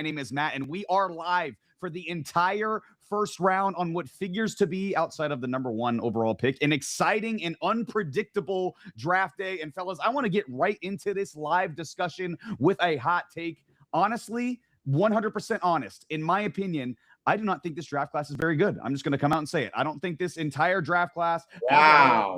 name is Matt, and we are live for the entire first round on what figures to be, outside of the number one overall pick, an exciting and unpredictable draft day. And fellas, I want to get right into this live discussion with a hot take. Honestly, 100% honest, in my opinion, I do not think this draft class is very good. I'm just going to come out and say it. I don't think this entire draft class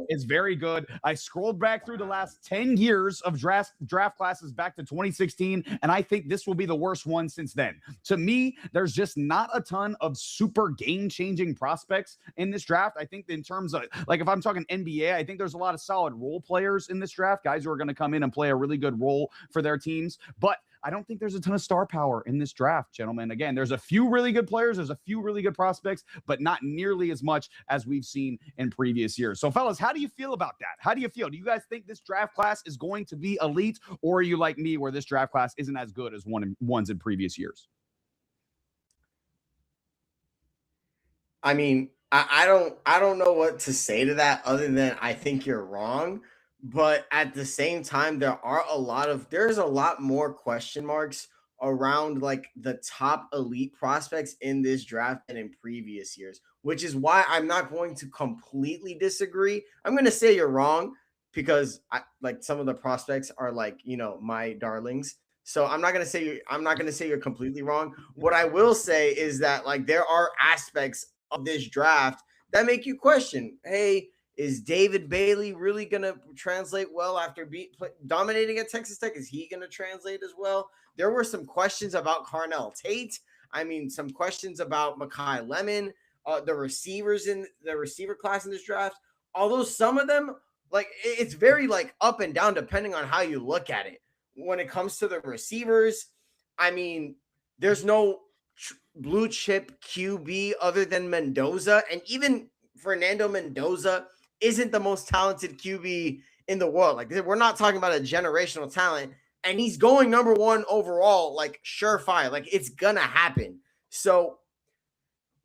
is very good. I scrolled back through the last 10 years of draft classes back to 2016, and I think this will be the worst one since then. To me, there's just not a ton of super game-changing prospects in this draft. I think in terms of, like, if I'm talking NBA, I think there's a lot of solid role players in this draft, guys who are going to come in and play a really good role for their teams. But I don't think there's a ton of star power in this draft, gentlemen. Again, there's a few really good players, there's a few really good prospects, but not nearly as much as we've seen in previous years. So, fellas, how do you feel about that? How do you feel? Do you guys think this draft class is going to be elite, or are you like me, where this draft class isn't as good as ones in previous years? I mean, I don't know what to say to that other than I think you're wrong. But at the same time, there's a lot more question marks around like the top elite prospects in this draft than in previous years, which is why I'm not going to completely disagree. I'm going to say you're wrong because like some of the prospects are like, my darlings. So I'm not going to say you're completely wrong. What I will say is that like there are aspects of this draft that make you question, hey, is David Bailey really going to translate well after dominating at Texas Tech? Is he going to translate as well? There were some questions about Carnell Tate. I mean, some questions about Makai Lemon, the receivers in the receiver class in this draft. Although some of them, like, it's very like up and down depending on how you look at it. When it comes to the receivers, I mean, there's no blue chip QB other than Mendoza, and even Fernando Mendoza isn't the most talented QB in the world. Like, we're not talking about a generational talent, and he's going number one overall, like surefire. Like, it's gonna happen. So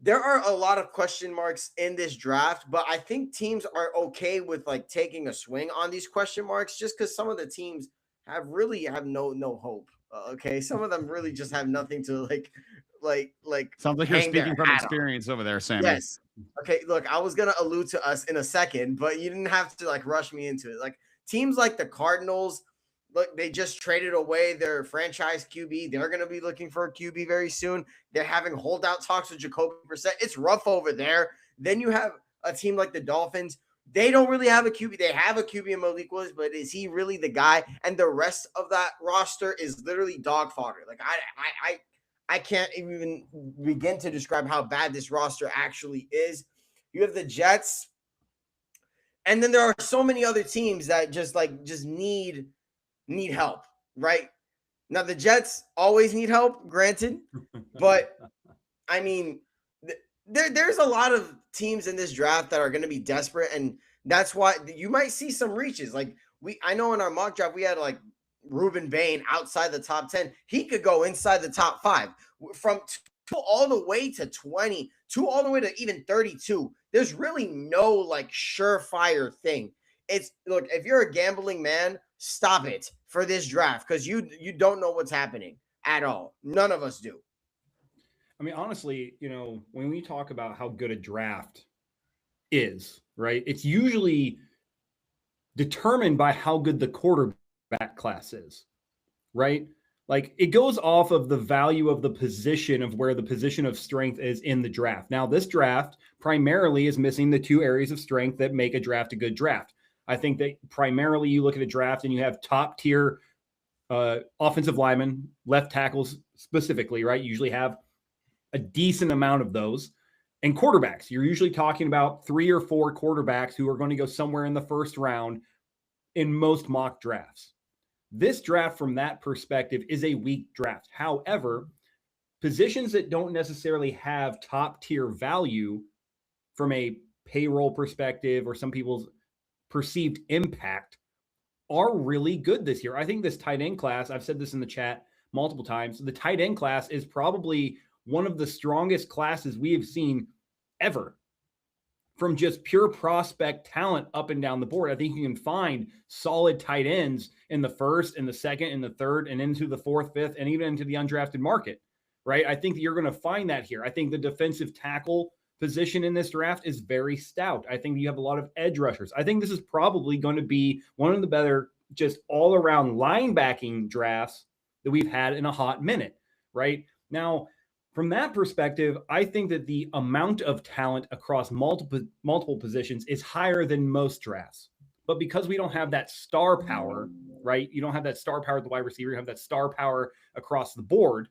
there are a lot of question marks in this draft, but I think teams are okay with like taking a swing on these question marks just because some of the teams have no hope. Okay, some of them really just have nothing to like. Sounds like you're speaking from experience over there, Sammy. Yes. Okay, look, I was gonna allude to us in a second, but you didn't have to like rush me into it. Like teams like the Cardinals, look, they just traded away their franchise QB. They're gonna be looking for a QB very soon. They're having holdout talks with Jacoby Brissett. It's rough over there. Then you have a team like the Dolphins. They don't really have a QB. They have a QB in Malik Willis, but is he really the guy? And the rest of that roster is literally dog fodder. Like I can't even begin to describe how bad this roster actually is. You have the Jets, and then there are so many other teams that just need help, right? Now the Jets always need help, granted, but I mean, there's a lot of teams in this draft that are going to be desperate, and that's why you might see some reaches. Like I know in our mock draft we had like Ruben Bain outside the top 10. He could go inside the top 5 from all the way to 20 to all the way to even 32. There's really no like surefire thing. It's look, if you're a gambling man, stop it for this draft because you don't know what's happening at all. None of us do. I mean, honestly, when we talk about how good a draft is, right, it's usually determined by how good the quarterback class is, right? Like it goes off of the value of the position of where the position of strength is in the draft. Now, this draft primarily is missing the 2 areas of strength that make a draft a good draft. I think that primarily you look at a draft and you have top tier offensive linemen, left tackles specifically, right? You usually have a decent amount of those. And quarterbacks, you're usually talking about 3 or 4 quarterbacks who are going to go somewhere in the first round in most mock drafts. This draft from that perspective is a weak draft. However, positions that don't necessarily have top tier value from a payroll perspective or some people's perceived impact are really good this year. I think this tight end class, I've said this in the chat multiple times, the tight end class is probably one of the strongest classes we have seen ever. From just pure prospect talent up and down the board. I think you can find solid tight ends in the first, in the second, in the third, and into the 4th, 5th, and even into the undrafted market. right? I think that you're going to find that here. I think the defensive tackle position in this draft is very stout. I think you have a lot of edge rushers. I think this is probably going to be one of the better just all around linebacking drafts that we've had in a hot minute, right? Now, from that perspective, I think that the amount of talent across multiple positions is higher than most drafts. But because we don't have that star power, right? You don't have that star power at the wide receiver, you have that star power across the board.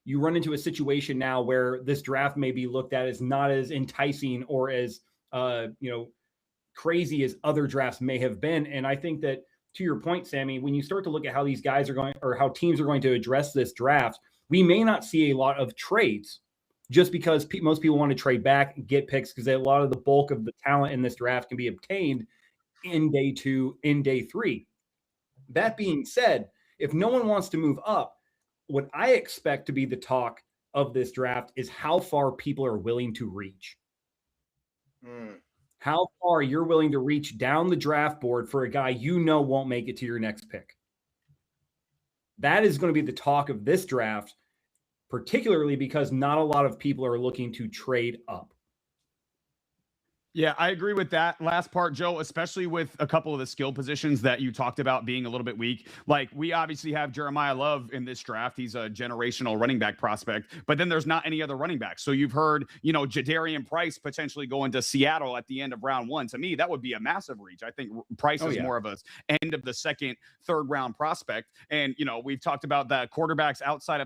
You run into a situation now where this draft may be looked at as not as enticing or as crazy as other drafts may have been. And I think that, to your point, Sammy, when you start to look at how these guys are going, or how teams are going to address this draft, we may not see a lot of trades just because most people want to trade back and get picks, because a lot of the bulk of the talent in this draft can be obtained in day 2, in day 3. That being said, if no one wants to move up, what I expect to be the talk of this draft is how far people are willing to reach. How far you're willing to reach down the draft board for a guy you know won't make it to your next pick. That is going to be the talk of this draft, particularly because not a lot of people are looking to trade up. Yeah, I agree with that last part, Joe, especially with a couple of the skill positions that you talked about being a little bit weak. Like, we obviously have Jeremiah Love in this draft. He's a generational running back prospect, but then there's not any other running backs. So you've heard, Jadarian Price potentially going to Seattle at the end of round 1. To me, that would be a massive reach. I think Price is more of a end of the second, third round prospect. And, we've talked about the quarterbacks outside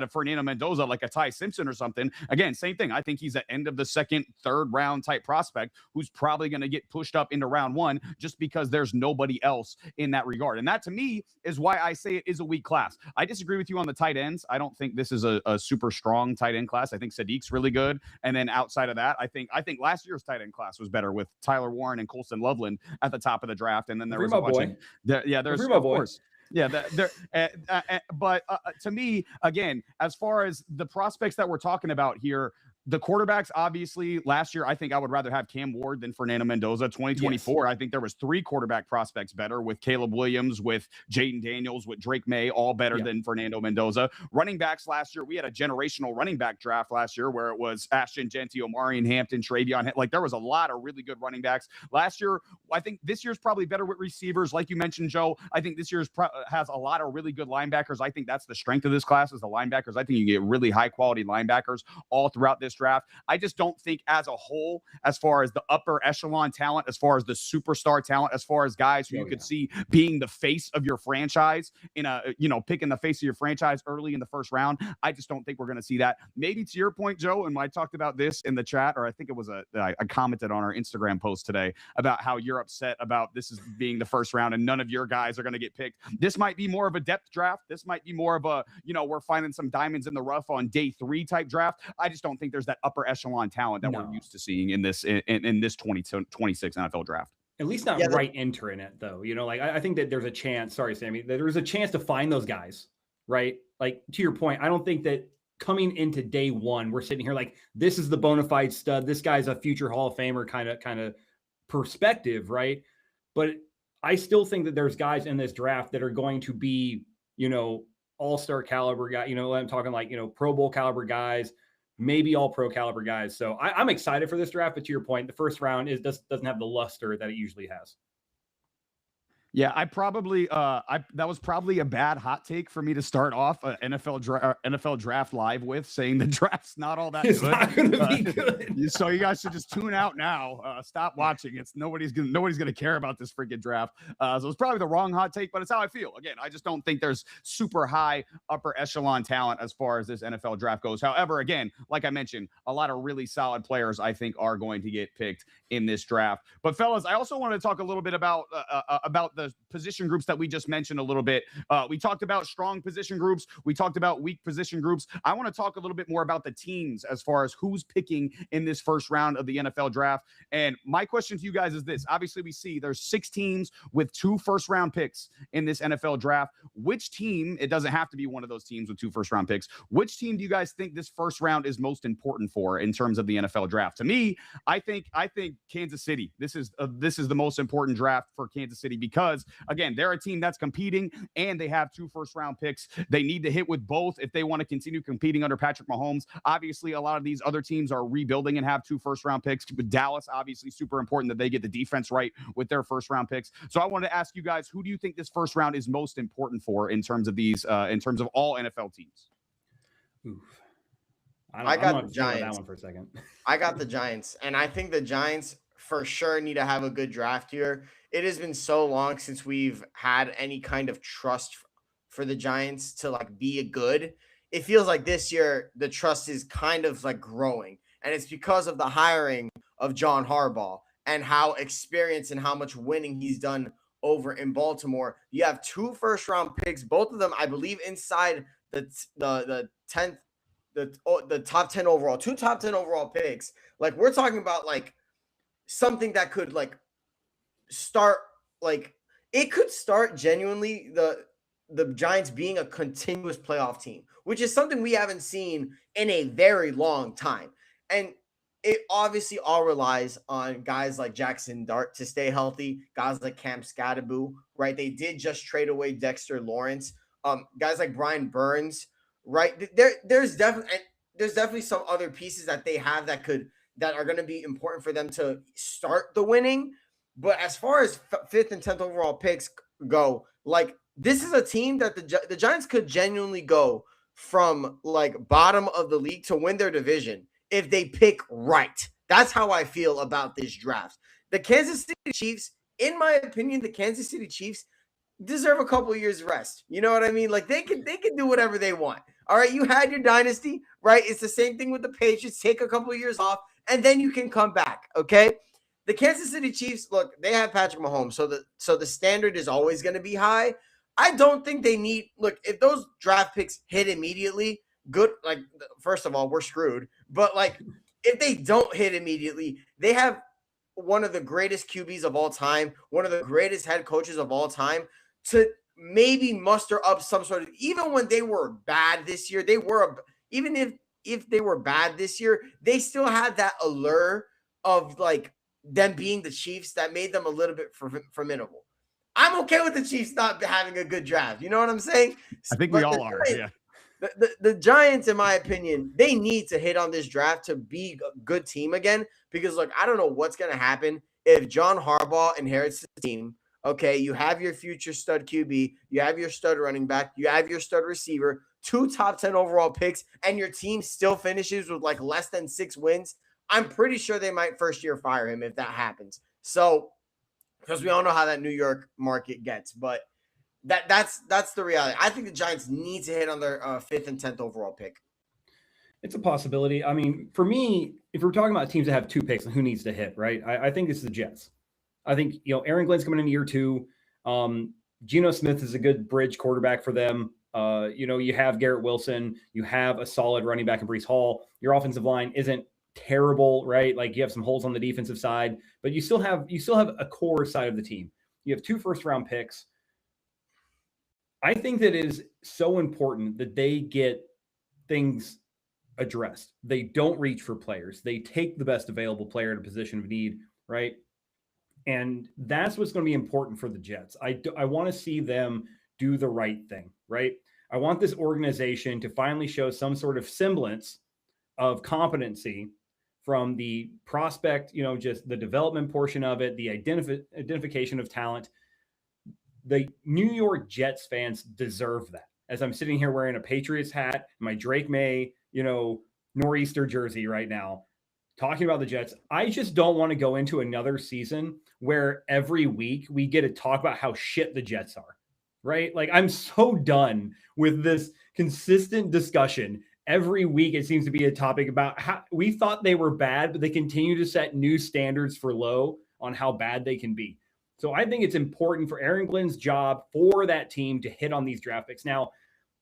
of Fernando Mendoza, like a Ty Simpson or something. Again, same thing. I think he's an end of the second, third round type prospect who's probably going to get pushed up into round 1 just because there's nobody else in that regard. And that, to me, is why I say it is a weak class. I disagree with you on the tight ends. I don't think this is a super strong tight end class. I think Sadiq's really good. And then outside of that, I think last year's tight end class was better with Tyler Warren and Colston Loveland at the top of the draft. And then there was a bunch there's of course. Yeah, but to me, again, as far as the prospects that we're talking about here, the quarterbacks, obviously, last year, I think I would rather have Cam Ward than Fernando Mendoza. 2024, yes. I think there was 3 quarterback prospects better, with Caleb Williams, with Jaden Daniels, with Drake May, all better than Fernando Mendoza. Running backs last year, we had a generational running back draft last year where it was Ashton Genty, Omarion Hampton, Travion. Like, there was a lot of really good running backs last year. I think this year's probably better with receivers. Like you mentioned, Joe, I think this year's has a lot of really good linebackers. I think that's the strength of this class, is the linebackers. I think you get really high quality linebackers all throughout this draft. I just don't think as a whole, as far as the upper echelon talent, as far as the superstar talent, as far as guys who you could see being the face of your franchise in a, picking the face of your franchise early in the first round, I just don't think we're going to see that. Maybe to your point, Joe, and I talked about this in the chat, or I think it was I commented on our Instagram post today about how you're upset about this as being the first round and none of your guys are going to get picked. This might be more of a depth draft. This might be more of a, we're finding some diamonds in the rough on day 3 type draft. I just don't think there's that upper echelon talent that we're used to seeing in this 2026 NFL draft. At least not right entering it, though. I think that there's a chance, sorry, Sammy, that there's a chance to find those guys, right? Like, to your point, I don't think that coming into day 1, we're sitting here like, this is the bona fide stud. This guy's a future Hall of Famer kind of perspective, right? But I still think that there's guys in this draft that are going to be, all-star caliber guy. I'm talking like, Pro Bowl caliber guys, maybe all pro caliber guys. So I'm excited for this draft, but to your point, the first round doesn't have the luster that it usually has. Yeah, I probably that was probably a bad hot take for me to start off NFL draft live with, saying the draft's not all that good. Not gonna be good. So you guys should just tune out now. Stop watching. Nobody's gonna care about this freaking draft. So it's probably the wrong hot take, but it's how I feel. Again, I just don't think there's super high upper echelon talent as far as this NFL draft goes. However, again, like I mentioned, a lot of really solid players I think are going to get picked in this draft. But fellas, I also want to talk a little bit about the position groups that we just mentioned a little bit. We talked about strong position groups. We talked about weak position groups. I want to talk a little bit more about the teams as far as who's picking in this first round of the NFL draft. And my question to you guys is this. Obviously, we see there's 6 teams with 2 first-round picks in this NFL draft. Which team, it doesn't have to be one of those teams with 2 first-round picks, which team do you guys think this first round is most important for in terms of the NFL draft? To me, I think Kansas City. This is the most important draft for Kansas City because because, again, they're a team that's competing and they have 2 first-round picks. They need to hit with both if they want to continue competing under Patrick Mahomes. Obviously, a lot of these other teams are rebuilding and have 2 first-round picks. But Dallas, obviously, super important that they get the defense right with their first-round picks. So I wanted to ask you guys, who do you think this first round is most important for in terms of these, in terms of all NFL teams? Oof. I got the Giants. That one for a second. I got the Giants, and I think the Giants for sure need to have a good draft here. It has been so long since we've had any kind of trust for the Giants to like be a good. It feels like this year the trust is kind of like growing, and it's because of the hiring of John Harbaugh and how experienced and how much winning he's done over in Baltimore. You have 2 first-round picks, both of them, I believe, inside the 10th. The top 10 overall, 2 top 10 overall picks. Like, we're talking about like something that could like start, like it could start genuinely the Giants being a continuous playoff team, which is something we haven't seen in a very long time. And it obviously all relies on guys like Jackson Dart to stay healthy, guys like Cam Scatterboo, right? They did just trade away Dexter Lawrence. Guys like Brian Burns, right? There's definitely some other pieces that they have that are going to be important for them to start the winning. But as far as 5th and 10th overall picks go, like this is a team that the Giants could genuinely go from like bottom of the league to win their division if they pick right. That's how I feel about this draft. The Kansas City Chiefs, in my opinion, the Kansas City Chiefs deserve a couple of years rest. You know what I mean? Like they can do whatever they want. All right, you had your dynasty, right? It's the same thing with the Patriots. Take a couple of years off, and then you can come back, okay? The Kansas City Chiefs, look, they have Patrick Mahomes, so the standard is always going to be high. I don't think they need – look, if those draft picks hit immediately, good – like, first of all, we're screwed. But, like, if they don't hit immediately, they have one of the greatest QBs of all time, one of the greatest head coaches of all time to – maybe muster up some sort of, even when they were bad this year, even if they were bad this year, they still had that allure of like them being the Chiefs that made them a little bit formidable. I'm okay with the Chiefs not having a good draft. You know what I'm saying? I think we all are. Yeah. The Giants, in my opinion, they need to hit on this draft to be a good team again, because look, I don't know what's going to happen if John Harbaugh inherits the team. Okay, you have your future stud QB, you have your stud running back, you have your stud receiver, 2 top 10 overall picks, and your team still finishes with like less than 6 wins. I'm pretty sure they might first year fire him if that happens. So, because we all know how that New York market gets, but that's the reality. I think the Giants need to hit on their 5th and 10th overall pick. It's a possibility. I mean, for me, if we're talking about teams that have 2 picks and who needs to hit, right? I think it's the Jets. I think, Aaron Glenn's coming into year 2. Geno Smith is a good bridge quarterback for them. You have Garrett Wilson. You have a solid running back in Breece Hall. Your offensive line isn't terrible, right? Like you have some holes on the defensive side, but you still have a core side of the team. You have 2 first-round picks. I think that it is so important that they get things addressed. They don't reach for players. They take the best available player in a position of need, right? And that's what's going to be important for the Jets. I want to see them do the right thing, right? I want this organization to finally show some sort of semblance of competency from the prospect, just the development portion of it, the identification of talent. The New York Jets fans deserve that. As I'm sitting here wearing a Patriots hat, my Drake May, nor'easter jersey right now, talking about the Jets, I just don't want to go into another season where every week we get to talk about how shit the Jets are, right? Like I'm so done with this consistent discussion. Every week it seems to be a topic about how we thought they were bad, but they continue to set new standards for low on how bad they can be. So I think it's important for Aaron Glenn's job for that team to hit on these draft picks. Now,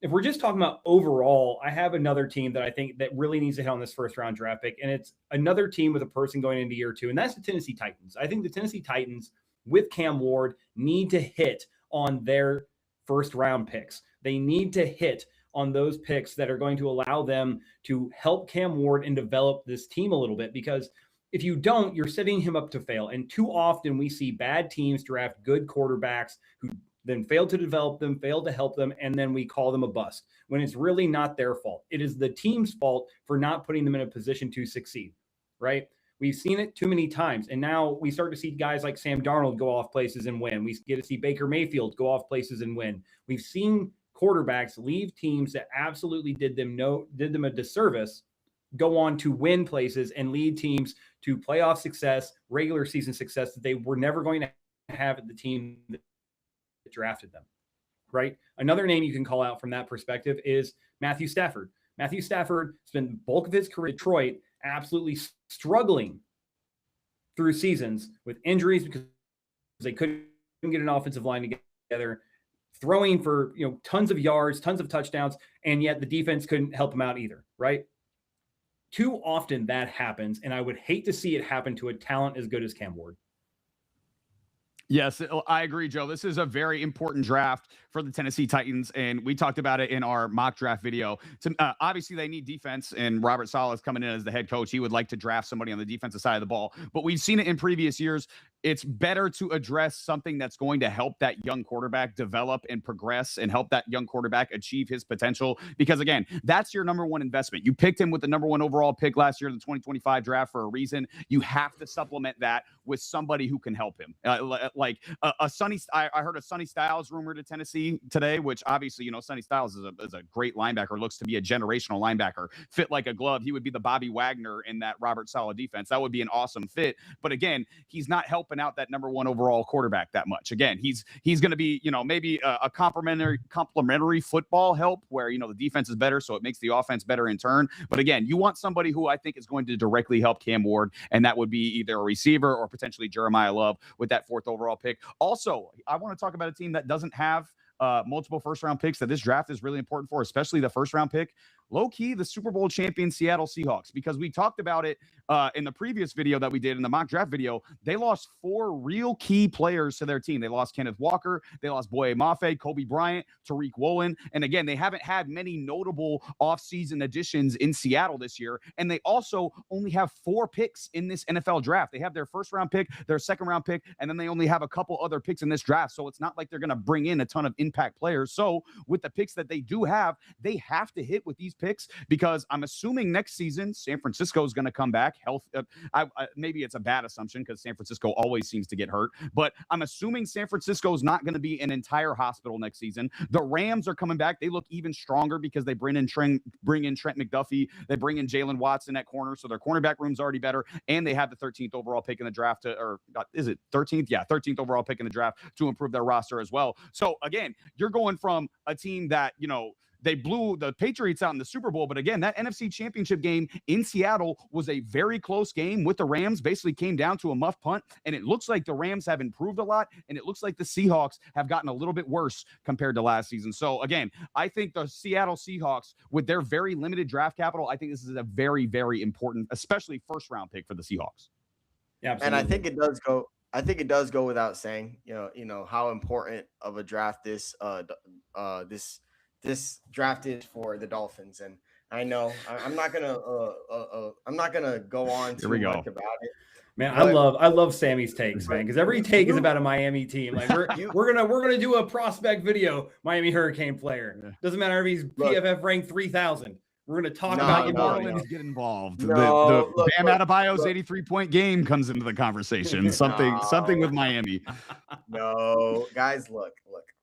if we're just talking about overall, I have another team that I think that really needs to hit on this first round draft pick, and it's another team with a person going into year 2, and that's the Tennessee Titans. I think the Tennessee Titans with Cam Ward need to hit on their first round picks. They need to hit on those picks that are going to allow them to help Cam Ward and develop this team a little bit, because If you don't, you're setting him up to fail. And too often we see bad teams draft good quarterbacks who then fail to develop them, fail to help them, and then we call them a bust when it's really not their fault. It is the team's fault for not putting them in a position to succeed, right? We've seen it too many times. And now we start to see guys like Sam Darnold go off places and win. We get to see Baker Mayfield go off places and win. We've seen quarterbacks leave teams that absolutely did them a disservice, go on to win places and lead teams to playoff success, regular season success that they were never going to have at the team that drafted them, right? Another name you can call out from that perspective is Matthew Stafford. Matthew Stafford spent the bulk of his career in Detroit absolutely struggling through seasons with injuries because they couldn't get an offensive line together, throwing for tons of yards, tons of touchdowns, and yet the defense couldn't help him out either, right? Too often that happens, and I would hate to see it happen to a talent as good as Cam Ward. Yes, I agree, Joe. This is a very important draft for the Tennessee Titans, and we talked about it in our mock draft video. Obviously, they need defense, and Robert Saleh is coming in as the head coach. He would like to draft somebody on the defensive side of the ball, but we've seen it in previous years. It's better to address something that's going to help that young quarterback develop and progress and help that young quarterback achieve his potential. Because, again, that's your number one investment. You picked him with the number one overall pick last year in the 2025 draft for a reason. You have to supplement that with somebody who can help him. I heard a Sonny Styles rumor to Tennessee today, which obviously, Sonny Styles is a great linebacker, looks to be a generational linebacker, fit like a glove. He would be the Bobby Wagner in that Robert Saleh defense. That would be an awesome fit. But again, he's not helping out that number one overall quarterback that much. Again, he's going to be, maybe a complementary football help where, the defense is better, so it makes the offense better in turn. But again, you want somebody who I think is going to directly help Cam Ward, and that would be either a receiver or potentially Jeremiah Love with that 4th overall pick. Also, I want to talk about a team that doesn't have multiple first-round picks that this draft is really important for, especially the first-round pick. Low-key, the Super Bowl champion Seattle Seahawks, because we talked about it in the previous video that we did in the mock draft video. They lost 4 real key players to their team. They lost Kenneth Walker, they lost Boye Mafe, Kobe Bryant, Tariq Woolen, and again, they haven't had many notable offseason additions in Seattle this year, and they also only have 4 picks in this NFL draft. They have their first-round pick, their second-round pick, and then they only have a couple other picks in this draft, so it's not like they're going to bring in a ton of impact players. So with the picks that they do have, they have to hit with these picks, because I'm assuming next season San Francisco is going to come back maybe it's a bad assumption because San Francisco always seems to get hurt, but I'm assuming San Francisco is not going to be an entire hospital next season. The Rams are coming back. They look even stronger because they bring in Trent McDuffie, they bring in Jalen Watson at corner, so their cornerback room's already better, and they have the 13th overall pick in the draft is it 13th? Yeah, 13th overall pick in the draft to improve their roster as well. So again, you're going from a team that, they blew the Patriots out in the Super Bowl. But again, that NFC Championship game in Seattle was a very close game with the Rams. Basically came down to a muff punt. And it looks like the Rams have improved a lot. And it looks like the Seahawks have gotten a little bit worse compared to last season. So again, I think the Seattle Seahawks, with their very limited draft capital, I think this is a very, very important, especially first round pick for the Seahawks. Yeah, and I think it does go without saying, how important of a draft this draft is for the Dolphins. And I know I'm not gonna go on too much about it. Man, I love Sammy's takes, man, because every take is about a Miami team. Like we're gonna do a prospect video, Miami Hurricane player. Doesn't matter if he's PFF ranked 3,000. We're going to talk about New Orleans get involved. The Bam Adebayo's 83-point game comes into the conversation. Something with Miami. No, guys, look.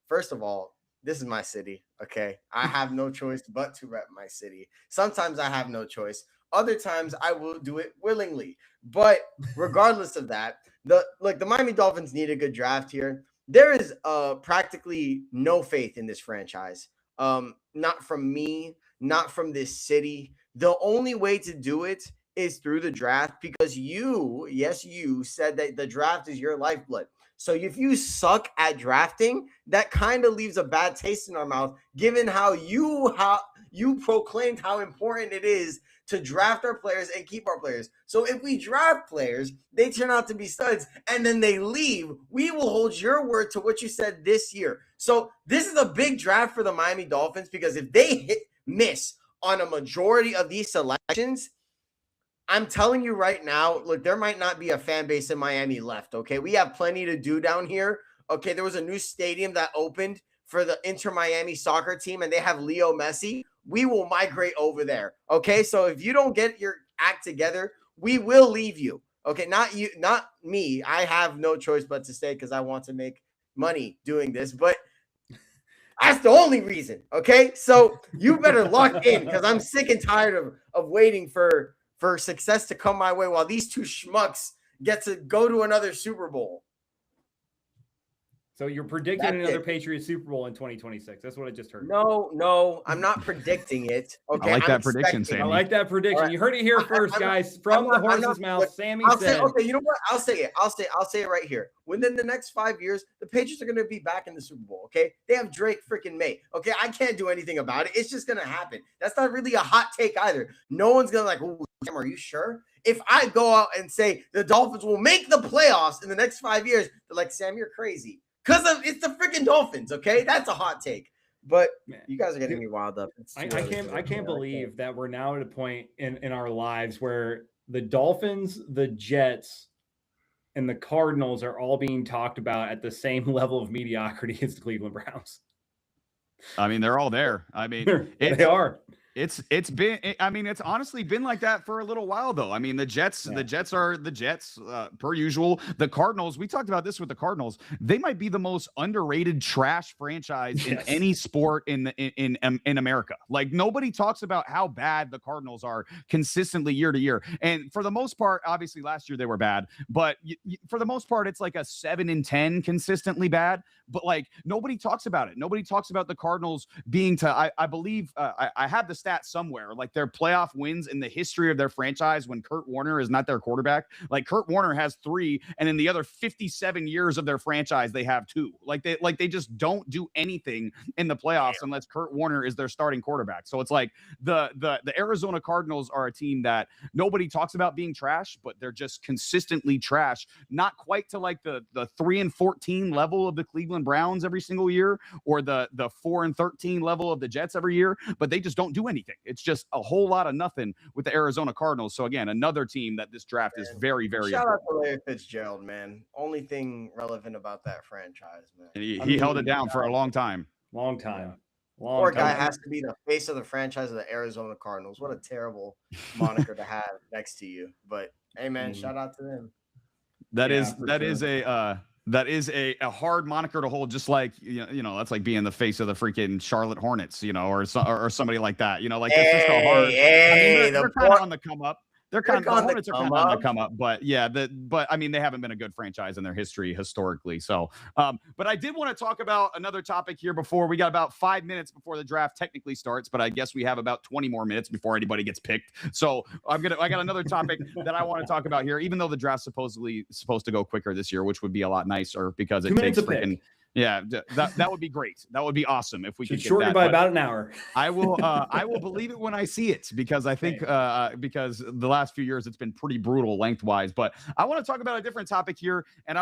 First of all, this is my city, okay? I have no choice but to rep my city. Sometimes I have no choice. Other times I will do it willingly. But regardless of that, the Miami Dolphins need a good draft here. There is practically no faith in this franchise. Not from me, not from this city. The only way to do it is through the draft, because you said that the draft is your lifeblood. So if you suck at drafting, that kind of leaves a bad taste in our mouth, given how you proclaimed how important it is to draft our players and keep our players. So if we draft players, they turn out to be studs, and then they leave, we will hold your word to what you said this year. So this is a big draft for the Miami Dolphins, because if they miss on a majority of these selections, I'm telling you right now, look, there might not be a fan base in Miami left. Okay. We have plenty to do down here. Okay. There was a new stadium that opened for the Inter Miami soccer team, and they have Leo Messi. We will migrate over there. Okay. So if you don't get your act together, we will leave you. Okay. Not you, not me. I have no choice but to stay because I want to make money doing this. But that's the only reason. Okay. So you better lock in because I'm sick and tired of waiting for success to come my way while these two schmucks get to go to another Super Bowl. So you're predicting another Patriots Super Bowl in 2026. That's what I just heard. No, I'm not predicting it. Okay, I like that prediction, Sammy. I like that prediction. Right. You heard it here first, guys. From the horse's mouth, Sammy said. Okay, you know what? I'll say it right here. Within the next 5 years, the Patriots are going to be back in the Super Bowl. Okay, they have Drake freaking May. Okay, I can't do anything about it. It's just going to happen. That's not really a hot take either. No one's going to like, oh, Sam, are you sure? If I go out and say the Dolphins will make the playoffs in the next 5 years, they're like, Sam, you're crazy. Because it's the freaking Dolphins, okay? That's a hot take. But you guys are getting me wild up. I can't believe that we're now at a point in our lives where the Dolphins, the Jets, and the Cardinals are all being talked about at the same level of mediocrity as the Cleveland Browns. I mean, they're all there. I mean, they are. It's been, I mean, it's honestly been like that for a little while though. I mean, the Jets are the Jets per usual. The Cardinals, we talked about this with the Cardinals. They might be the most underrated trash franchise in any sport in America. Like nobody talks about how bad the Cardinals are consistently year to year. And for the most part, obviously last year they were bad, but for the most part, it's like a 7-10 consistently bad. But like nobody talks about it. Nobody talks about the Cardinals being I believe I have the stat somewhere, like their playoff wins in the history of their franchise when Kurt Warner is not their quarterback. Like Kurt Warner has 3, and in the other 57 years of their franchise, they have 2. Like they just don't do anything in the playoffs unless Kurt Warner is their starting quarterback. So it's like the Arizona Cardinals are a team that nobody talks about being trash, but they're just consistently trash. Not quite to like the 3-14 level of the Cleveland Browns every single year, or the 4-13 level of the Jets every year, but they just don't do anything. It's just a whole lot of nothing with the Arizona Cardinals. So again, another team that this draft is very, very shout out to Larry Fitzgerald, man. Only thing relevant about that franchise, man. He held it down for a long time. Poor guy has to be the face of the franchise of the Arizona Cardinals. What a terrible moniker to have next to you. But hey, man, shout out to them. That is a hard moniker to hold, just like you know that's like being the face of the freaking Charlotte Hornets, you know, or somebody like that, you know, like that's just a hard. I mean, they're kind of on the come up. The Hornets are kind of on the come up, but yeah, but I mean, they haven't been a good franchise in their history historically. So, but I did want to talk about another topic here before we got about 5 minutes before the draft technically starts, but I guess we have about 20 more minutes before anybody gets picked. So I got another topic that I want to talk about here, even though the draft's supposed to go quicker this year, which would be a lot nicer because it takes freaking. Yeah, that would be great. That would be awesome if we could shorten it by about an hour. I will believe it when I see it, because I think because the last few years it's been pretty brutal lengthwise. But I want to talk about a different topic here, and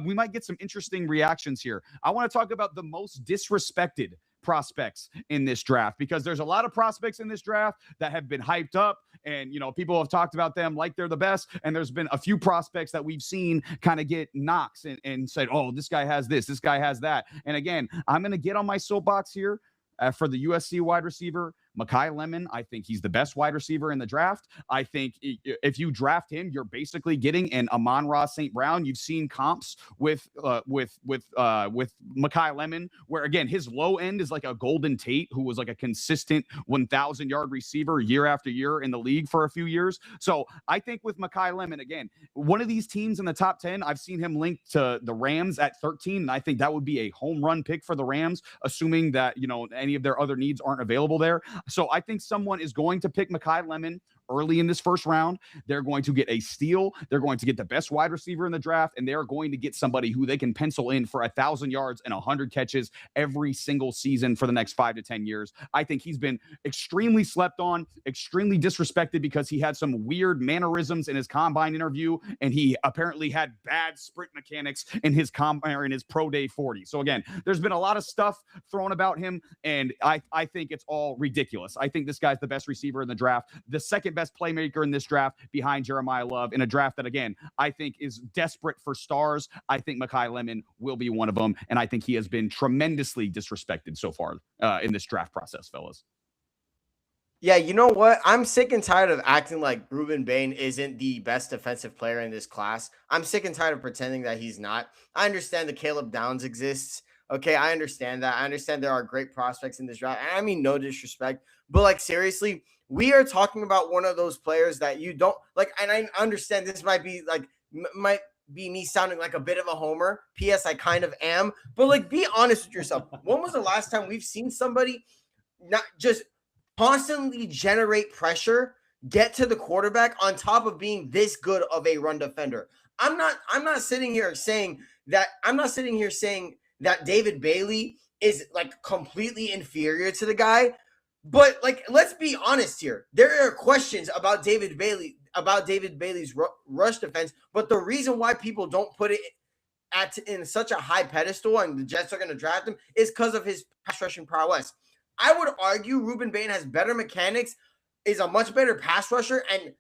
we might get some interesting reactions here. I want to talk about the most disrespected prospects in this draft, because there's a lot of prospects in this draft that have been hyped up, and you know, people have talked about them like they're the best, and there's been a few prospects that we've seen kind of get knocks and said, oh, this guy has this guy has that. And again, I'm going to get on my soapbox here for the USC wide receiver Makai Lemon. I think he's the best wide receiver in the draft. I think if you draft him, you're basically getting an Amon-Ra St. Brown. You've seen comps with Makai Lemon, where again, his low end is like a Golden Tate, who was like a consistent 1,000-yard receiver year after year in the league for a few years. So I think with Makai Lemon, again, one of these teams in the top 10, I've seen him linked to the Rams at 13. And I think that would be a home run pick for the Rams, assuming that, you know, any of their other needs aren't available there. So I think someone is going to pick Makai Lemon early in this first round. They're going to get a steal. They're going to get the best wide receiver in the draft, and they're going to get somebody who they can pencil in for 1,000 yards and 100 catches every single season for the next 5 to 10 years. I think he's been extremely slept on, extremely disrespected, because he had some weird mannerisms in his combine interview, and he apparently had bad sprint mechanics in his pro day 40. So again, there's been a lot of stuff thrown about him, and I think it's all ridiculous. I think this guy's the best receiver in the draft. The second best playmaker in this draft behind Jeremiah Love in a draft that, again, I think is desperate for stars. I think Makai Lemon will be one of them, and I think he has been tremendously disrespected so far in this draft process, fellas. Yeah, you know what? I'm sick and tired of acting like Ruben Bain isn't the best defensive player in this class. I'm sick and tired of pretending that he's not. I understand that Caleb Downs exists. Okay, I understand that. I understand there are great prospects in this draft. I mean, no disrespect, but like seriously, we are talking about one of those players that you don't like. And I understand this might be like might be me sounding like a bit of a homer. P.S. I kind of am, but like, be honest with yourself. When was the last time we've seen somebody not just constantly generate pressure, get to the quarterback on top of being this good of a run defender? I'm not sitting here saying that David Bailey is like completely inferior to the guy, but like, let's be honest here. There are questions about David Bailey's rush defense, but the reason why people don't put it in such a high pedestal and the Jets are going to draft him is because of his pass rushing prowess. I would argue Ruben Bain has better mechanics, is a much better pass rusher, and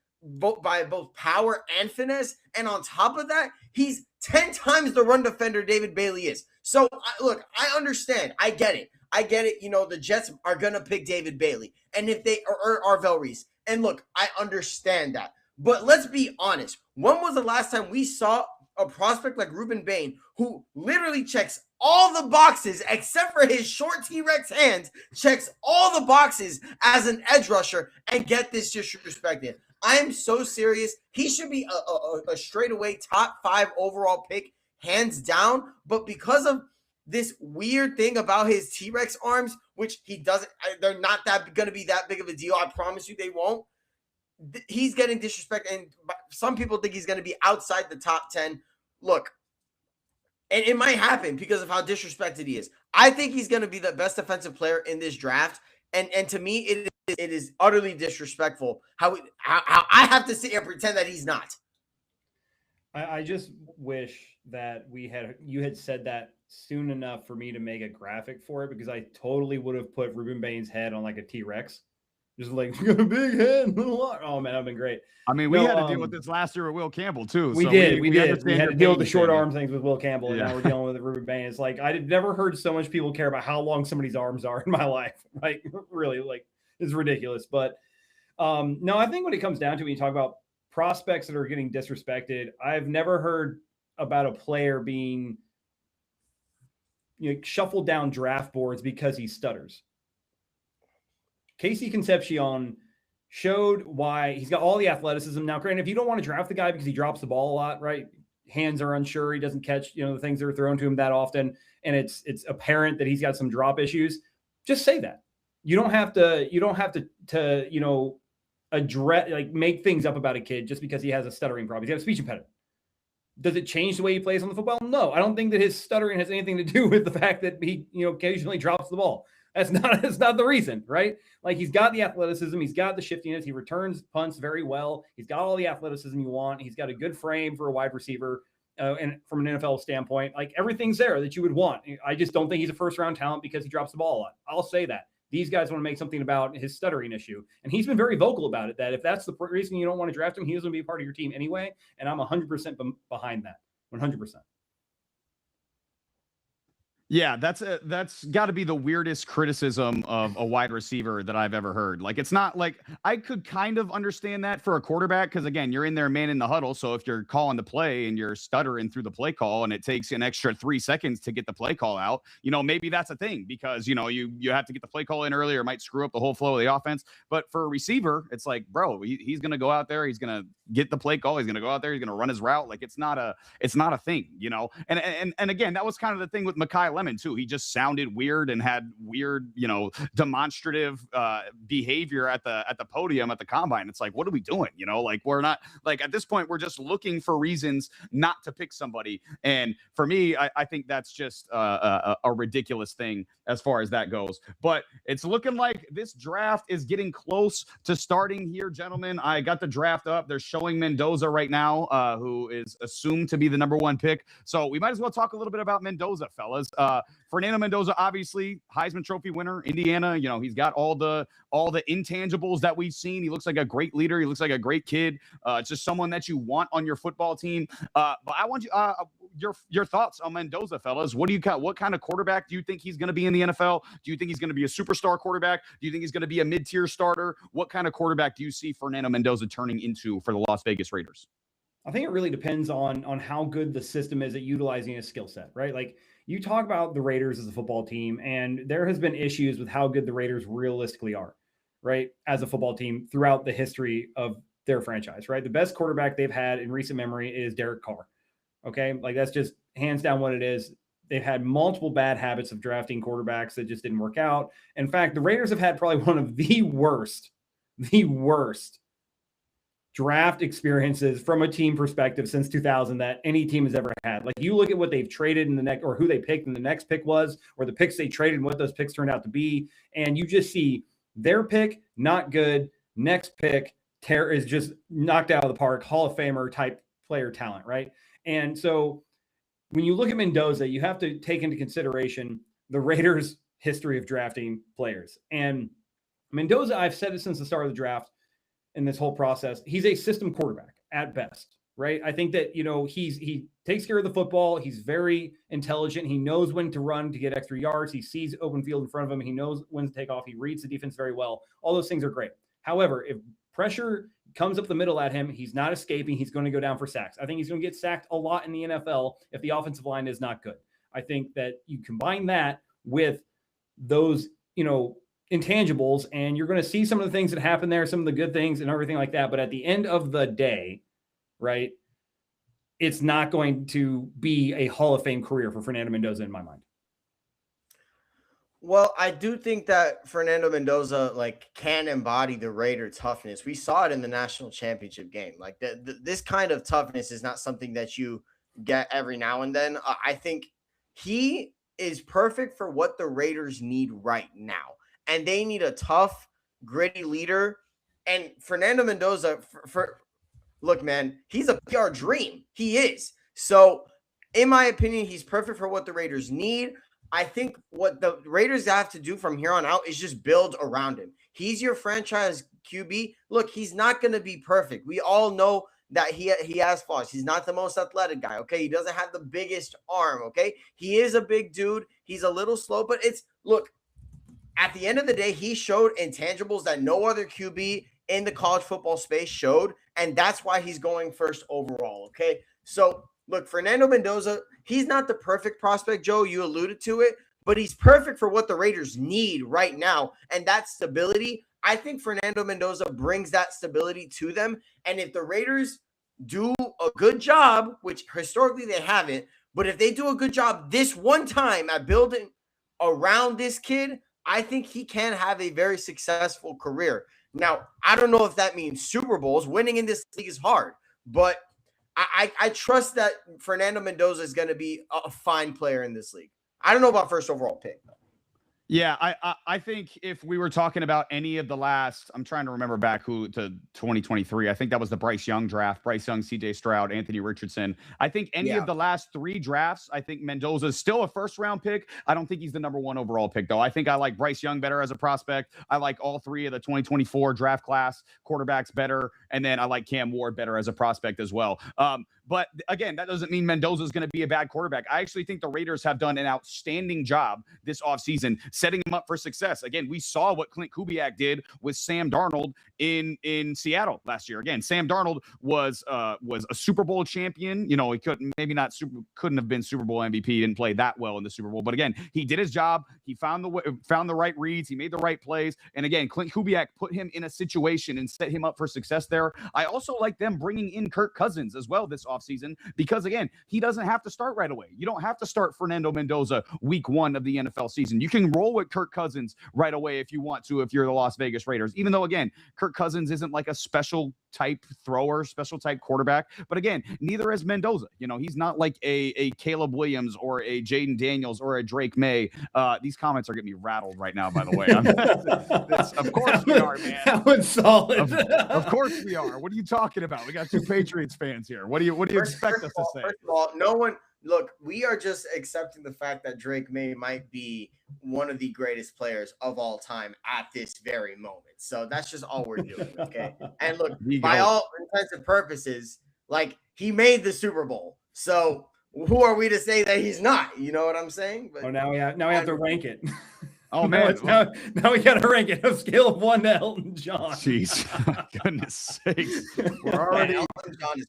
by both power and finesse. And on top of that, he's 10 times the run defender David Bailey is. So look, I understand. I get it. You know, the Jets are going to pick David Bailey, and if they are Arvell Reese. And look, I understand that. But let's be honest. When was the last time we saw a prospect like Ruben Bain, who literally checks all the boxes except for his short T-Rex hands, checks all the boxes as an edge rusher, and get this disrespected? I am so serious. He should be a straightaway top 5 overall pick, hands down. But because of this weird thing about his T-Rex arms, which he doesn't, they're not going to be that big of a deal. I promise you they won't. He's getting disrespected, and some people think he's going to be outside the top 10. Look, and it might happen because of how disrespected he is. I think he's going to be the best defensive player in this draft. And to me, it is utterly disrespectful how I have to sit here and pretend that he's not. I just wish that you had said that soon enough for me to make a graphic for it, because I totally would have put Ruben Bain's head on like a T-Rex. Just like, got a big head. Oh, man, that'd been great. I mean, we had to deal with this last year with Will Campbell, too. We did. We had to deal with the short arm things with Will Campbell, and now we're dealing with Ruben Bain. It's like, I've never heard so much people care about how long somebody's arms are in my life. Like, really, like, it's ridiculous. But, no, I think when it comes down to it, when you talk about prospects that are getting disrespected, I've never heard about a player being, shuffled down draft boards because he stutters. Casey Concepcion showed why he's got all the athleticism. Now, granted, if you don't want to draft the guy because he drops the ball a lot, right? Hands are unsure. He doesn't catch, the things that are thrown to him that often. And it's apparent that he's got some drop issues. Just say that. You don't have to address, like, make things up about a kid just because he has a stuttering problem. He's got a speech impediment. Does it change the way he plays on the football? No, I don't think that his stuttering has anything to do with the fact that he, occasionally drops the ball. That's not the reason, right? Like, he's got the athleticism. He's got the shiftiness. He returns punts very well. He's got all the athleticism you want. He's got a good frame for a wide receiver. And from an NFL standpoint, like, everything's there that you would want. I just don't think he's a first-round talent because he drops the ball a lot. I'll say that. These guys want to make something about his stuttering issue. And he's been very vocal about it, that if that's the reason you don't want to draft him, he doesn't be a part of your team anyway. And I'm 100% behind that. 100%. Yeah, that's got to be the weirdest criticism of a wide receiver that I've ever heard. Like, it's not like, I could kind of understand that for a quarterback, because again, you're in there, man in the huddle. So if you're calling the play and you're stuttering through the play call and it takes an extra 3 seconds to get the play call out, maybe that's a thing, because you have to get the play call in earlier, might screw up the whole flow of the offense. But for a receiver, it's like, bro, he's gonna go out there, he's gonna get the play call, he's gonna go out there, he's gonna run his route. Like, it's not a thing, And again, that was kind of the thing with Makai Lemon too. He just sounded weird and had weird, demonstrative behavior at the podium at the combine. It's like, what are we doing? Like, we're not, like, at this point, we're just looking for reasons not to pick somebody. And for me, I think that's just a ridiculous thing as far as that goes. But it's looking like this draft is getting close to starting here, gentlemen. I got the draft up. They're showing Mendoza right now, who is assumed to be the #1 pick. So we might as well talk a little bit about Mendoza, fellas. Fernando Mendoza, obviously Heisman Trophy winner, Indiana. You know, he's got all the intangibles that we've seen. He looks like a great leader. He looks like a great kid. Just someone that you want on your football team. But I want you your thoughts on Mendoza, fellas. What kind of quarterback do you think he's going to be in the NFL? Do you think he's going to be a superstar quarterback? Do you think he's going to be a mid-tier starter? What kind of quarterback do you see Fernando Mendoza turning into for the Las Vegas Raiders? I think it really depends on how good the system is at utilizing his skill set, right? Like, you talk about the Raiders as a football team, and there has been issues with how good the Raiders realistically are, right, as a football team throughout the history of their franchise, right? The best quarterback they've had in recent memory is Derek Carr. Okay, like, that's just hands down what it is. They've had multiple bad habits of drafting quarterbacks that just didn't work out. In fact, the Raiders have had probably one of the worst draft experiences from a team perspective since 2000 that any team has ever had. Like, you look at what they've traded in the next, or who they picked and the next pick was, or the picks they traded and what those picks turned out to be, and you just see their pick not good, next pick is just knocked out of the park, Hall of Famer type player talent, right? And so when you look at Mendoza, you have to take into consideration the Raiders' history of drafting players. And Mendoza, I've said it since the start of the draft in this whole process, he's a system quarterback at best, right? I think that, you know, he takes care of the football. He's very intelligent. He knows when to run to get extra yards. He sees open field in front of him. He knows when to take off. He reads the defense very well. All those things are great. However, if pressure comes up the middle at him, he's not escaping. He's going to go down for sacks. I think he's going to get sacked a lot in the NFL if the offensive line is not good. I think that you combine that with those, you know, intangibles, and you're going to see some of the things that happen there, some of the good things and everything like that. But at the end of the day, right, it's not going to be a Hall of Fame career for Fernando Mendoza in my mind. Well, I do think that Fernando Mendoza can embody the Raider toughness. We saw it in the national championship game. Like, this kind of toughness is not something that you get every now and then. I think he is perfect for what the Raiders need right now. And they need a tough, gritty leader. And Fernando Mendoza, look, man, he's a PR dream. He is. So, in my opinion, he's perfect for what the Raiders need. I think what the Raiders have to do from here on out is just build around him. He's your franchise QB. Look, he's not going to be perfect. We all know that he has flaws. He's not the most athletic guy, okay? He doesn't have the biggest arm, okay? He is a big dude. He's a little slow, but look, at the end of the day, he showed intangibles that no other QB in the college football space showed, and that's why he's going first overall, okay? So, look, Fernando Mendoza, he's not the perfect prospect, Joe. You alluded to it, but he's perfect for what the Raiders need right now, and that's stability. I think Fernando Mendoza brings that stability to them, and if the Raiders do a good job, which historically they haven't, but if they do a good job this one time at building around this kid, I think he can have a very successful career. Now, I don't know if that means Super Bowls. Winning in this league is hard, but I trust that Fernando Mendoza is going to be a fine player in this league. I don't know about first overall pick, though. Yeah, I think if we were talking about any of the last, I'm trying to remember back to 2023. I think that was the Bryce Young draft. Bryce Young, CJ Stroud, Anthony Richardson. I think any of the last three drafts, I think Mendoza is still a first-round pick. I don't think he's the number one overall pick, though. I think I like Bryce Young better as a prospect. I like all three of the 2024 draft class quarterbacks better. And then I like Cam Ward better as a prospect as well. But again, that doesn't mean Mendoza is going to be a bad quarterback. I actually think the Raiders have done an outstanding job this offseason setting him up for success. Again, we saw what Clint Kubiak did with Sam Darnold in Seattle last year. Again, Sam Darnold was a Super Bowl champion. You know, he couldn't have been Super Bowl MVP. He didn't play that well in the Super Bowl. But again, he did his job. He found the right reads. He made the right plays. And again, Clint Kubiak put him in a situation and set him up for success there. I also like them bringing in Kirk Cousins as well this offseason because, again, he doesn't have to start right away. You don't have to start Fernando Mendoza week 1 of the NFL season. You can roll with Kirk Cousins right away if you want to, if you're the Las Vegas Raiders, even though, again, Kirk Cousins isn't like a special type thrower, special type quarterback. But again, neither is Mendoza. You know, he's not like a Caleb Williams or a Jaden Daniels or a Drake May. These comments are getting me rattled right now, by the way. Of course we are, man. That was solid. Of course we are. What are you talking about? We got 2 Patriots fans here. What do you expect us to say? First of all, look, we are just accepting the fact that Drake May might be one of the greatest players of all time at this very moment. So that's just all we're doing. Okay. And look, by all intents and purposes, like he made the Super Bowl. So who are we to say that he's not? You know what I'm saying? But now we have to rank it. Oh man! Now we got to rank it a scale of 1 to Elton John. Jeez, goodness sakes! We're already. Elton John is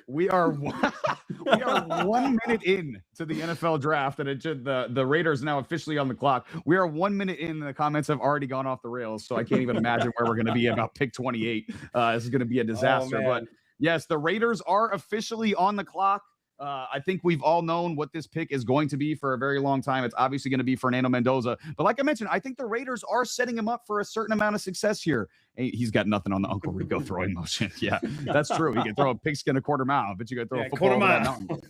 we are 1 minute in to the NFL draft, and the Raiders are now officially on the clock. We are 1 minute in, and the comments have already gone off the rails. So I can't even imagine where we're going to be about pick 28. This is going to be a disaster. But yes, the Raiders are officially on the clock. I think we've all known what this pick is going to be for a very long time. It's obviously going to be Fernando Mendoza. But like I mentioned, I think the Raiders are setting him up for a certain amount of success here. He's got nothing on the Uncle Rico throwing motion. Yeah, that's true. He can throw a pigskin a quarter mile, but you can throw a football over that mountain.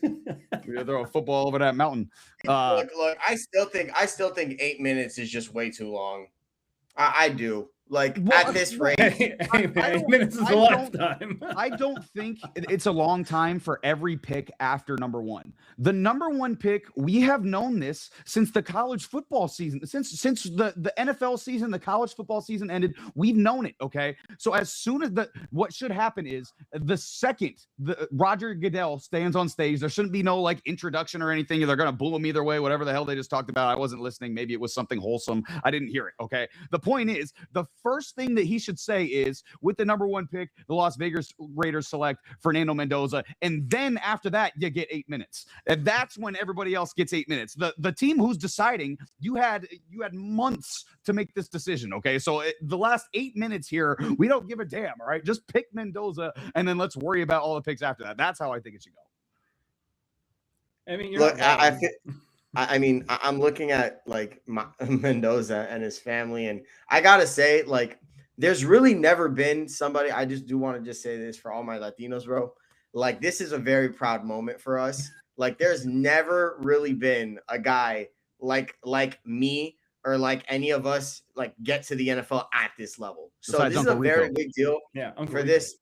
You can throw a football over that mountain. Look, I still think 8 minutes is just way too long. I do. Like at this rate, 8 minutes is a lifetime. I don't think it's a long time for every pick after number 1. The number 1 pick, we have known this since the college football season, since the NFL season, the college football season ended. We've known it. Okay, so as soon as what should happen is the second Roger Goodell stands on stage, there shouldn't be no like introduction or anything. They're gonna boo him either way. Whatever the hell they just talked about, I wasn't listening. Maybe it was something wholesome. I didn't hear it. Okay, the point is the first thing that he should say is, with the number 1 pick, the Las Vegas Raiders select Fernando Mendoza. And then after that, you get 8 minutes. And that's when everybody else gets 8 minutes. The team who's deciding, you had months to make this decision. Okay. So the last 8 minutes here, we don't give a damn. All right. Just pick Mendoza and then let's worry about all the picks after that. That's how I think it should go. I mean, I'm looking at like Mendoza and his family, and I gotta say, like, there's really never been somebody. I just do want to just say this for all my Latinos, bro. Like, this is a very proud moment for us. Like, there's never really been a guy like me or like any of us like get to the NFL at this level. So Besides this Uncle is a very Rico. big deal Uncle for Rico. this.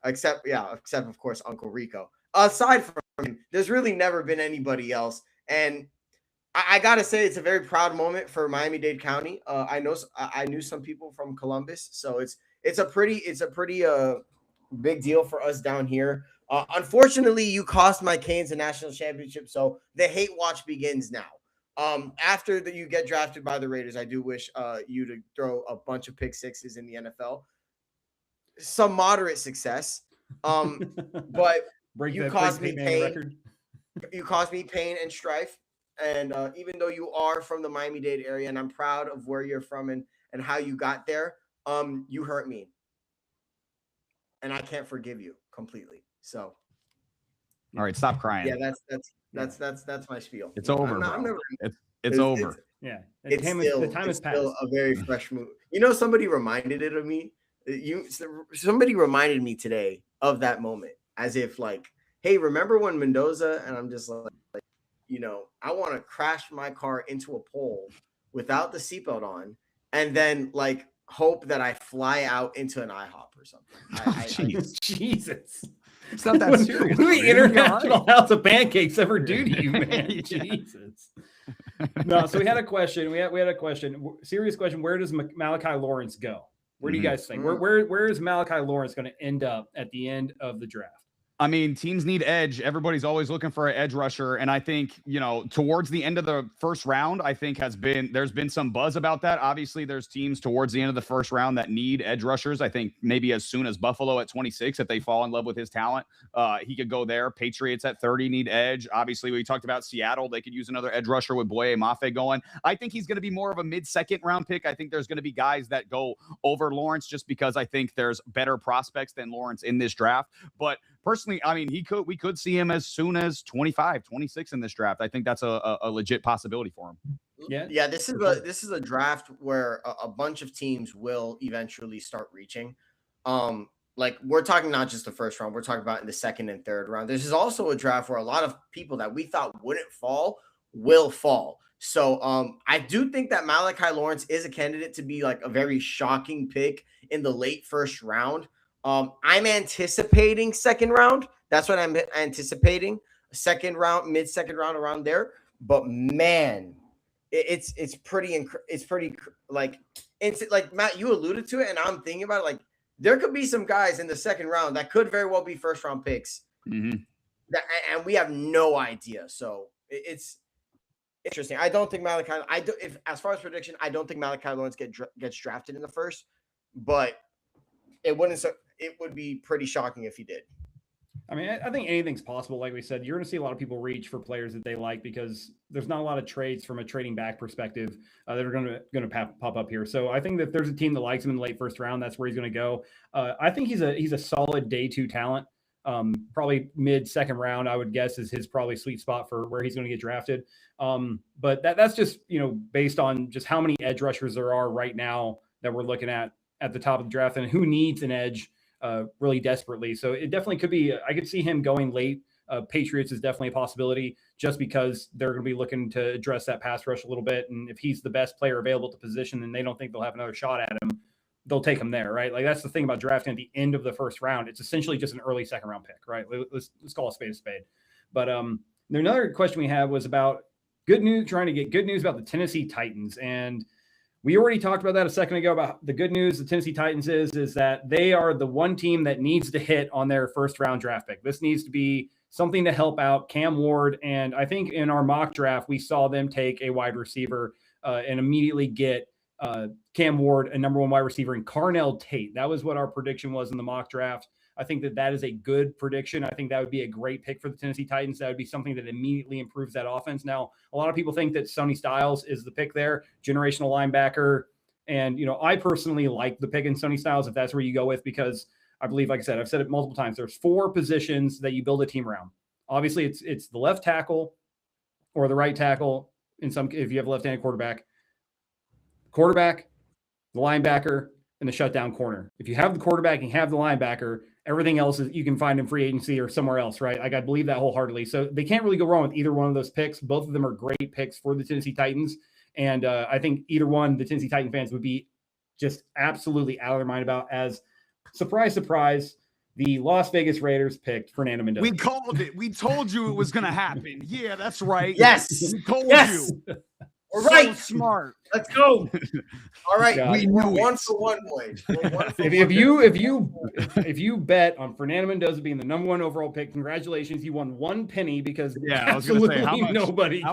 Except of course Uncle Rico. Aside from him, there's really never been anybody else. And I gotta say, it's a very proud moment for Miami-Dade County. I knew some people from Columbus, so it's a pretty big deal for us down here. Unfortunately, you cost my Canes a national championship, so the hate watch begins now. After that you get drafted by the Raiders, I do wish you to throw a bunch of pick sixes in the NFL. Some moderate success, but you caused me pain. You caused me pain and strife. And even though you are from the Miami-Dade area, and I'm proud of where you're from and how you got there, you hurt me, and I can't forgive you completely. So, all right, stop crying. Yeah, that's my spiel. It's over. It's over. The time has passed. Still a very fresh move. You know, somebody reminded it of me. Somebody reminded me today of that moment, as if like, hey, remember when Mendoza? And I'm just like, you know, I want to crash my car into a pole without the seatbelt on, and then like hope that I fly out into an IHOP or something. Jesus. It's not that serious. What do the International House of Pancakes ever do to you, man? Jesus. No, so we had a question. We had a question. Serious question. Where does Malachi Lawrence go? Where do you guys think? Where is Malachi Lawrence going to end up at the end of the draft? I mean, teams need edge. Everybody's always looking for an edge rusher. And I think, you know, towards the end of the first round, I think there's been some buzz about that. Obviously, there's teams towards the end of the first round that need edge rushers. I think maybe as soon as Buffalo at 26, if they fall in love with his talent, he could go there. Patriots at 30 need edge. Obviously, we talked about Seattle. They could use another edge rusher with Boye Mafe going. I think he's going to be more of a mid-second round pick. I think there's going to be guys that go over Lawrence just because I think there's better prospects than Lawrence in this draft. But personally, I mean, we could see him as soon as 25, 26 in this draft. I think that's a legit possibility for him. Yeah. This is a draft where a bunch of teams will eventually start reaching. Like, we're talking not just the first round, we're talking about in the second and third round. This is also a draft where a lot of people that we thought wouldn't fall will fall. So I do think that Malachi Lawrence is a candidate to be like a very shocking pick in the late first round. I'm anticipating second round. That's what I'm anticipating. second round, mid-second round, around there. But man, it's pretty like it's like Matt, you alluded to it, and I'm thinking about it. Like there could be some guys in the second round that could very well be first round picks, that, and we have no idea. So it's interesting. I don't think Malachi. If as far as prediction, I don't think Malachi Lawrence gets drafted in the first, but it would be pretty shocking if he did. I mean, I think anything's possible. Like we said, you're going to see a lot of people reach for players that they like because there's not a lot of trades from a trading back perspective that are going to pop up here. So I think that if there's a team that likes him in the late first round, that's where he's going to go. I think he's a solid day 2 talent. Probably mid second round, I would guess, is his probably sweet spot for where he's going to get drafted. But that's just, based on just how many edge rushers there are right now that we're looking at the top of the draft and who needs an edge really desperately. So it definitely could be, I could see him going late. Patriots is definitely a possibility just because they're going to be looking to address that pass rush a little bit. And if he's the best player available to position and they don't think they'll have another shot at him, they'll take him there, right? Like that's the thing about drafting at the end of the first round. It's essentially just an early second round pick, right? Let's call a spade a spade. But another question we have was about trying to get good news about the Tennessee Titans. And we already talked about that a second ago about the good news the Tennessee Titans is that they are the one team that needs to hit on their first round draft pick. This needs to be something to help out Cam Ward. And I think in our mock draft, we saw them take a wide receiver and immediately get Cam Ward, a number 1 wide receiver, and Carnell Tate. That was what our prediction was in the mock draft. I think that is a good prediction. I think that would be a great pick for the Tennessee Titans. That would be something that immediately improves that offense. Now, a lot of people think that Sonny Styles is the pick there, generational linebacker. And, I personally like the pick in Sonny Styles if that's where you go with, because I believe, like I said, I've said it multiple times, there's 4 positions that you build a team around. Obviously, it's the left tackle or the right tackle if you have a left-handed quarterback, the linebacker, and the shutdown corner. If you have the quarterback and you have the linebacker, everything else is you can find in free agency or somewhere else, right? Like I believe that wholeheartedly. So they can't really go wrong with either one of those picks. Both of them are great picks for the Tennessee Titans. And I think either one, the Tennessee Titan fans would be just absolutely out of their mind about, as surprise, surprise, the Las Vegas Raiders picked Fernando Mendoza. We called it. We told you it was going to happen. Yeah, that's right. Yes. We told you. All right. So smart. Let's go. All right. We We're knew 1 for 1, boys. If you bet on Fernando Mendoza being the number 1 overall pick, congratulations, you won 1 penny because I was going to say how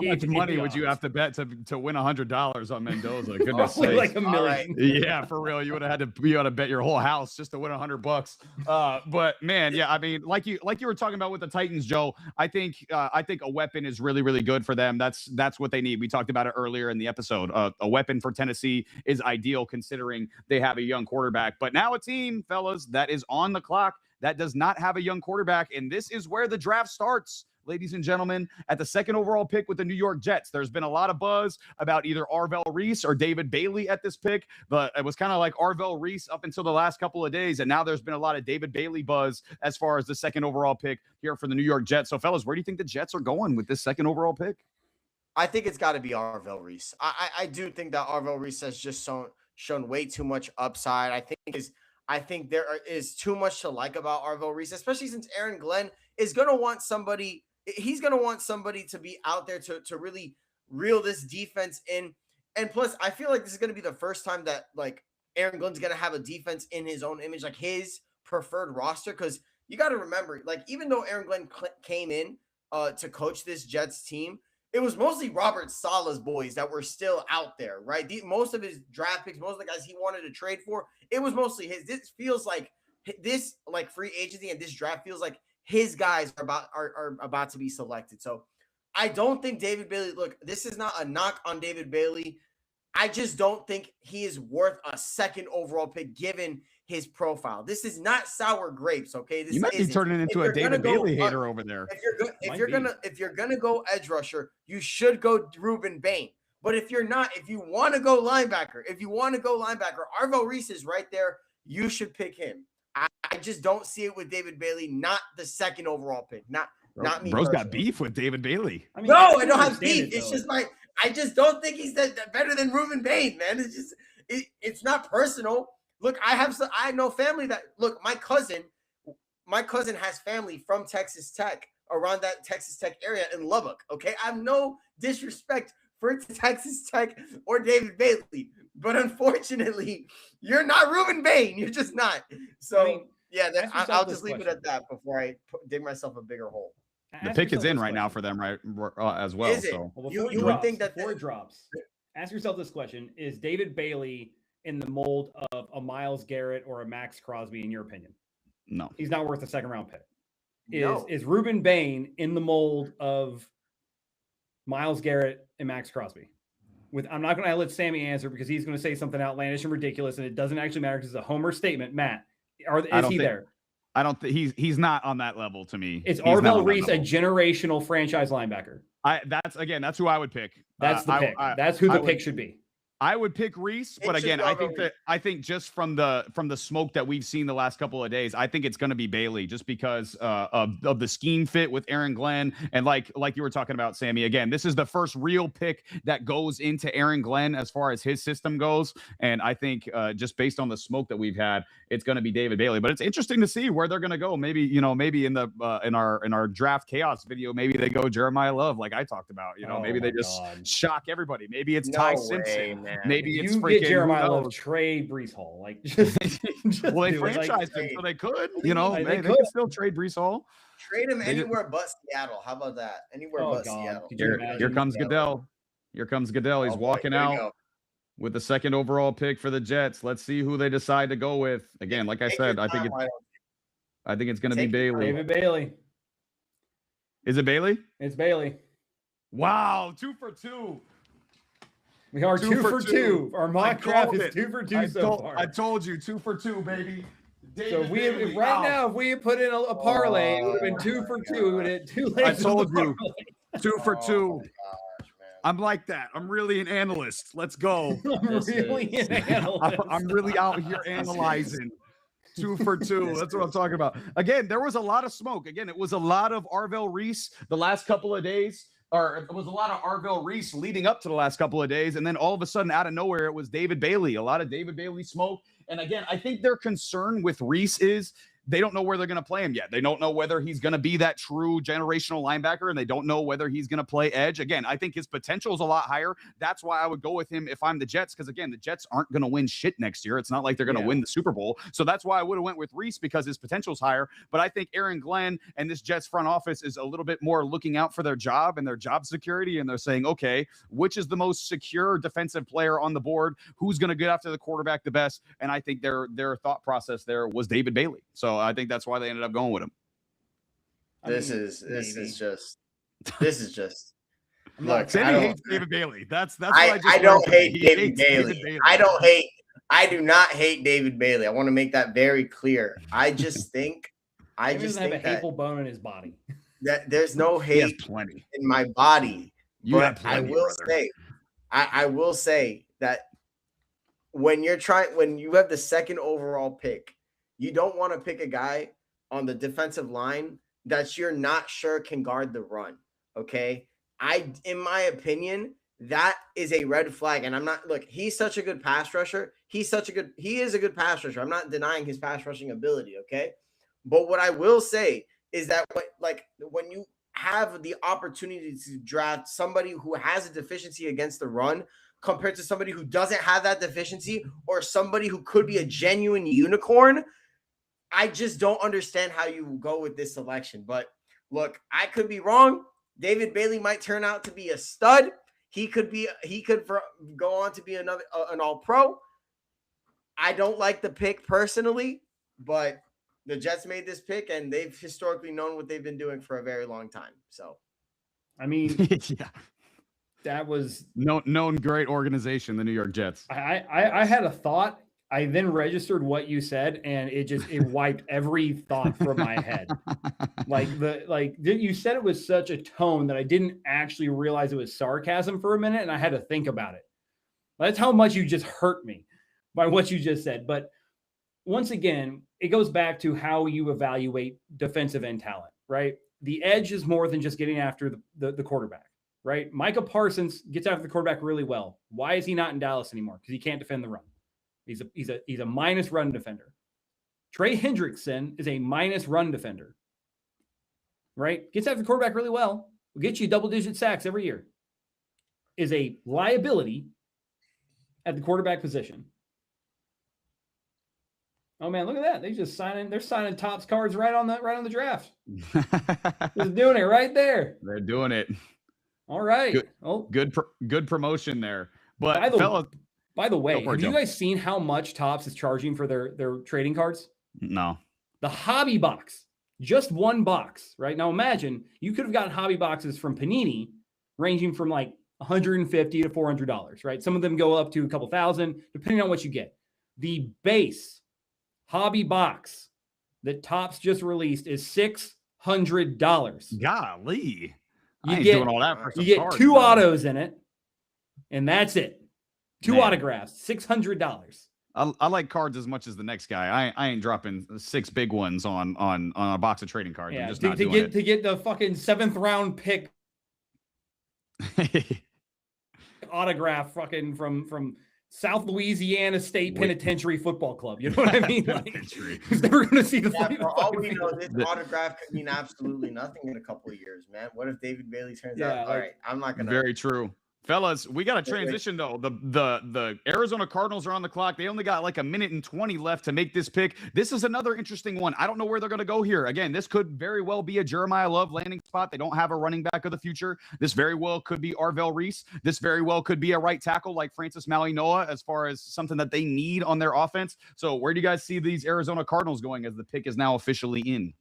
much money would you have to bet to win $100 on Mendoza? Goodness sakes. Like $1 million. Right. Yeah, for real. You would have had to bet your whole house just to win $100. But man, yeah, I mean, like you were talking about with the Titans, Joe. I think a weapon is really, really good for them. That's what they need. We talked about it earlier in the episode. A weapon for Tennessee is ideal considering they have a young quarterback. But now a team, fellas, that is on the clock that does not have a young quarterback, and this is where the draft starts. Ladies and gentlemen, at the 2nd overall pick with the New York Jets, there's been a lot of buzz about either Arvell Reese or David Bailey at this pick, but it was kind of like Arvell Reese up until the last couple of days, and now there's been a lot of David Bailey buzz as far as the 2nd overall pick here for the New York Jets. So, fellas, where do you think the Jets are going with this 2nd overall pick? I think it's got to be Arvell Reese. I do think that Arvell Reese has just shown way too much upside. I think there is too much to like about Arvell Reese, especially since Aaron Glenn is going to want somebody. He's going to want somebody to be out there to really reel this defense in. And plus, I feel like this is going to be the first time that like Aaron Glenn's going to have a defense in his own image, like his preferred roster. Because you got to remember, like even though Aaron Glenn came in to coach this Jets team, it was mostly Robert Saleh's boys that were still out there, right? Most of his draft picks, most of the guys he wanted to trade for, it was mostly his. This feels like this, like free agency and this draft feels like his guys are about to be selected. So I don't think David Bailey. Look, this is not a knock on David Bailey. I just don't think he is worth a 2nd overall pick given his profile. This is not sour grapes, okay? This you might be turning into a David Bailey hater over there. If you're gonna go edge rusher, you should go Ruben Bain. But if you're not, if you want to go linebacker, Arvell Reese is right there. You should pick him. I just don't see it with David Bailey, not the 2nd overall pick. Not me. Bro's personally. got beef with David Bailey. I mean, no, I don't have beef. It's just I just don't think he's that better than Ruben Bain, man. It's just it's not personal. Look, I know family that look, my cousin has family from Texas Tech around that Texas Tech area in Lubbock. Okay, I have no disrespect for Texas Tech or David Bailey, but unfortunately, you're not Ruben Bain. You're just not. So I mean, I'll just leave it at that before I dig myself a bigger hole. The pick is in right now for them, right, as well. Is it? So You would think that before it drops, ask yourself this question: is David Bailey in the mold of a Myles Garrett or a Max Crosby, in your opinion? No, he's not worth a second round pick. No. Is Ruben Bain in the mold of Myles Garrett and Max Crosby? I'm not going to let Sammy answer because he's going to say something outlandish and ridiculous, and it doesn't actually matter because it's a homer statement. Matt, is he there? I don't think he's not on that level to me. Is Arvell Reese a generational franchise linebacker? That's who I would pick. That's the pick. That's who the pick should be. I would pick Reese, but again, I think just from the smoke that we've seen the last couple of days, I think it's going to be Bailey just because of the scheme fit with Aaron Glenn and like you were talking about, Sammy. Again, this is the first real pick that goes into Aaron Glenn as far as his system goes, and I think just based on the smoke that we've had, it's going to be David Bailey. But it's interesting to see where they're going to go. Maybe in the in our draft chaos video, maybe they go Jeremiah Love like I talked about. Maybe they just shock everybody. Maybe it's Ty Simpson. Man. Maybe it's freaking Jeremiah Love, trade Breece Hall. Like, just well, they franchised him, so they could. They could still trade Breece Hall. Trade him anywhere but Seattle. How about that? Anywhere but Seattle. Here comes Goodell. Here comes Goodell. He's walking out with the second overall pick for the Jets. Let's see who they decide to go with. Again, like I said, I think it's going to be Bailey. David Bailey. Is it Bailey? It's Bailey. Wow, 2 for 2. We are 2 for 2. Our mock draft is 2 for 2 so far. I told you, 2 for 2, baby. So if we had put in a parlay, it would have been 2 for 2. We would have 2 legs. I told you, 2 for 2. I'm like that. I'm really an analyst. Let's go. I'm really out here analyzing. 2 for 2. That's what I'm talking about. Again, there was a lot of smoke. Again, it was a lot of Arvell Reese the last couple of days. Or it was a lot of Arvell Reese leading up to the last couple of days. And then all of a sudden, out of nowhere, it was David Bailey. A lot of David Bailey smoke. And again, I think their concern with Reese is they don't know where they're going to play him yet. They don't know whether he's going to be that true generational linebacker, and they don't know whether he's going to play edge. Again, I think his potential is a lot higher. That's why I would go with him if I'm the Jets, because, again, the Jets aren't going to win shit next year. It's not like they're going to win the Super Bowl. So that's why I would have went with Reese, because his potential is higher. But I think Aaron Glenn and this Jets front office is a little bit more looking out for their job and their job security, and they're saying, okay, which is the most secure defensive player on the board? Who's going to get after the quarterback the best? And I think their thought process there was David Bailey. So I think that's why they ended up going with him. This is just look, Sammy hates David Bailey. That's I don't hate David Bailey. I do not hate David Bailey. I want to make that very clear. I just think he doesn't have a hateful bone in his body. That there's no hate plenty in my body. But I will say that when you have the second overall pick, you don't want to pick a guy on the defensive line that you're not sure can guard the run. Okay. In my opinion, that is a red flag. And he's such a good pass rusher. He is a good pass rusher. I'm not denying his pass rushing ability. Okay. But what I will say is that when you have the opportunity to draft somebody who has a deficiency against the run compared to somebody who doesn't have that deficiency, or somebody who could be a genuine unicorn, I just don't understand how you go with this selection. But look, I could be wrong. David Bailey might turn out to be a stud. He could go on to be an all-pro. I don't like the pick personally, but the Jets made this pick, and they've historically known what they've been doing for a very long time. So, I mean, yeah, that was known great organization, the New York Jets. I had a thought. I then registered what you said, and it wiped every thought from my head. You said it was such a tone that I didn't actually realize it was sarcasm for a minute, and I had to think about it. That's how much you just hurt me by what you just said. But once again, it goes back to how you evaluate defensive end talent, right? The edge is more than just getting after the quarterback, right? Micah Parsons gets after the quarterback really well. Why is he not in Dallas anymore? Because he can't defend the run. He's a minus run defender. Trey Hendrickson is a minus run defender. right? Gets after the quarterback really well, will get you double-digit sacks every year, is a liability at the quarterback position. Oh man, look at that! They're signing Topps cards right on the draft. They're doing it right there. They're doing it. All right. Good promotion there. But by the way, have you guys seen how much Topps is charging for their trading cards? No. The hobby box, just one box, right? Now imagine you could have gotten hobby boxes from Panini ranging from like $150 to $400, right? Some of them go up to a couple thousand, depending on what you get. The base hobby box that Topps just released is $600. Golly. You get 2 autos in it, and that's it. 2 autographs, $600. I like cards as much as the next guy. I ain't dropping 6 big ones on a box of trading cards. Yeah, I'm just to get the fucking 7th round pick autograph fucking from South Louisiana State Penitentiary Football Club. You know what I mean? Like, who's never going to see the fight? For all we know, this autograph could mean absolutely nothing in a couple of years, man. What if David Bailey turns out? All right, I'm not going to. Very true. Fellas, we got to transition though. The Arizona Cardinals are on the clock. They only got like 1:20 left to make this pick. This is another interesting one. I don't know where they're going to go here. Again, this could very well be a Jeremiah Love landing spot. They don't have a running back of the future. This very well could be Arvell Reese. This very well could be a right tackle like Francis Mauigoa as far as something that they need on their offense. So where do you guys see these Arizona Cardinals going as the pick is now officially in?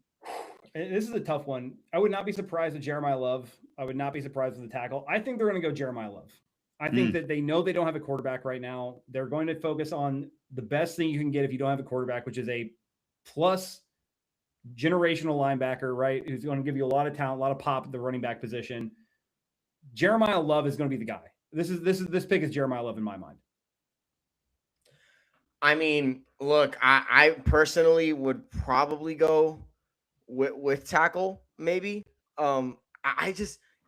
This is a tough one. I would not be surprised with Jeremiah Love. I would not be surprised with the tackle. I think they're going to go Jeremiah Love. I think that they know they don't have a quarterback right now. They're going to focus on the best thing you can get if you don't have a quarterback, which is a plus generational linebacker, right? Who's going to give you a lot of talent, a lot of pop at the running back position. Jeremiah Love is going to be the guy. This pick is Jeremiah Love in my mind. I mean, look, I personally would probably go with tackle, maybe.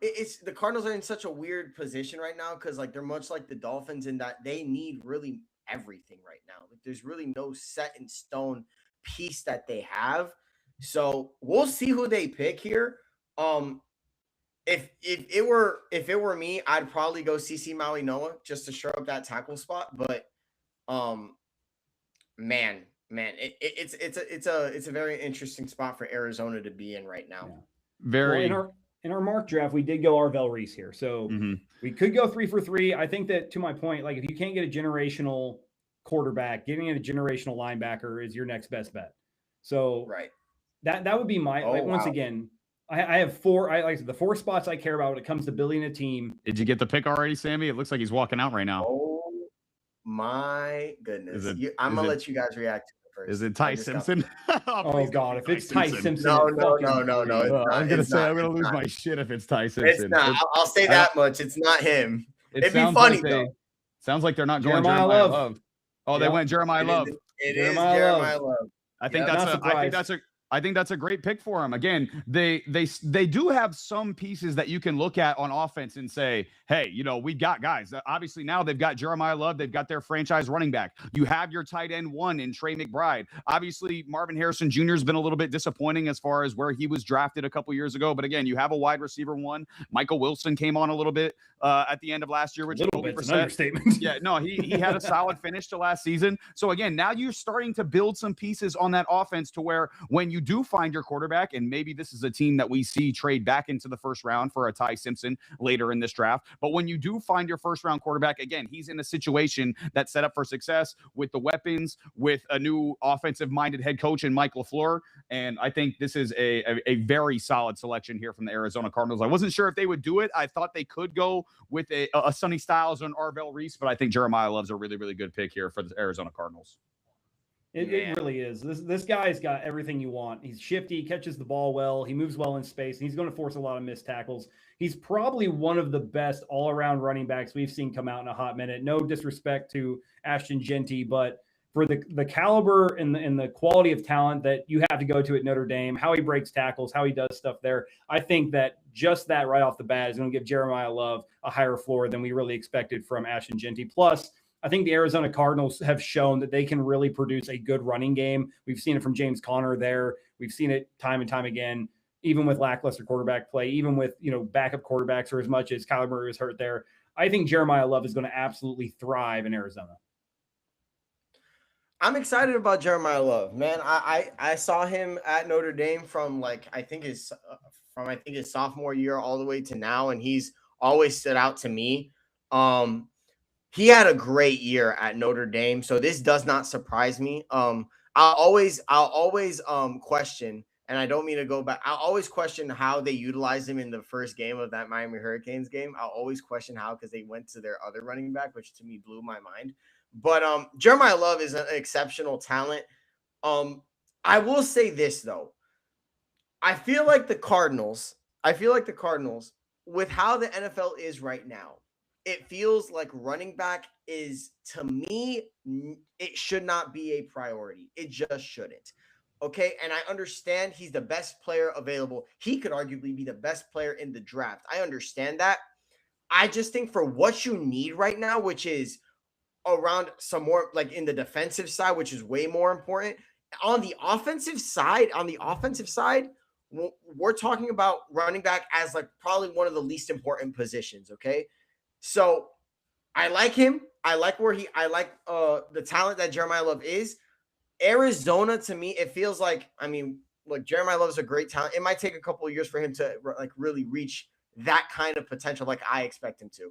It's the Cardinals are in such a weird position right now because like they're much like the Dolphins in that they need really everything right now. Like there's really no set in stone piece that they have. So we'll see who they pick here. If it were me, I'd probably go CC Mauigoa just to show up that tackle spot. But man, it's a very interesting spot for Arizona to be in right now. Yeah. Very. Well, in our mock draft, we did go Arvell Reese here. So we could go 3 for 3. I think that, to my point, like if you can't get a generational quarterback, getting a generational linebacker is your next best bet. So right. That would be my once again. I have 4. I like the 4 spots I care about when it comes to building a team. Did you get the pick already, Sammy? It looks like he's walking out right now. Oh my goodness! I'm gonna let you guys react to it first. Is it Ty Simpson? Oh God! If it's Ty Simpson, no. I'm gonna lose my shit if it's Ty Simpson. It's not. I'll say that much. It's not him. It'd be funny though. Sounds like they're not going Jeremiah Love. Oh, they went Jeremiah Love. It is Jeremiah Love. I think that's a great pick for him. Again, they do have some pieces that you can look at on offense and say, hey, we've got guys. Obviously now they've got Jeremiah Love. They've got their franchise running back. You have your tight end 1 in Trey McBride. Obviously Marvin Harrison Jr. has been a little bit disappointing as far as where he was drafted a couple years ago. But again, you have a wide receiver 1. Michael Wilson came on a little bit at the end of last year, which is an understatement. Yeah, no, he had a solid finish to last season. So again, now you're starting to build some pieces on that offense to where when you do find your quarterback, and maybe this is a team that we see trade back into the first round for a Ty Simpson later in this draft. But when you do find your first round quarterback, again, he's in a situation that's set up for success with the weapons, with a new offensive minded head coach in Mike LaFleur. And I think this is a very solid selection here from the Arizona Cardinals. I wasn't sure if they would do it. I thought they could go with a Sonny Styles or an Arvell Reese, but I think Jeremiah Love's a really, really good pick here for the Arizona Cardinals. It really is. This guy's got everything you want. He's shifty, he catches the ball well, he moves well in space, and he's going to force a lot of missed tackles. He's probably one of the best all-around running backs we've seen come out in a hot minute. No disrespect to Ashton Jeanty, but for the caliber and the quality of talent that you have to go to at Notre Dame, how he breaks tackles, how he does stuff there, I think that just that right off the bat is going to give Jeremiah Love a higher floor than we really expected from Ashton Jeanty. Plus, I think the Arizona Cardinals have shown that they can really produce a good running game. We've seen it from James Conner there. We've seen it time and time again even with lackluster quarterback play, even with, backup quarterbacks, or as much as Kyler Murray was hurt there. I think Jeremiah Love is going to absolutely thrive in Arizona. I'm excited about Jeremiah Love, man. I saw him at Notre Dame from I think his sophomore year all the way to now, and he's always stood out to me. He had a great year at Notre Dame, so this does not surprise me. I'll always question, and I don't mean to go back. I'll always question how they utilized him in the first game of that Miami Hurricanes game. I'll always question how, because they went to their other running back, which to me blew my mind. But Jeremiah Love is an exceptional talent. I will say this though. I feel like the Cardinals, with how the NFL is right now, it feels like running back is, to me, it should not be a priority. It just shouldn't. Okay, and I understand he's the best player available. He could arguably be the best player in the draft. I understand that. I just think for what you need right now, which is around some more in the defensive side, which is way more important. On the offensive side, we're talking about running back as probably one of the least important positions. Okay. So I like him. I like the talent that Jeremiah Love is. Arizona, to me, it feels Jeremiah Love is a great talent. It might take a couple of years for him to really reach that kind of potential I expect him to.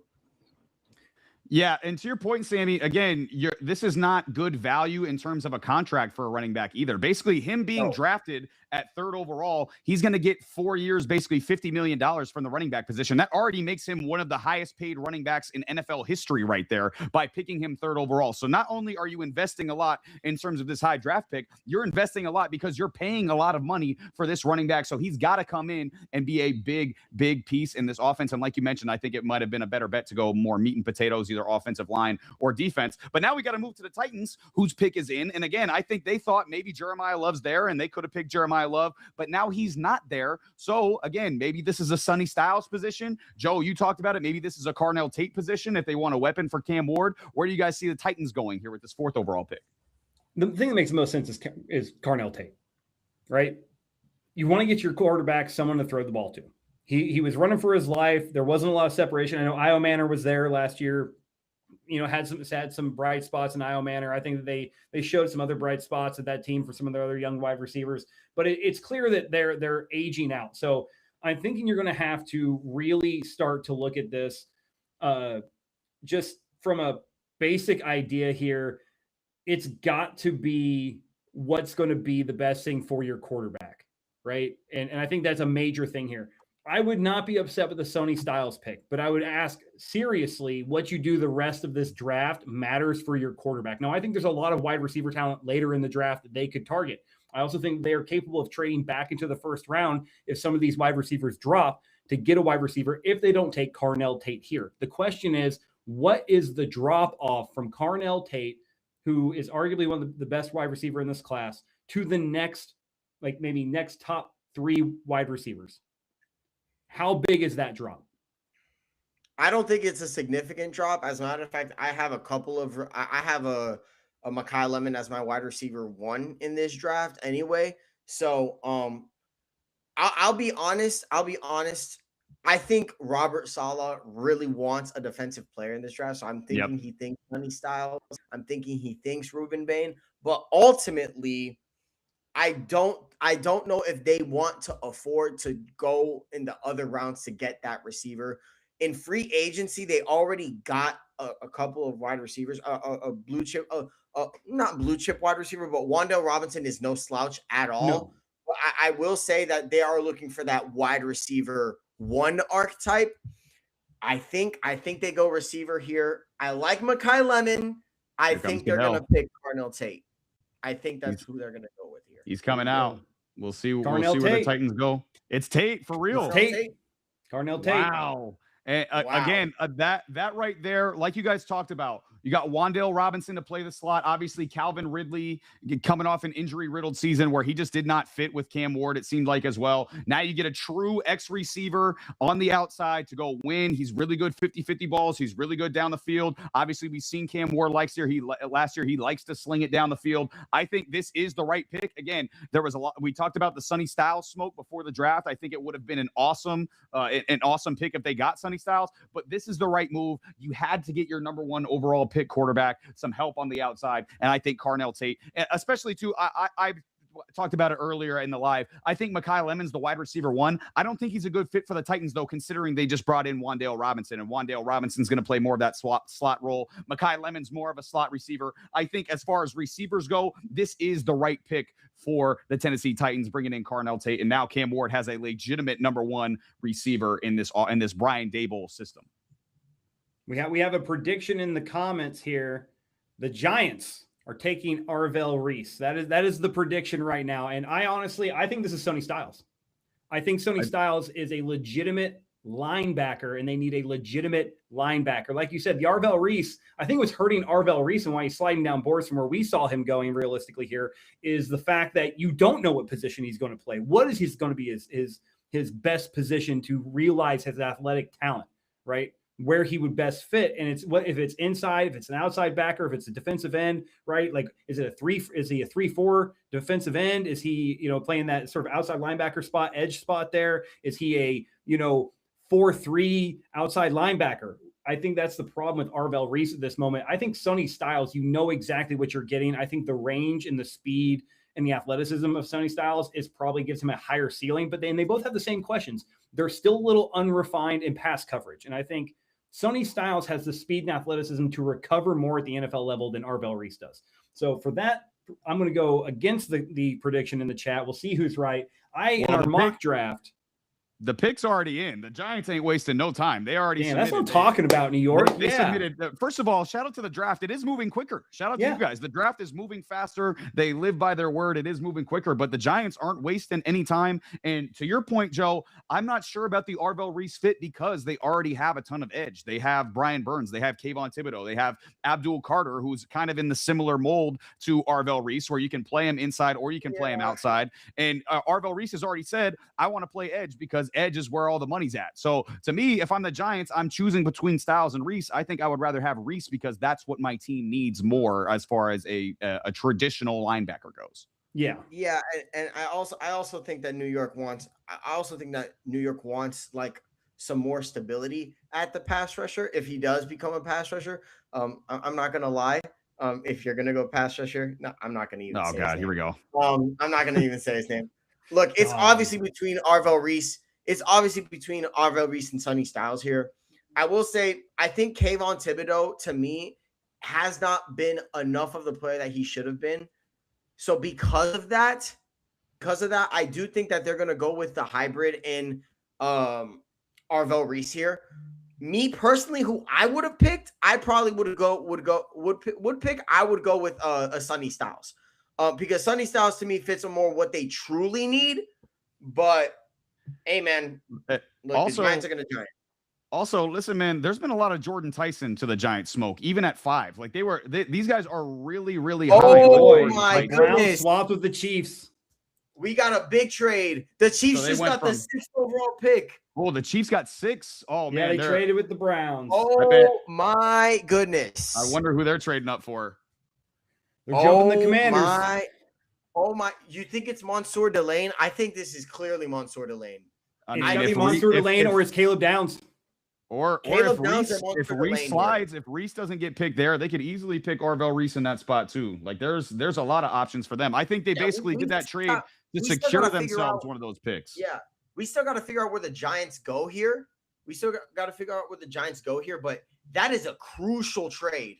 Yeah, and to your point, Sammy, again, this is not good value in terms of a contract for a running back either. Basically, him being drafted at 3rd overall, he's going to get 4 years, basically $50 million from the running back position. That already makes him one of the highest paid running backs in NFL history right there by picking him 3rd overall. So not only are you investing a lot in terms of this high draft pick, you're investing a lot because you're paying a lot of money for this running back. So he's got to come in and be a big, big piece in this offense. And like you mentioned, I think it might have been a better bet to go more meat and potatoes, either offensive line or defense. But now we got to move to the Titans, whose pick is in. And again, I think they thought maybe Jeremiah Love's there and they could have picked Jeremiah Love, but now he's not there. So again, maybe this is a Sonny Styles position. Joe, you talked about it. Maybe this is a Carnell Tate position if they want a weapon for Cam Ward. Where do you guys see the Titans going here with this 4th overall pick? The thing that makes the most sense is Carnell Tate, right? You want to get your quarterback someone to throw the ball to. He was running for his life. There wasn't a lot of separation. I know Io Manor was there last year. Had some bright spots in Io Manor. I think that they showed some other bright spots of that team for some of their other young wide receivers, but it's clear that they're aging out. So I'm thinking you're going to have to really start to look at this just from a basic idea here. It's got to be what's going to be the best thing for your quarterback, right? And I think that's a major thing here. I would not be upset with the Sonny Styles pick, but I would ask seriously, what you do the rest of this draft matters for your quarterback. Now, I think there's a lot of wide receiver talent later in the draft that they could target. I also think they are capable of trading back into the 1st round if some of these wide receivers drop to get a wide receiver if they don't take Carnell Tate here. The question is, what is the drop off from Carnell Tate, who is arguably one of the best wide receiver in this class, to the next, maybe next top 3 wide receivers? How big is that drop? I don't think it's a significant drop. As a matter of fact, I have a Mekhi Lemon as my wide receiver 1 in this draft anyway. So I'll be honest. I think Robert Saleh really wants a defensive player in this draft. So I'm thinking he thinks Sonny Styles. I'm thinking he thinks Ruben Bain. But ultimately, I don't know if they want to afford to go in the other rounds to get that receiver. In free agency, they already got a couple of wide receivers, a blue chip, not blue chip wide receiver, but Wan'Dale Robinson is no slouch at all. No. But I will say that they are looking for that wide receiver 1 archetype. I think they go receiver here. I like Mekhi Lemon. I think they're going to pick Carnell Tate. I think that's who they're going to go with here. He's coming out. We'll see where the Titans go. It's Tate for real. Carnell Tate. Wow. And again, that right there, like you guys talked about, You got Wan'Dale Robinson to play the slot. Obviously, Calvin Ridley coming off an injury-riddled season where he just did not fit with Cam Ward, it seemed like, as well. Now you get a true X receiver on the outside to go win. He's really good 50-50 balls. He's really good down the field. Obviously, we've seen Cam Ward last year. He likes to sling it down the field. I think this is the right pick. Again, there was a lot. We talked about the Sonny Styles smoke before the draft. I think it would have been an awesome pick if they got Sonny Styles, but this is the right move. You had to get your number 1 overall pick quarterback, some help on the outside, and I think Carnell Tate, especially too, I talked about it earlier in the live. I think Mekhi Lemons, the wide receiver 1. I don't think he's a good fit for the Titans, though, considering they just brought in Wan'Dale Robinson, and Wan'Dale Robinson's going to play more of that slot role. Mekhi Lemons more of a slot receiver. I think as far as receivers go, this is the right pick for the Tennessee Titans, bringing in Carnell Tate, and now Cam Ward has a legitimate number 1 receiver in this Brian Daboll system. We have a prediction in the comments here. The Giants are taking Arvell Reese. That is the prediction right now. And I think this is Sonny Styles. I think Sonny Styles is a legitimate linebacker, and they need a legitimate linebacker. Like you said, the Arvell Reese, I think what's hurting Arvell Reese and why he's sliding down boards from where we saw him going realistically here is the fact that you don't know what position he's going to play. What is he's going to be his best position to realize his athletic talent, right? Where he would best fit. And it's what if it's inside, if it's an outside backer, if it's a defensive end, right? Like, is he a 3-4 defensive end? Is he, playing that sort of outside linebacker spot, edge spot there? Is he a, 4-3 outside linebacker? I think that's the problem with Arvell Reese at this moment. I think Sonny Styles, exactly what you're getting. I think the range and the speed and the athleticism of Sonny Styles probably gives him a higher ceiling, but then they both have the same questions. They're still a little unrefined in pass coverage. And I think Sonny Styles has the speed and athleticism to recover more at the NFL level than Arvell Reese does. So for that, I'm going to go against the prediction in the chat. We'll see who's right. In our mock draft, the pick's already in. The Giants ain't wasting no time. They already submitted. That's what I'm talking about, New York. They submitted. First of all, shout out to the draft. It is moving quicker. Shout out to you guys. The draft is moving faster. They live by their word. It is moving quicker, but the Giants aren't wasting any time. And to your point, Joe, I'm not sure about the Arvell Reese fit because they already have a ton of edge. They have Brian Burns. They have Kayvon Thibodeau. They have Abdul Carter, who's kind of in the similar mold to Arvell Reese, where you can play him inside or you can play him outside. And Arvell Reese has already said, I want to play edge because edge is where all the money's at. So to me, if I'm the Giants, I'm choosing between Styles and Reese. I think I would rather have Reese because that's what my team needs more as far as a traditional linebacker goes. Yeah. And I also think that New York wants like some more stability at the pass rusher. If he does become a pass rusher, I'm not going to lie. If you're going to go pass rusher, no, I'm not going to even say his name. Here we go. I'm not going to even say his name. Look, it's obviously between Arvell Reese. It's obviously between Arvell Reese and Sonny Styles here. I will say, I think Kayvon Thibodeau, to me, has not been enough of the player that he should have been. So because of that, I do think that they're going to go with the hybrid in Arvell Reese here. Me personally, who I would have picked, I probably would go with a Sonny Styles. Because Sonny Styles to me fits more what they truly need. But hey, man, look, also, the Giants are going to giant. Also, listen, man, there's been a lot of Jordan Tyson to the Giants smoke, even at 5. Like these guys are really, really high. Oh, my goodness. Swapped with the Chiefs. We got a big trade. The Chiefs just got the 6th overall pick. Oh, the Chiefs got 6. Oh, man. Yeah, they traded with the Browns. Oh, my goodness. I wonder who they're trading up for. They're jumping the Commanders. Oh my! You think it's Mansour Delane? I think this is clearly Mansour Delane. It's gotta be Mansour Delane or it's Caleb Downs. Or if Reese slides, if Reese doesn't get picked there, they could easily pick Arvell Reese in that spot too. Like there's a lot of options for them. I think they basically did that trade to secure themselves one of those picks. Yeah, we still got to figure out where the Giants go here. But that is a crucial trade.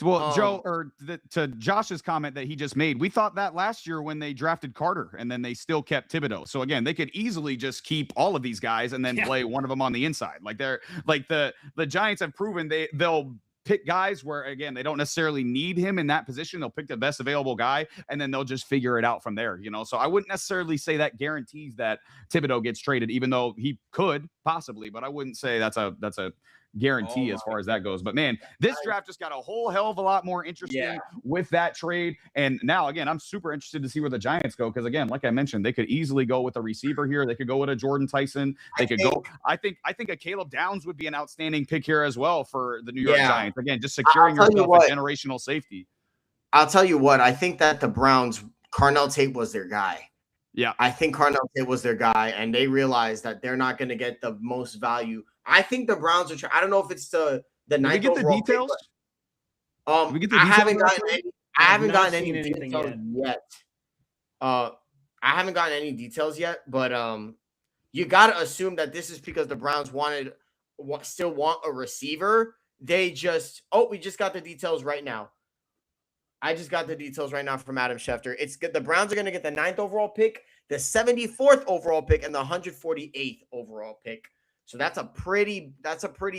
Well, Joe, to Josh's comment that he just made, we thought that last year when they drafted Carter and then they still kept Thibodeau. So again, they could easily just keep all of these guys and then play one of them on the inside. Like the Giants have proven they'll pick guys where, again, they don't necessarily need him in that position. They'll pick the best available guy and then they'll just figure it out from there, So I wouldn't necessarily say that guarantees that Thibodeau gets traded, even though he could possibly, but I wouldn't say that's a guarantee as far as that goes. But man, this draft just got a whole hell of a lot more interesting with that trade. And now, again, I'm super interested to see where the Giants go because, again, like I mentioned, they could easily go with a receiver here. They could go with a Jordan Tyson. They could go. I think a Caleb Downs would be an outstanding pick here as well for the New York Giants. Again, just securing yourself a generational safety. I'll tell you what. I think that the Browns, Carnell Tate was their guy. Yeah, I think Carnell Tate was their guy, and they realized that they're not going to get the most value. I think the Browns are. I don't know if it's the ninth overall pick. I haven't gotten any details yet. I haven't gotten any details yet, but you got to assume that this is because the Browns still want a receiver. They just we just got the details right now. I just got the details right now from Adam Schefter. It's good. The Browns are going to get the 9th overall pick, the 74th overall pick, and the 148th overall pick. So that's a pretty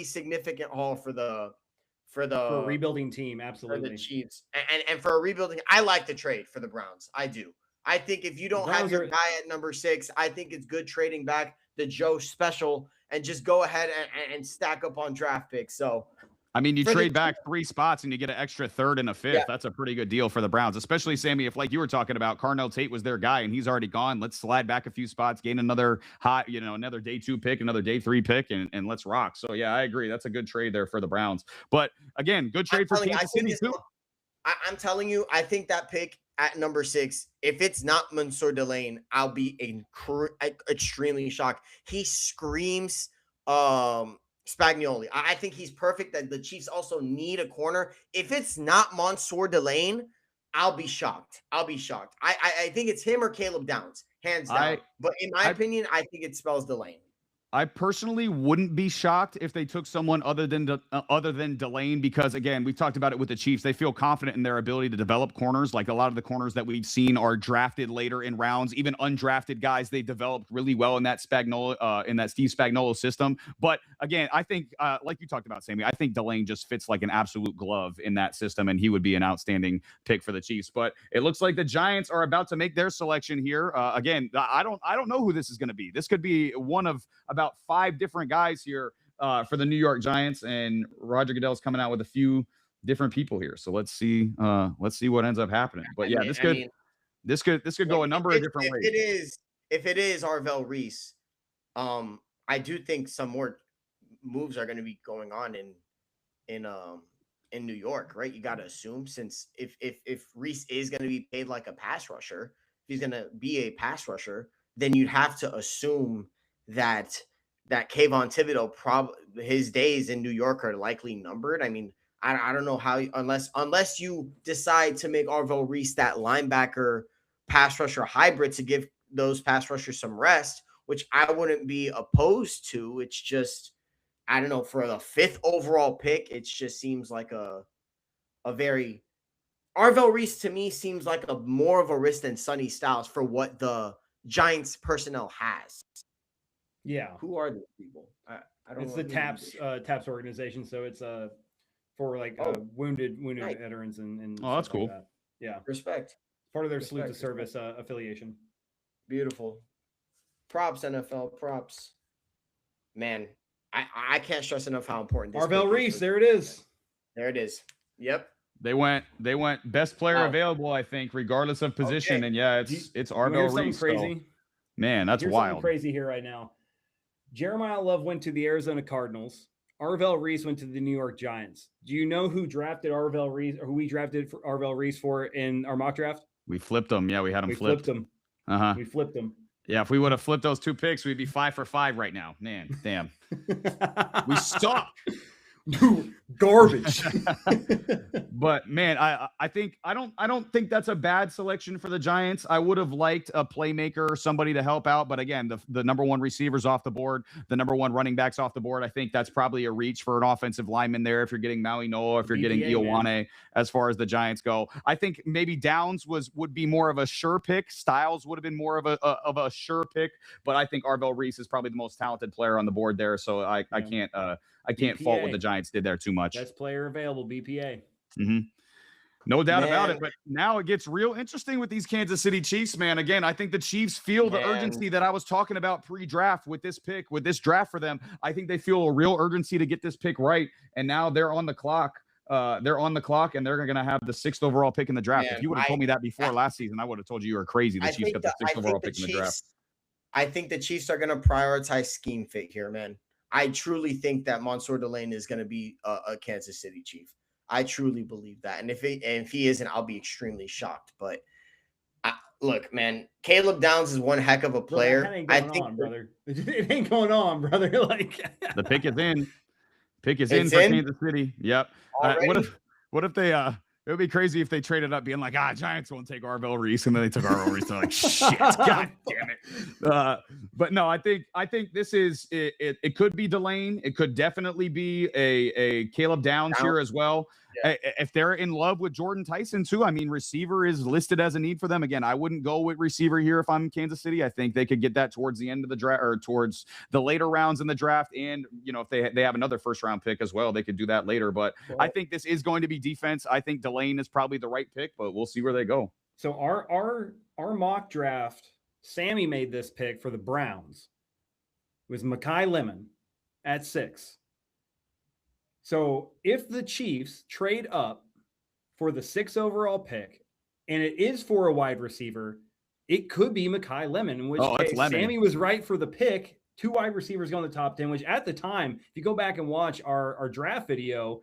significant haul for a rebuilding team. Absolutely. For the Chiefs. And for a rebuilding, I like the trade for the Browns. I do. I think if you don't have your guy at number 6, I think it's good trading back the Joe Special and just go ahead and stack up on draft picks. So, I mean, you trade back 3 spots and you get an extra 3rd and a 5th. Yeah. That's a pretty good deal for the Browns, especially, Sammy, if like you were talking about, Carnell Tate was their guy and he's already gone. Let's slide back a few spots, gain another another day 2 pick, another day 3 pick, and let's rock. So, yeah, I agree. That's a good trade there for the Browns. But, again, good trade for Kansas City, too. I'm telling you, I think that pick at number 6, if it's not Mansour Delane, I'll be extremely shocked. He screams Spagnoli. I think he's perfect. That the Chiefs also need a corner. If it's not Mansour Delane, I'll be shocked. I think it's him or Caleb Downs, hands down. But in my opinion, I think it spells Delane. I personally wouldn't be shocked if they took someone other than Delane because, again, we've talked about it with the Chiefs. They feel confident in their ability to develop corners. Like a lot of the corners that we've seen are drafted later in rounds. Even undrafted guys, they developed really well in that Steve Spagnuolo system. But again, I think, like you talked about, Sammy, I think Delane just fits like an absolute glove in that system, and he would be an outstanding pick for the Chiefs. But it looks like the Giants are about to make their selection here. Again, I don't know who this is going to be. This could be one of about 5 different guys here for the New York Giants, and Roger Goodell's coming out with a few different people here. So let's see what ends up happening. But yeah, this could go a number of different ways. If it is Arvell Reese, I do think some more moves are going to be going on in New York, right? You got to assume, since if Reese is going to be paid like a pass rusher, if he's going to be a pass rusher, then you'd have to assume that Kayvon Thibodeau, his days in New York are likely numbered. I mean, I don't know how, unless you decide to make Arvell Reese that linebacker pass rusher hybrid to give those pass rushers some rest, which I wouldn't be opposed to. It's just, I don't know, for the 5th overall pick, it just seems like a very Arvell Reese to me seems like a more of a risk than Sonny Styles for what the Giants personnel has. Yeah. Who are these people? I don't know. It's the TAPS organization. So it's for like wounded veterans and that's cool. Like that. Yeah. Respect. Part of their salute to service affiliation. Beautiful. Props, NFL. Props. Man, I can't stress enough how important this Arvell Reese, there it is. There it is. Yep. They went best player available, I think, regardless of position. Okay. And yeah, it's Arvell Reese. Crazy. So, man, that's wild. Crazy here right now. Jeremiah Love went to the Arizona Cardinals. Arvell Reese went to the New York Giants. Do you know who drafted Arvell Reese, or who we drafted for Arvell Reese for in our mock draft? We flipped him. Yeah, we had him flipped. We flipped him. Yeah, if we would have flipped those 2 picks, we'd be 5 for 5 right now. Man, damn. We suck. Garbage. But man, I don't think that's a bad selection for the Giants. I would have liked a playmaker or somebody to help out, but again, the number 1 receivers off the board, the number 1 running backs off the board. I think that's probably a reach for an offensive lineman there if you're getting Maui Noah, if you're getting Ioane, as far as the Giants go. I think maybe Downs would be more of a sure pick. Styles would have been more of a sure pick, but I think Arvell Reese is probably the most talented player on the board there, so I can't fault what the Giants did there too much. Best player available, BPA. Mm-hmm. No doubt about Man. it. But now it gets real interesting with these Kansas City Chiefs, man. Again, I think the Chiefs feel the urgency that I was talking about pre-draft with this pick, with this draft for them. I think they feel a real urgency to get this pick right. And now they're on the clock. They're on the clock, and they're going to have the 6th overall pick in the draft. Man, if you would have told me that before last season, I would have told you were crazy. The Chiefs got the 6th overall pick in the draft. I think the Chiefs are going to prioritize scheme fit here, man. I truly think that Mansour Delane is going to be a Kansas City Chief. I truly believe that. And if he isn't, I'll be extremely shocked. But look, man, Caleb Downs is one heck of a player. That ain't going on, brother. It ain't going on, brother. Like the pick is in. Pick is in for Kansas City. Yep. What if they it would be crazy if they traded up being like, Giants won't take Arvell Reese, and then they took Arvell Reese. They're like, shit, god damn it. But no, I think this is it. It could be Delane. It could definitely be a Caleb Downs here as well. Yeah. If they're in love with Jordan Tyson too, I mean, receiver is listed as a need for them. Again, I wouldn't go with receiver here if I'm Kansas City. I think they could get that towards the end of the draft or towards the later rounds in the draft. And, if they have another first round pick as well, they could do that later. But I think this is going to be defense. I think Delane is probably the right pick, but we'll see where they go. So our mock draft, Sammy made this pick for the Browns. It was Makai Lemon at 6. So if the Chiefs trade up for the 6th overall pick, and it is for a wide receiver, it could be Makai Lemon, in which case Sammy was right for the pick. 2 wide receivers go in the top 10, which at the time, if you go back and watch our draft video,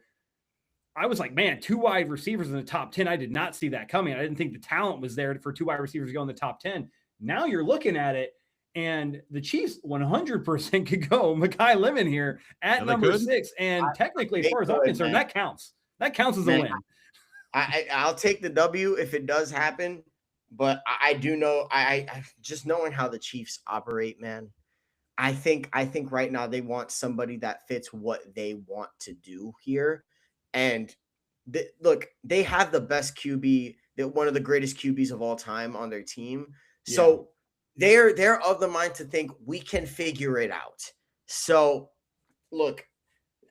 I was like, man, 2 wide receivers in the top 10. I did not see that coming. I didn't think the talent was there for 2 wide receivers to go in the top 10. Now you're looking at it, and the Chiefs 100% could go Makai Lemon here at number 6. And technically, as far as I'm concerned, that counts. That counts as a win. I'll take the W if it does happen. But I do know, I just knowing how the Chiefs operate, man, I think right now they want somebody that fits what they want to do here. And look, they have the best QB, one of the greatest QBs of all time on their team. So they're of the mind to think we can figure it out. So look,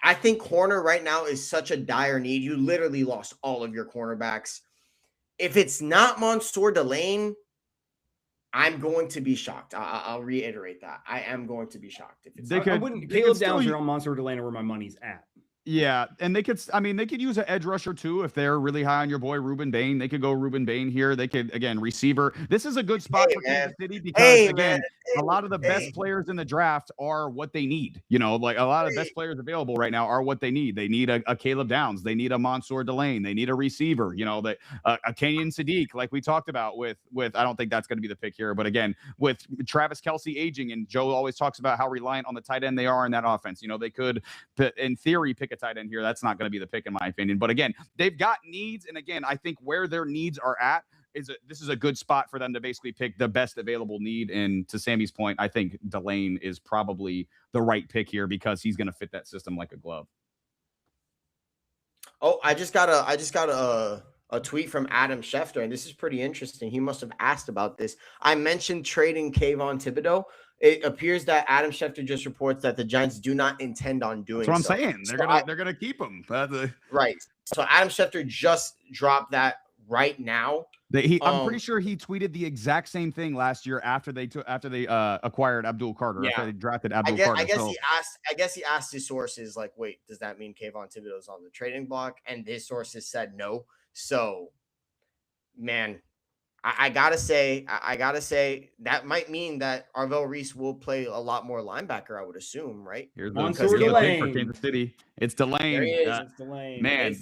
I think corner right now is such a dire need. You literally lost all of your cornerbacks. If it's not Mansour Delane, I'm going to be shocked. I'll reiterate that. I am going to be shocked. If it's Caleb Downs or Mansour Delane are where my money's at. Yeah, and they could use an edge rusher too if they're really high on your boy Ruben Bain. They could go Ruben Bain here. They could, again, receiver. This is a good spot for Kansas City because, a lot of the best players in the draft are what they need. Like a lot of the best players available right now are what they need. They need a Caleb Downs. They need a Mansour Delane. They need a receiver. A Kenyon Sadiq, like we talked about with I don't think that's going to be the pick here, but again, with Travis Kelce aging, and Joe always talks about how reliant on the tight end they are in that offense. They could, in theory, pick a tight end here. That's not going to be the pick in my opinion. But again, they've got needs. And again, I think where their needs are at this is a good spot for them to basically pick the best available need. And to Sammy's point, I think Delane is probably the right pick here because he's going to fit that system like a glove. Oh, I just got a tweet from Adam Schefter, and this is pretty interesting. He must have asked about this. I mentioned trading Kayvon Thibodeau. It appears that Adam Schefter just reports that the Giants do not intend on doing so. That's what I'm saying. They're gonna keep him. Right. So Adam Schefter just dropped that right now. I'm pretty sure he tweeted the exact same thing last year after they acquired Abdul Carter. After they drafted Abdul Carter. I guess he asked his sources like, wait, does that mean Kayvon Thibodeau's on the trading block? And his sources said no. So, man, I gotta say that might mean that Arvell Reese will play a lot more linebacker, I would assume, right? Here's the pick for Kansas City. It's Delane. There he is. It's Delane. Man,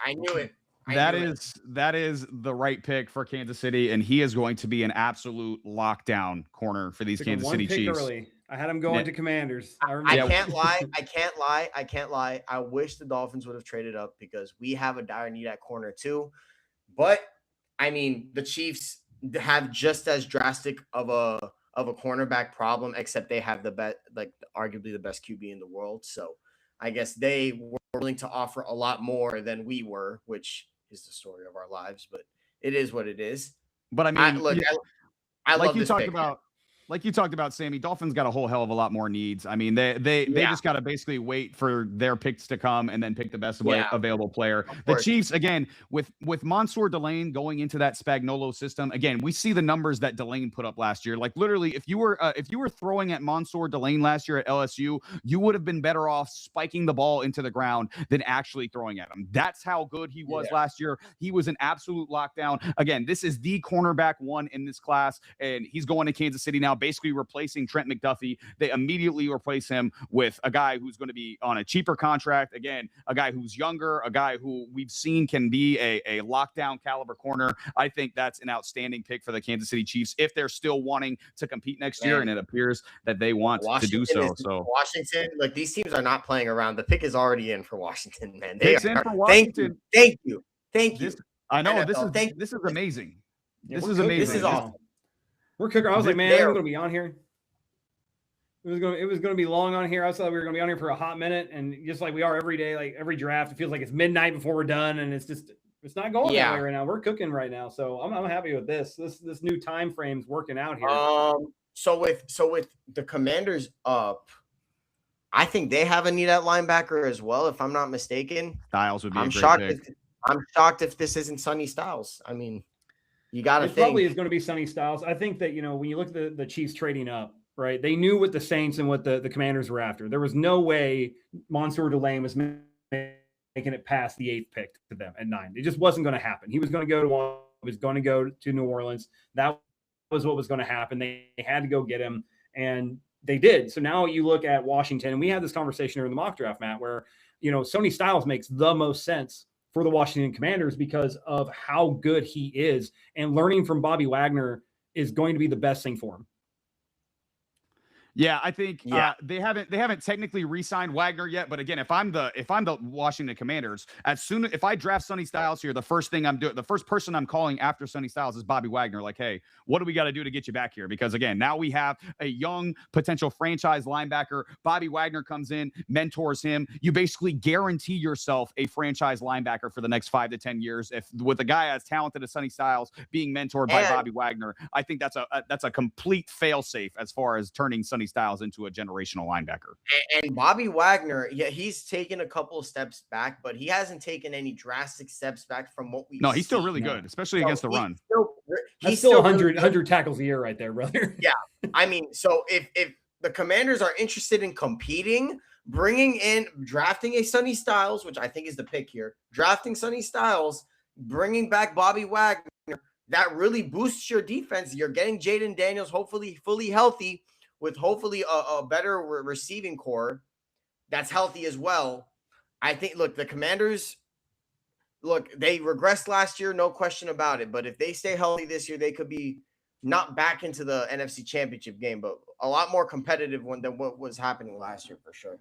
I knew it. That is the right pick for Kansas City, and he is going to be an absolute lockdown corner for these Kansas City Chiefs. Early. I had him going to Commanders. I can't lie. I wish the Dolphins would have traded up because we have a dire need at corner too. But I mean, the Chiefs have just as drastic of a cornerback problem, except they have the best, arguably the best QB in the world. So I guess they were willing to offer a lot more than we were, which is the story of our lives. But it is what it is. But I mean, I love you this talked pick. about. like you talked about, Sammy, Dolphins got a whole hell of a lot more needs. I mean, they Yeah. just got to basically wait for their picks to come and then pick the best Yeah. available player. Of The course. Chiefs, again, with Mansour Delane going into that Spagnuolo system, again, we see the numbers that Delane put up last year. Like literally, if you were throwing at Mansour Delane last year at LSU, you would have been better off spiking the ball into the ground than actually throwing at him. That's how good he was last year. He was an absolute lockdown. Again, this is the cornerback one in this class, and he's going to Kansas City now, basically replacing Trent McDuffie. They immediately replace him with a guy who's going to be on a cheaper contract. Again, a guy who's younger, a guy who we've seen can be a lockdown caliber corner. I think that's an outstanding pick for the Kansas City Chiefs if they're still wanting to compete next year, and it appears that they want to do so. Washington, like these teams are not playing around. The pick is already in for Washington, man. Pick's in for Washington. Thank you. I know NFL, this is amazing. Yeah, this is amazing. This is awesome. We're cooking. I was like, man, I'm going to be on here. It was going to be long on here. I thought we were going to be on here for a hot minute, and just like we are every day, like every draft, it feels like it's midnight before we're done, and it's not going that way right now. We're cooking right now, so I'm happy with this. This new time frame's working out here. So with the Commanders up, I think they have a need at linebacker as well, if I'm not mistaken. Styles would be a great pick. I'm shocked if this isn't Sonny Styles. I mean, you got to think. It probably is going to be Sonny Styles. I think that, when you look at the Chiefs trading up, right, they knew what the Saints and what the Commanders were after. There was no way Mansour Delane was making it past the 8th pick to them at 9. It just wasn't going to happen. He was going to go to New Orleans. That was what was going to happen. They had to go get him, and they did. So now you look at Washington, and we had this conversation during the mock draft, Matt, where, Sonny Styles makes the most sense for the Washington Commanders because of how good he is, and learning from Bobby Wagner is going to be the best thing for him. Yeah, I think they haven't technically re-signed Wagner yet. But again, if I'm the Washington Commanders, if I draft Sonny Styles here, the first person I'm calling after Sonny Styles is Bobby Wagner. Like, hey, what do we got to do to get you back here? Because again, now we have a young potential franchise linebacker. Bobby Wagner comes in, mentors him. You basically guarantee yourself a franchise linebacker for the next 5 to 10 years. If with a guy as talented as Sonny Styles being mentored by Bobby Wagner, I think that's a complete fail-safe as far as turning Sonny Styles into a generational linebacker. And Bobby Wagner, he's taken a couple of steps back, but he hasn't taken any drastic steps back from what we. No, he's still really good, especially against the run. He's still 100 tackles a year right there, brother. Yeah, I mean, so if the Commanders are interested in competing, drafting a Sonny Styles, which I think is the pick here, drafting Sonny Styles, bringing back Bobby Wagner, that really boosts your defense. You're getting Jaden Daniels hopefully fully healthy, with hopefully a better receiving core that's healthy as well. I think, the Commanders, they regressed last year, no question about it. But if they stay healthy this year, they could be not back into the NFC Championship game, but a lot more competitive than what was happening last year for sure.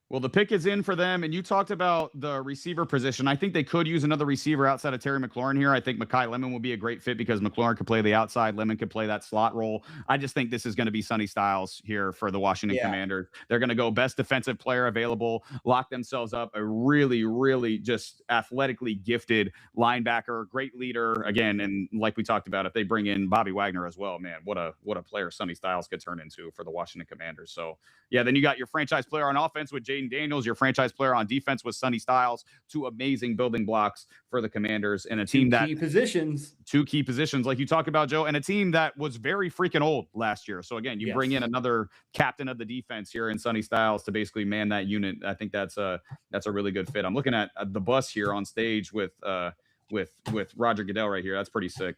Well, the pick is in for them, and you talked about the receiver position. I think they could use another receiver outside of Terry McLaurin here. I think Mekhi Lemon will be a great fit because McLaurin could play the outside. Lemon could play that slot role. I just think this is going to be Sonny Styles here for the Washington Commanders. They're going to go best defensive player available, lock themselves up a really, really just athletically gifted linebacker, great leader. Again, and like we talked about, if they bring in Bobby Wagner as well, man, what a player Sonny Styles could turn into for the Washington Commanders. So, yeah, then you got your franchise player on offense with Jaden Daniels, your franchise player on defense with Sonny Styles, 2 amazing building blocks for the Commanders, and a team that 2 key positions, like you talked about, Joe, and a team that was very freaking old last year. So again, you bring in another captain of the defense here in Sonny Styles to basically man that unit. I think that's a really good fit. I'm looking at the bus here on stage with Roger Goodell right here. That's pretty sick.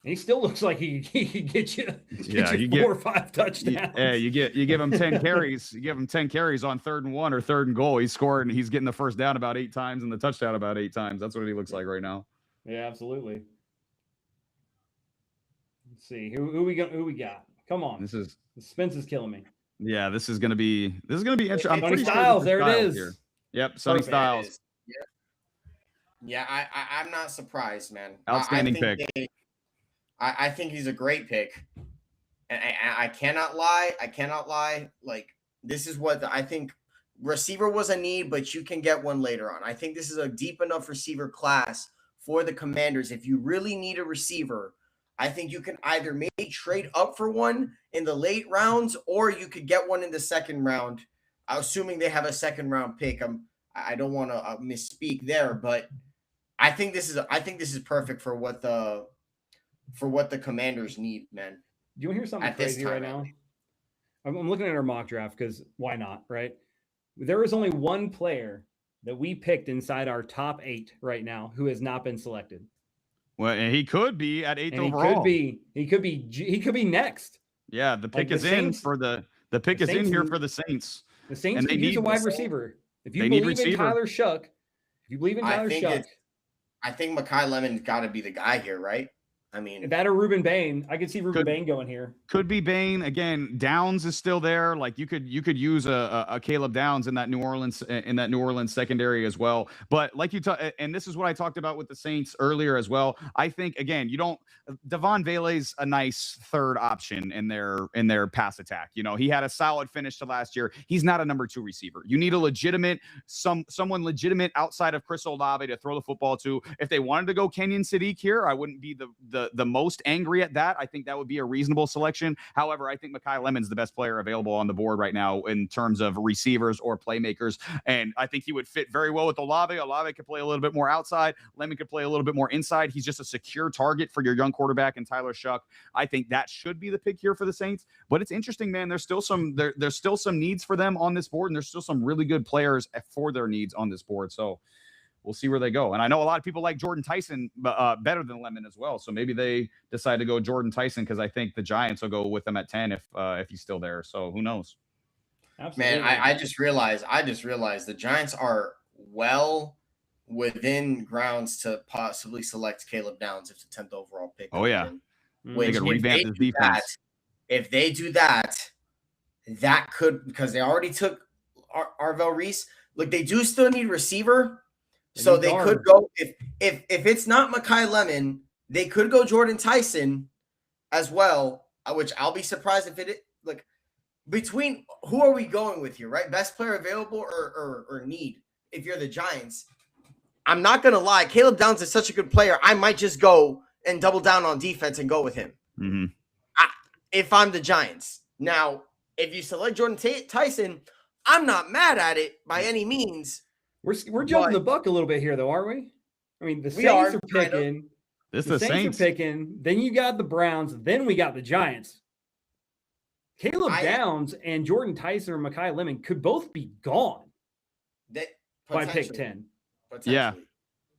He still looks like he gets you, you 4 or 5 touchdowns. Yeah, you give him 10 carries. You give him 10 carries on 3rd and 1 or 3rd and goal. He's scoring. He's getting the first down about 8 times and the touchdown about 8 times. That's what he looks like right now. Yeah, absolutely. Let's see who we got. Come on, the suspense is killing me. Yeah, this is gonna be interesting. I'm Sonny Styles, there it is. Here. Yep, Sonny Styles. Yeah, I'm not surprised, man. Outstanding pick. I think he's a great pick. And I cannot lie. Like, this is what I think. Receiver was a need, but you can get one later on. I think this is a deep enough receiver class for the Commanders. If you really need a receiver, I think you can either maybe trade up for one in the late rounds, or you could get one in the second round, assuming they have a second round pick. I don't want to misspeak there, but I think this is perfect for what the Commanders need, man. Do you want to hear something At this crazy right time, now? I'm looking at our mock draft because why not, right? There is only one player that we picked inside our top 8 right now who has not been selected. Well, and he could be at 8th And overall. he could be next. Yeah, the pick the is in Saints- for the pick the is in Saints here need- for the Saints. The Saints And they could use a need wide the- receiver. If you they need believe in receiver. Tyler Shuck, I think Mekhi Lemon's got to be the guy here, right? I mean, that or Ruben Bain, I could see Ruben Bain going here. Could be Bain again. Downs is still there. Like you could use a Caleb Downs in that New Orleans secondary as well. But like and this is what I talked about with the Saints earlier as well. I think again, Devon Vele's a nice third option in their pass attack. He had a solid finish to last year. He's not a number 2 receiver. You need a someone legitimate outside of Chris Olave to throw the football to. If they wanted to go Kenyon Sadiq here, I wouldn't be the most angry at that. I think that would be a reasonable selection. However, I think Mekhi Lemon's the best player available on the board right now in terms of receivers or playmakers. And I think he would fit very well with Olave. Olave could play a little bit more outside. Lemon could play a little bit more inside. He's just a secure target for your young quarterback and Tyler Shuck. I think that should be the pick here for the Saints. But it's interesting, man. There's still some needs for them on this board, and there's still some really good players for their needs on this board. So we'll see where they go. And I know a lot of people like Jordan Tyson better than Lemon as well. So maybe they decide to go Jordan Tyson because I think the Giants will go with him at 10 if he's still there. So who knows? Absolutely. man, I just realized the Giants are well within grounds to possibly select Caleb Downs if the 10th overall pick. Oh, yeah. Which, They could revamp his defense. If they do that, that could, because they already took Arvell Reese. Look, they do still need receiver. So they could go if it's not Mekhi Lemon, they could go Jordan Tyson as well, which I'll be surprised if it like between who are we going with here, right? Best player available or need if you're the Giants. I'm not gonna lie, Caleb Downs is such a good player. I might just go and double down on defense and go with him. Mm-hmm. If I'm the Giants. Now, if you select Jordan Tyson, I'm not mad at it by any means. We're jumping the buck a little bit here, though, aren't we? I mean, the Saints are picking. The Saints are picking. Then you got the Browns. Then we got the Giants. Caleb Downs and Jordan Tyson or Mekhi Lemon could both be gone by pick 10. Yeah.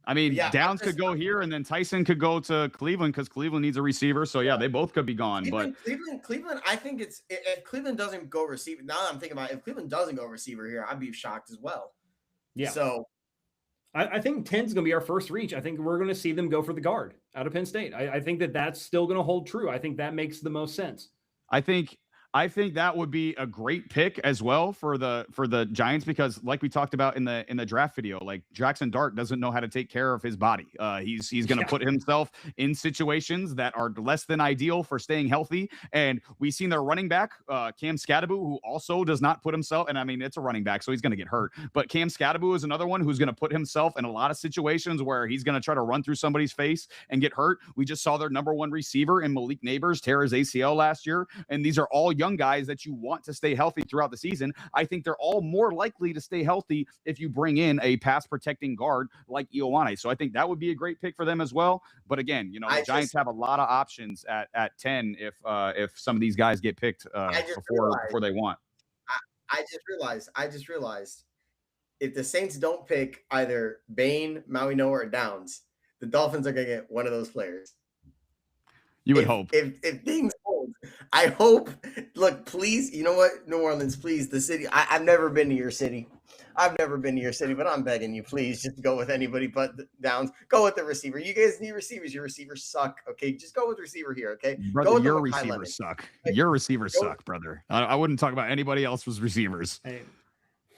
I mean, Downs could go here, and then Tyson could go to Cleveland because Cleveland needs a receiver. So, yeah, they both could be gone. Cleveland, I think if Cleveland doesn't go receiver, now that I'm thinking about it, if Cleveland doesn't go receiver here, I'd be shocked as well. Yeah. So I think 10 is going to be our first reach. I think we're going to see them go for the guard out of Penn State. I think that's still going to hold true. I think that makes the most sense. I think that would be a great pick as well for the Giants because, like we talked about in the draft video, like Jackson Dart doesn't know how to take care of his body. He's going to put himself in situations that are less than ideal for staying healthy. And we've seen their running back, Cam Scadaboo, who also does not put himself. And I mean, it's a running back, so he's going to get hurt. But Cam Scadaboo is another one who's going to put himself in a lot of situations where he's going to try to run through somebody's face and get hurt. We just saw their number 1 receiver in Malik Neighbors tear his ACL last year, and these are all young guys that you want to stay healthy throughout the season. I think they're all more likely to stay healthy if you bring in a pass protecting guard like Ioane. So I think that would be a great pick for them as well. But again, the Giants have a lot of options at 10 if some of these guys get picked before they want. I just realized if the Saints don't pick either Bain, Maui Noah, or Downs, the Dolphins are gonna get one of those players. You would hope. If things hold, I hope. Look, please, you know what, New Orleans, please, the city. I've never been to your city. But I'm begging you, please, just go with anybody but Downs. Go with the receiver. You guys need receivers. Your receivers suck. Okay, just go with receiver here. Okay, brother, your receivers suck. Your receivers suck, brother. I wouldn't talk about anybody else's receivers. Hey.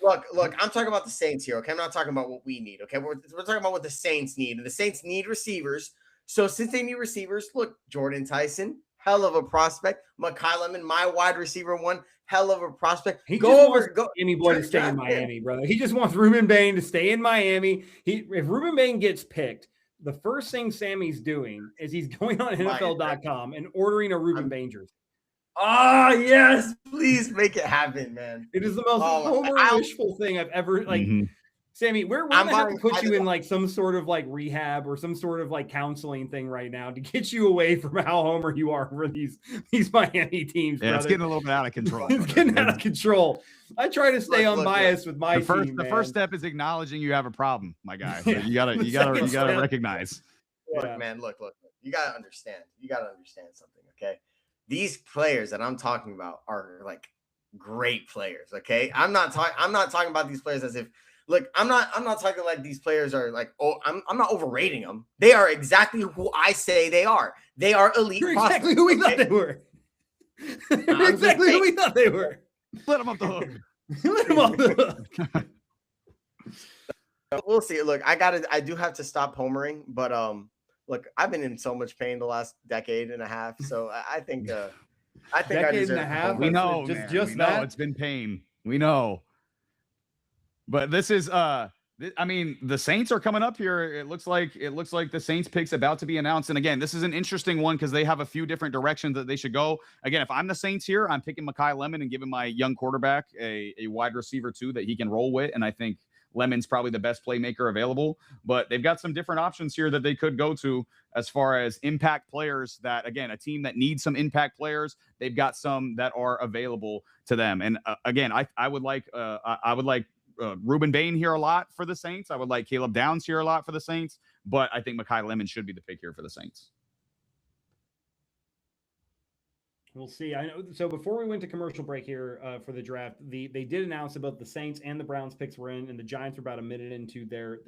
Look, I'm talking about the Saints here. Okay, I'm not talking about what we need. Okay, we're talking about what the Saints need. And the Saints need receivers. So since they need receivers, look, Jordan Tyson, hell of a prospect. Mekhi Lemon, my wide receiver 1, hell of a prospect. He wants Miami boy to stay in Miami, brother. He just wants Ruben Bain to stay in Miami. If Ruben Bain gets picked, the first thing Sammy's doing is he's going on My- NFL.com and ordering a Ruben I'm- Bain jersey. Oh yes, please make it happen, man. It is the most Homer wishful thing I've ever like. Mhm. Sammy, we're I'm gonna have to buying- put you in like some sort of like rehab or some sort of like counseling thing right now to get you away from how Homer you are for these Miami teams. Yeah, it's brother. getting a little bit out of control. It's getting out of control. I try to stay Look, unbiased with my team. The man. first step is acknowledging you have a problem, my guy. So Yeah. you gotta The you gotta second you gotta step- recognize. Look, Yeah. man, look. You gotta understand. You gotta understand something, okay? These players that I'm talking about are like great players, okay? I'm not talking about these players as if look, I'm not talking like these players are like, oh, I'm not overrating them. They are exactly who I say they are. They are elite. You're exactly who we thought they were. You're exactly who we thought they were. Let him up the hook. Let them off the hook. We'll see. Look, I do have to stop homering, but look, I've been in so much pain the last decade and a half, so I think I Decade and deserve a to half? homer. We That's know, just- man. just we know that? it's been pain. We know. But this is I mean, the Saints are coming up here. It looks like the Saints pick's about to be announced. And again, this is an interesting one because they have a few different directions that they should go. Again, if I'm the Saints here, I'm picking Mekhi Lemon and giving my young quarterback a wide receiver too that he can roll with. And I think Lemon's probably the best playmaker available. But they've got some different options here that they could go to as far as impact players that, again, a team that needs some impact players, they've got some that are available to them. And again, I would like Ruben Bain here a lot for the Saints. I would like Caleb Downs here a lot for the Saints, but I think Mekhi Lemon should be the pick here for the Saints. We'll see. I know. So before we went to commercial break here for the draft, they did announce about the Saints and the Browns picks were in, and the Giants were about a minute into their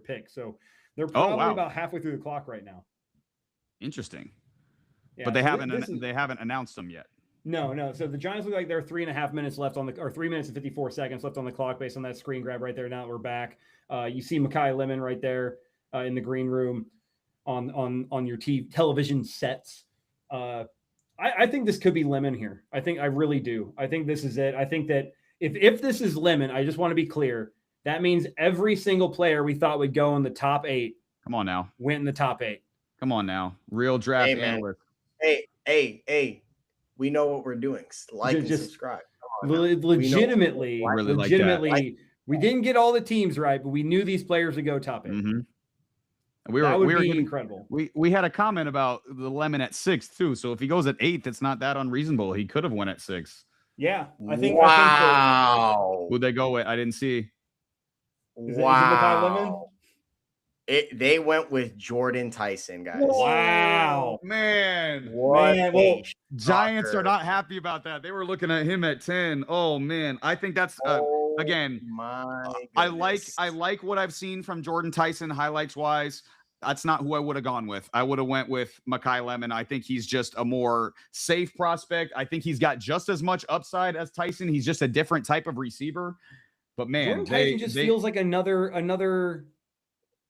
pick. So they're probably wow. about halfway through the clock right now. Interesting, Yeah, but they so haven't this is- they haven't announced them yet. No. So the Giants look like they're 3.5 minutes left or 3 minutes and 54 seconds left on the clock based on that screen grab right there. Now we're back. You see Mekhi Lemon right there in the green room on your television sets. I think this could be Lemon here. I really do. I think this is it. I think that if this is Lemon, I just want to be clear. That means every single player we thought would go in the top 8 Come on now. went in the top 8. Come on now. Real draft Hey, man. analyst. Hey. We know what we're doing. Like and Just- subscribe. Come on now. Legitimately, Really like that. we didn't get all the teams right, but we knew these players would go top 8. Mm-hmm. That would be getting, incredible. we had a comment about the Lemon at 6 too. So if he goes at 8, that's not that unreasonable. He could have went at 6. Yeah, I think. Wow. Who'd they go with? I didn't see. Is it Mekhi Lemon? Wow. They went with Jordan Tyson, guys. Wow. Man. What Man, a well, Giants shocker. are not happy about that. They were looking at him at 10. Oh man. I think that's Oh, again, my I goodness. like what I've seen from Jordan Tyson highlights wise. That's not who I would have gone with. I would have went with Mekhi Lemon. I think he's just a more safe prospect. I think he's got just as much upside as Tyson. He's just a different type of receiver. But man, Jordan Tyson just feels like another.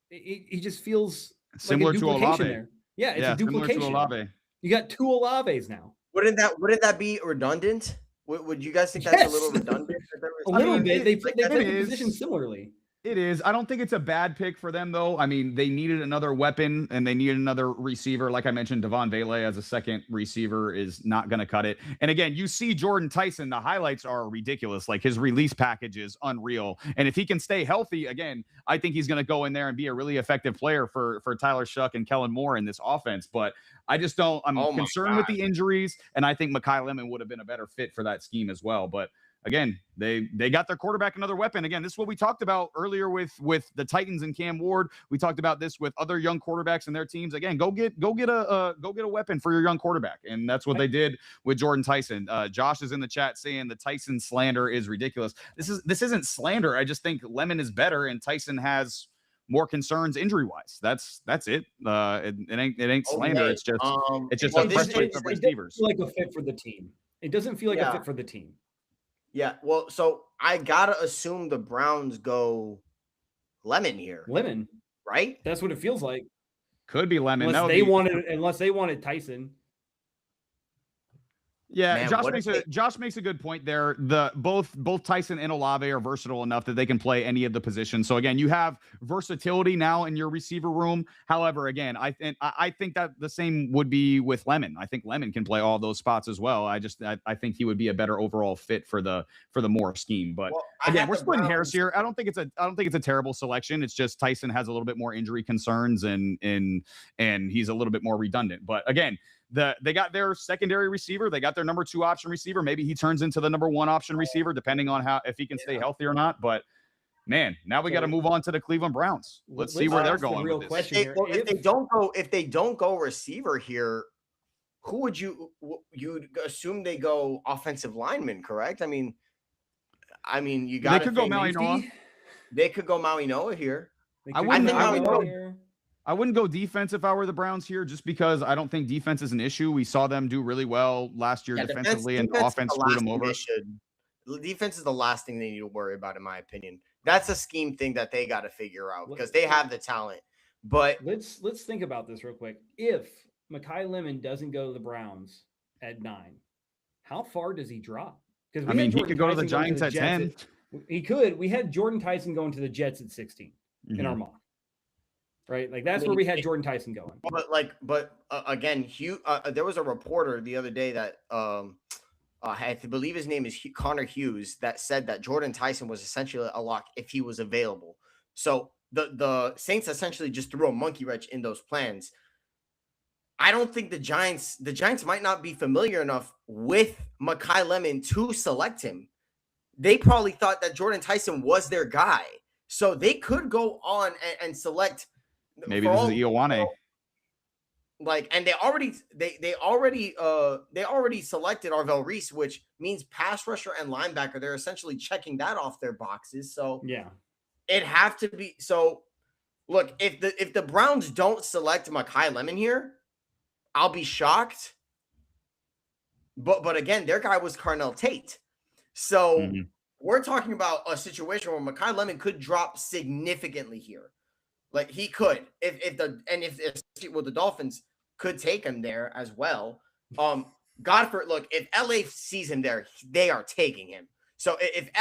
He just feels similar like a to duplication Olave. there. Yeah, it's Yeah, a similar to duplication. Olave. You got 2 Olaves now. Wouldn't that be redundant? Would you guys think that's Yes. a little redundant? A little mean, bit. it- They like, play it the is. position similarly. It is. I don't think it's a bad pick for them, though. I mean, they needed another weapon and they needed another receiver. Like I mentioned, Devon Vele as a second receiver is not going to cut it. And again, you see Jordan Tyson, the highlights are ridiculous. Like his release package is unreal. And if he can stay healthy, again, I think he's going to go in there and be a really effective player for Tyler Shuck and Kellen Moore in this offense. But I just don't, I'm Oh my concerned with God. the injuries. And I think Mekhi Lemon would have been a better fit for that scheme as well. But again, they got their quarterback another weapon. Again, this is what we talked about earlier with the Titans and Cam Ward. We talked about this with other young quarterbacks and their teams. Again, go get a weapon for your young quarterback, and that's what they did with Jordan Tyson. Josh is in the chat saying the Tyson slander is ridiculous. This isn't slander. I just think Lemon is better, and Tyson has more concerns injury wise. That's it. It ain't slander. Okay, It's just well, a this- fresh choice of It receivers. doesn't feel like a fit for the team. It doesn't feel like a Yeah. fit for the team. Yeah, well, so I gotta assume the Browns go Lemon here, Lemon. right? That's what it feels like. Could be Lemon. Unless That would they be- wanted Tyson. Yeah, Man, Josh makes a good point there. Both Tyson and Olave are versatile enough that they can play any of the positions. So again, you have versatility now in your receiver room. However, again, I think that the same would be with Lemon. I think Lemon can play all those spots as well. I think he would be a better overall fit for the Moore scheme. But Well, again, we're splitting hairs here. I don't think it's a terrible selection. It's just Tyson has a little bit more injury concerns and he's a little bit more redundant. But again, they got their secondary receiver. They got their number 2 option receiver. Maybe he turns into the number 1 option receiver, depending on if he can stay healthy or not. But man, now we got to move on to the Cleveland Browns. Let's see where they're going with this. If they don't go receiver here, who would you'd assume they go offensive lineman, correct? I mean, you got they could go Maui Noah. They could go Maui Noah here. I wouldn't go defense if I were the Browns here, just because I don't think defense is an issue. We saw them do really well last year defensively, and the offense screwed them over. Defense is the last thing they need to worry about, in my opinion. That's a scheme thing that they got to figure out because they have the talent. But let's think about this real quick. If Mekhi Lemon doesn't go to the Browns at 9, how far does he drop? Because he could go to the Giants at 10. He could. We had Jordan Tyson going to the Jets at 16 in our mock. Right, like that's where we had Jordan Tyson going. But again, there was a reporter the other day that I believe his name is Connor Hughes that said that Jordan Tyson was essentially a lock if he was available. So the Saints essentially just threw a monkey wrench in those plans. I don't think the Giants might not be familiar enough with Mekhi Lemon to select him. They probably thought that Jordan Tyson was their guy, so they could go on and select. Maybe this is Ioane. And they already selected Arvell Reese, which means pass rusher and linebacker. They're essentially checking that off their boxes. So yeah, it'd have to be. So look, if the Browns don't select Mekhi Lemon here, I'll be shocked. But again, their guy was Carnell Tate. So we're talking about a situation where Mekhi Lemon could drop significantly here. Like he could, if the Dolphins could take him there as well. Godford, look, if LA sees him there, they are taking him. So if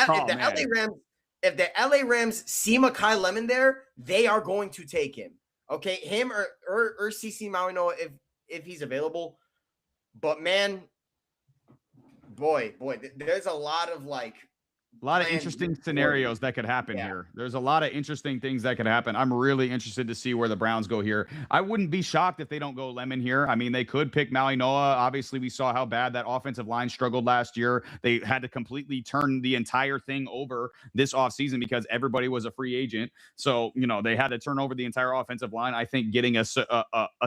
the LA Rams see Mekhi Lemon there, they are going to take him. Okay, him or CC Maui Noah if he's available. But man, boy, there's a lot of interesting scenarios that could happen here. There's a lot of interesting things that could happen. I'm really interested to see where the Browns go here. I wouldn't be shocked if they don't go Lemon here. I mean, they could pick Maui Noah. Obviously, we saw how bad that offensive line struggled last year. They had to completely turn the entire thing over this offseason because everybody was a free agent. So, they had to turn over the entire offensive line. I think getting a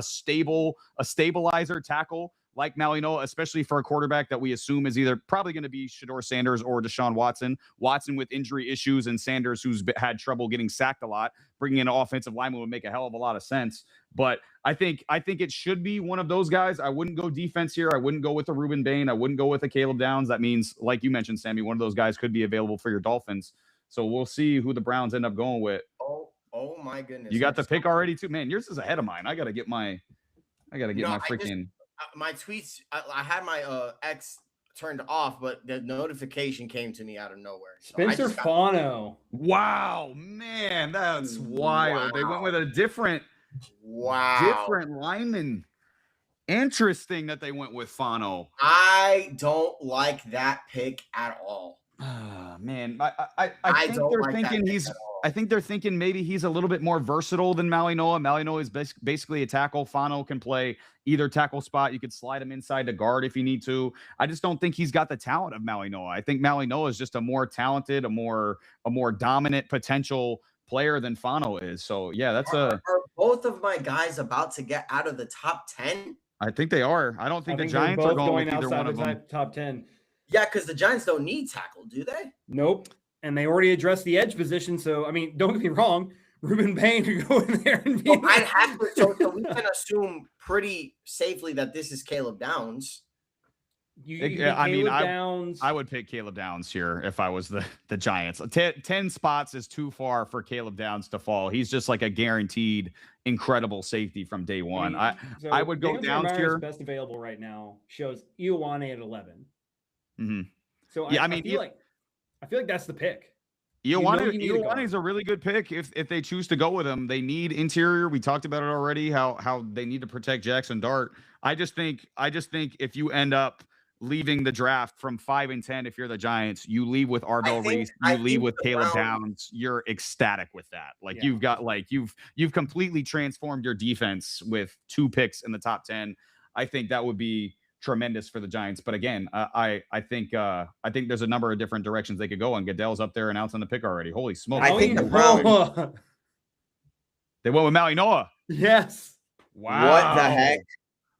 stabilizer tackle like Maui Noah, especially for a quarterback that we assume is either probably going to be Shedeur Sanders or Deshaun Watson. Watson with injury issues and Sanders who's had trouble getting sacked a lot. Bringing in an offensive lineman would make a hell of a lot of sense. But I think it should be one of those guys. I wouldn't go defense here. I wouldn't go with a Ruben Bain. I wouldn't go with a Caleb Downs. That means, like you mentioned, Sammy, one of those guys could be available for your Dolphins. So we'll see who the Browns end up going with. Oh my goodness! You got the pick already too, man. Yours is ahead of mine. I got to get my freaking. My tweets, I had my X turned off, but the notification came to me out of nowhere. So Spencer Fano. Wow, man, that's wild. Wow. They went with a different lineman. Interesting that they went with Fano. I don't like that pick at all. Man, I think they're thinking I think they're thinking maybe he's a little bit more versatile than Maui Noah. Maui Noah is basically a tackle. Fano can play either tackle spot. You could slide him inside to guard if you need to. I just don't think he's got the talent of Maui Noah. I think Maui Noah is just a more talented, a more dominant potential player than Fano is. So yeah, are both of my guys about to get out of the top 10? I think they are. I don't think the Giants are going with either one of them. Top 10. Yeah, because the Giants don't need tackle, do they? Nope. And they already addressed the edge position. So, I mean, don't get me wrong. Ruben Bain could go in there and be. I'd have to. So we can assume pretty safely that this is Caleb Downs. You think I mean, Caleb Downs. I would pick Caleb Downs here if I was the Giants. 10 spots is too far for Caleb Downs to fall. He's just like a guaranteed incredible safety from day one. I would go Downs here. Best available right now shows Ioane at 11. Mm-hmm. So yeah, I feel like that's the pick. Ioane is a really good pick if they choose to go with him. They need interior. We talked about it already. How they need to protect Jackson Dart. I just think if you end up leaving the draft from 5 and 10, if you're the Giants, you leave with Arbel Reese, you leave with Caleb Downs. You're ecstatic with that. Like you've got you've completely transformed your defense with 2 picks in the top 10. I think that would be tremendous for the Giants. But again, I think there's a number of different directions they could go, and Goodell's up there announcing the pick already. Holy smokes! I think the Browns. They went with Maui Noah. Yes. Wow. What the heck?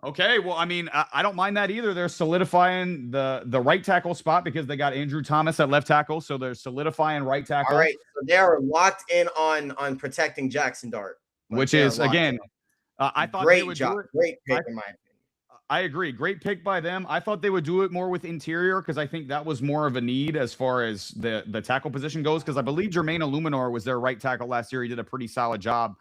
Okay, well, I mean, I don't mind that either. They're solidifying the right tackle spot because they got Andrew Thomas at left tackle, so they're solidifying right tackle. All right, so they are locked in on protecting Jackson Dart, which is again, I thought great they would job, do it. Great pick in my opinion. I agree, great pick by them. I thought they would do it more with interior because I think that was more of a need as far as the tackle position goes. Because I believe Jermaine Illuminor was their right tackle last year. He did a pretty solid job.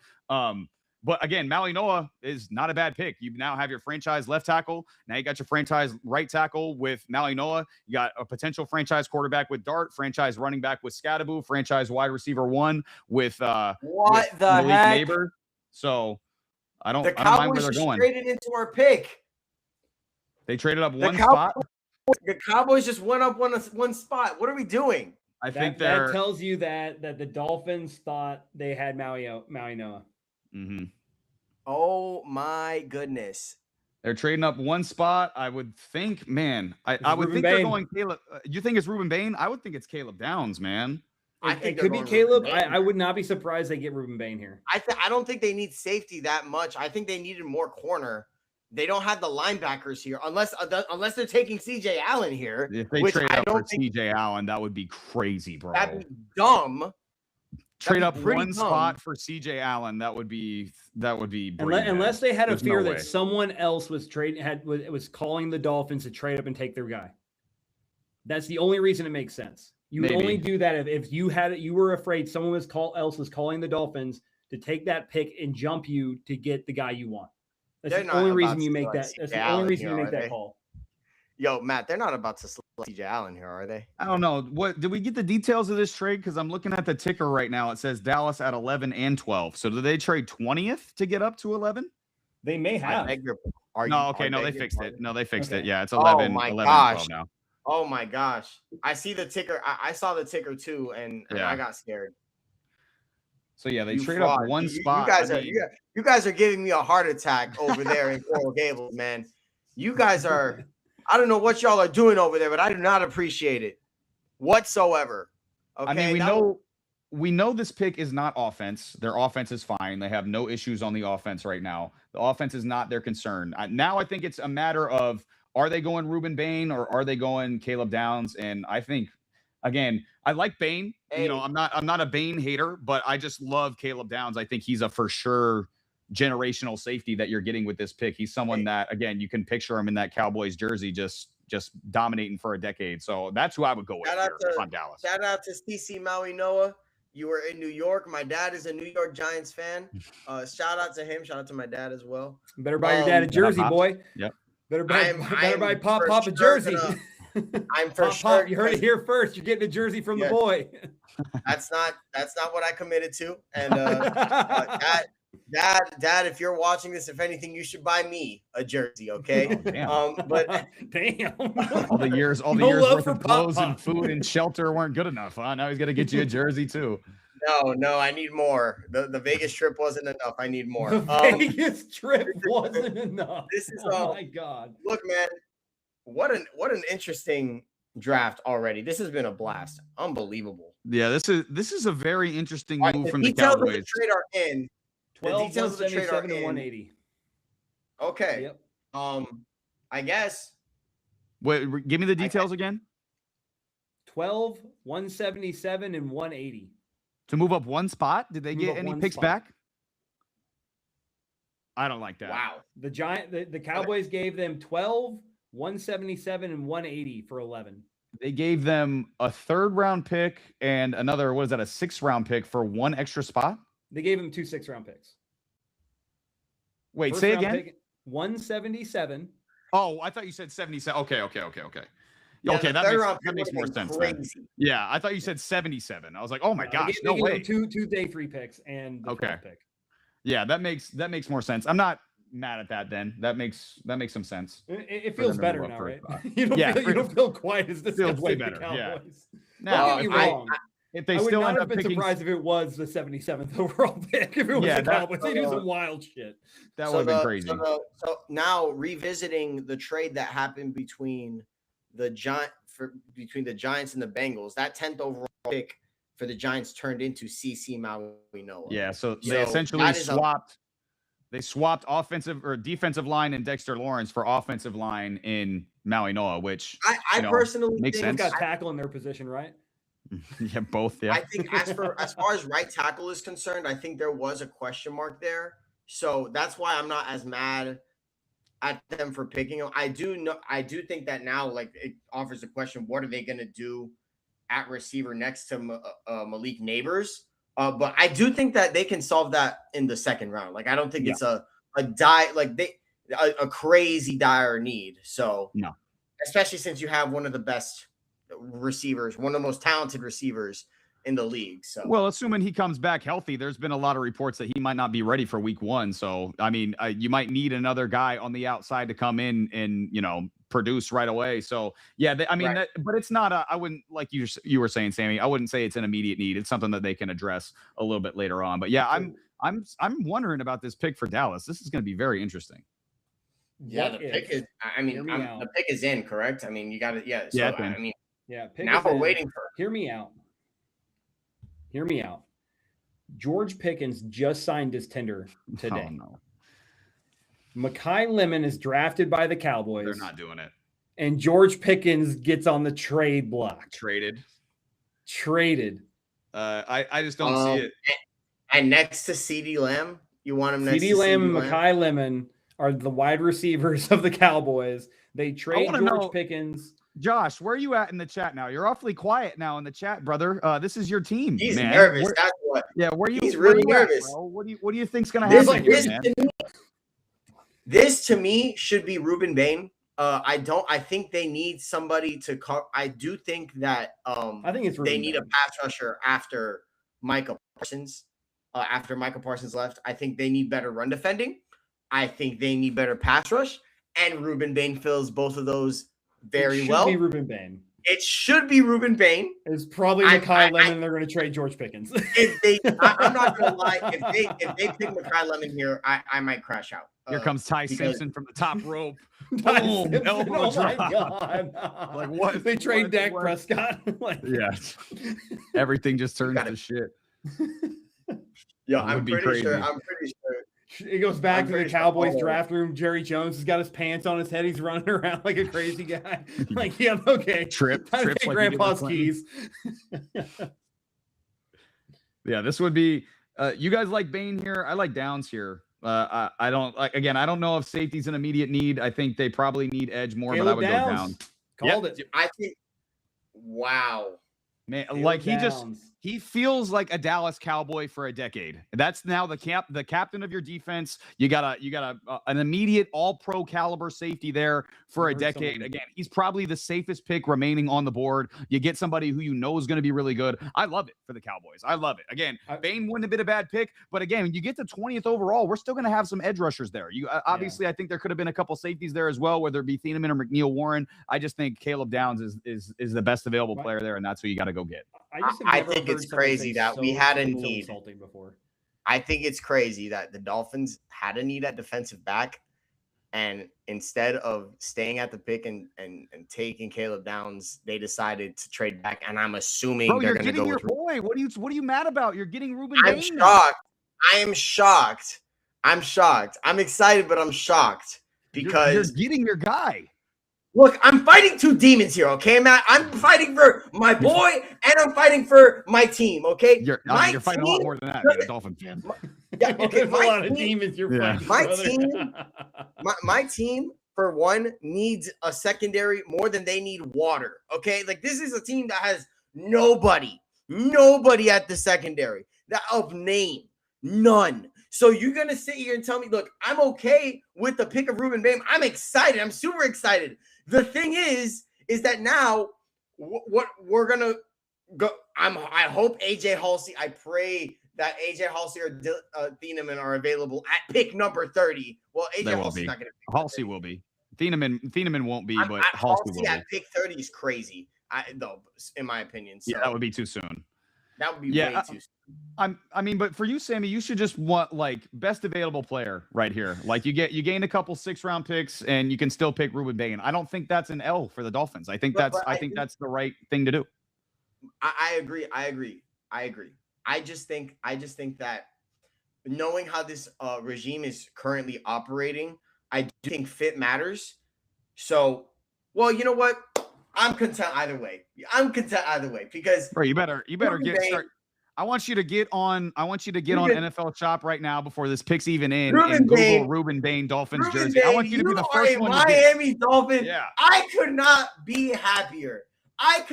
But again, Maui Noah is not a bad pick. You now have your franchise left tackle. Now you got your franchise right tackle with Maui Noah. You got a potential franchise quarterback with Dart, franchise running back with Scadaboo, franchise wide receiver 1 with what with the Malik heck? Neighbor. So I don't mind where they're going. Traded into our pick. They traded up one spot. The Cowboys just went up one spot. What are we doing? I think that tells you that the Dolphins thought they had Maui Noah. Mm-hmm. Oh my goodness! They're trading up one spot. I would think, man. I would think they're going Caleb. You think it's Ruben Bain? I would think it's Caleb Downs, man. I think it could be Caleb. I would not be surprised they get Ruben Bain here. I don't think they need safety that much. I think they needed more corner. They don't have the linebackers here unless they're taking CJ Allen here. If they trade up for CJ Allen, that would be crazy, bro. That'd be dumb. Trade up one spot for CJ Allen. That would be unless they had a fear that someone else was was calling the Dolphins to trade up and take their guy. That's the only reason it makes sense. You would only do that if you were afraid someone else was calling the Dolphins to take that pick and jump you to get the guy you want. That's the only reason you make that. That's the only reason you make that call. Yo, Matt, they're not about to select CJ Allen here, are they? I don't know. What did we get the details of this trade? Because I'm looking at the ticker right now. It says Dallas at 11 and 12. So did they trade 20th to get up to 11? They may have. No, they fixed it. No, they fixed it. Yeah, it's 11. Oh my 11 gosh. now. Oh my gosh. I see the ticker. I saw the ticker too, and I got scared. So yeah, they trade up one spot. You guys are giving me a heart attack over there in Coral Gables, man. You guys are. I don't know what y'all are doing over there, but I do not appreciate it whatsoever. Okay, I mean, we know this pick is not offense. Their offense is fine. They have no issues on the offense right now. The offense is not their concern. Now I think it's a matter of, are they going Ruben Bain or are they going Caleb Downs? And I think, again, I like Bain. Hey. You know, I'm not a Bain hater, but I just love Caleb Downs. I think he's a for sure generational safety that you're getting with this pick. He's someone that, again, you can picture him in that Cowboys jersey just dominating for a decade. So that's who I would go with on Dallas. Shout out to CC Maui Noah. You were in New York. My dad is a New York Giants fan. Shout out to him. Shout out to my dad as well. Better buy your dad a jersey, boy. Yep. Better buy Pop a jersey. I'm for sure. Pop, you heard it here first. You're getting a jersey from the boy. That's not what I committed to. And Dad, if you're watching this, if anything, you should buy me a jersey, okay? But damn, all the years worth of clothes and food and shelter weren't good enough, huh? Now he's gonna get you a jersey too. No, I need more. The Vegas trip wasn't enough. I need more. The Vegas trip wasn't enough. This is oh my god. Look, man, what an interesting draft already. This has been a blast. Unbelievable. Yeah, this is a very interesting move from the Cowboys. The details of the trade are in. 12, 177 and 180. Okay. Yep. I guess. Wait, give me the details again. 12, 177 and 180. To move up one spot? Did they get any picks back? I don't like that. Wow. The Cowboys gave them 12, 177 and 180 for 11. They gave them a 3rd round pick and another, what is that, a 6th round pick for 1 extra spot? They gave him 2 6-round picks. Wait, First say round again. pick, 177. Oh, I thought you said 77. Okay. Yeah, Okay, the that third makes, round that pick makes would've more been sense then. crazy. Yeah, I thought you said 77. I was like, oh my They gosh, gave- no they gave way. him two day 3 picks and the Okay. 12th pick. Yeah, that makes more sense. I'm not mad at that then. That makes some sense. It For feels them to better move up now, for a right? spot. You don't Yeah, feel, you don't feel quite as feels way disgusted better, the yeah. Cowboys. Now, Don't get me wrong. if they I would still not end have up been picking, surprised if it was the 77th overall pick. If it was Yeah, the that- Cowboys, they do some wild shit. that would have been crazy. So now revisiting the trade that happened between the Giants and the Bengals, that 10th overall pick for the Giants turned into CC Mawinoa. Yeah, so they So essentially that is a- swapped. They swapped offensive or defensive line in Dexter Lawrence for offensive line in Maui Noah, which I you know, personally makes think They've sense. got tackle in their position, right? yeah, both. Yeah, I think as far as right tackle is concerned, I think there was a question mark there. So that's why I'm not as mad at them for picking him. I do think that now, like, it offers a question: what are they going to do at receiver next to Malik Neighbors? But I do think that they can solve that in the 2nd round. Like, I don't think it's a crazy dire need. So No. especially since you have one of the best receivers, one of the most talented receivers in the league. So well, assuming he comes back healthy, there's been a lot of reports that he might not be ready for week 1. So, I mean, you might need another guy on the outside to come in and, produce right away. So, yeah, Right. but it's not I wouldn't, like you were saying, Sammy, I wouldn't say it's an immediate need. It's something that they can address a little bit later on. But yeah, I'm wondering about this pick for Dallas. This is going to be very interesting. yeah, What the if- pick is. I mean, Hear me out. the pick is in, correct? I mean, you got it. Yeah. So Yeah, it's in. I mean, Yeah, pick now is we're in. waiting for. Hear me out. Hear me out. George Pickens just signed his tender today. Oh, no. Mekhi Lemon is drafted by the Cowboys. They're not doing it. And George Pickens gets on the trade block. Traded. I just don't see it. And next to CeeDee Lamb, you want him next CeeDee to Lamb and CeeDee Lamb? Mekhi Lemon are the wide receivers of the Cowboys. They trade wanna George know- Pickens. Josh, where are you at in the chat now? You're awfully quiet now in the chat, brother. This is your team. He's man. nervous. Where- That's what. yeah, where you? He's where really you at, nervous. bro? What do you think's gonna This, happen here, this, man? to me, this to me should be Ruben Bain. I think they need somebody to. I do think that. I think it's they Ruben need Bain. a pass rusher after Micah Parsons. After Micah Parsons left, I think they need better run defending. I think they need better pass rush, and Ruben Bain fills both of those very It should well. be Ruben Bain. It should be Ruben Bain. It's probably I- Mekhi Lemon. They're going to trade George Pickens. If they, I'm not gonna lie. If they pick Mekhi Lemon here, I might crash out. Here comes Ty because- Simpson from the top rope. Ty Boom, Simpson, elbow oh my drop. God. Like, what- They trade what- Dak what- Prescott. Like, Yeah, everything just turns gotta- to shit. Yeah, It I'm would be pretty sure. crazy. I'm pretty sure. It goes back I'm to the pretty sure Cowboys all- draft room. Jerry Jones has got his pants on his head. He's running around like a crazy guy. Like, yeah, okay. Trips Time to like take he did with Grandpa's Clinton. keys. Yeah, this would be. You guys like Bain here? I like Downs here. I don't like. Again, I don't know if safety's an immediate need. I think they probably need edge more, but I Caleb would go Downs. down. Called Yep. it. I think. Wow. Man, Caleb like Downs. he feels like a Dallas Cowboy for a decade. That's now the captain of your defense. You got an immediate all-pro caliber safety there for a Heard decade. someone- Again, he's probably the safest pick remaining on the board. You get somebody who you know is going to be really good. I love it for the Cowboys. I love it. Again, Bain wouldn't have been a bad pick, but again, when you get to 20th overall, we're still going to have some edge rushers there. You obviously, I think there could have been a couple safeties there as well, whether it be Thieneman or McNeil Warren. I just think Caleb Downs is the best available Right. player there, and that's who you got to go get. just have I never think heard it's someone crazy say that we so- had a so need. insulting before. I think it's crazy that the Dolphins had a need at defensive back, and instead of staying at the pick and taking Caleb Downs, they decided to trade back. And I'm assuming Bro, they're you're going to getting go your with. boy. What are you mad about? You're getting Ruben I'm Bain. shocked. I am shocked. I'm shocked. I'm excited, but I'm shocked because you're getting your guy. look, I'm fighting two demons here, okay, Matt? I'm fighting for my boy and I'm fighting for my team, okay? You're My fighting a lot team- more than that, being a Dolphin fan. Yeah, okay, There's a my lot of team- demons you're Yeah. fighting. My brother. team- my team for one, needs a secondary more than they need water. Okay, like this is a team that has nobody at the secondary that of name, none. So you're gonna sit here and tell me, look, I'm okay with the pick of Ruben Bain. I'm excited. I'm super excited. The thing is that now what we're gonna go. I hope AJ Halsey. I pray that AJ Halsey or Thieneman are available at pick number 30. Well, AJ Halsey's not gonna. Halsey will be. Thieneman won't be, but Halsey will at be. pick 30 is crazy. Though, in my opinion. So yeah, that would be too soon. That would be way too soon. I mean, but for you, Sammy, you should just want like best available player right here. Like you gain a couple 6-round picks and you can still pick Ruben Bain. I don't think that's an L for the Dolphins. I think I think that's the right thing to do. I agree. I just think that knowing how this regime is currently operating, I do think fit matters. So, well, you know what? I'm content either way. Because bro, you better start. I want you to get on NFL Shop right now before this pick's even in and Google Ruben Bain Dolphins jersey. I want you to be the first one. Miami Dolphin. Yeah. I could not be happier. I'm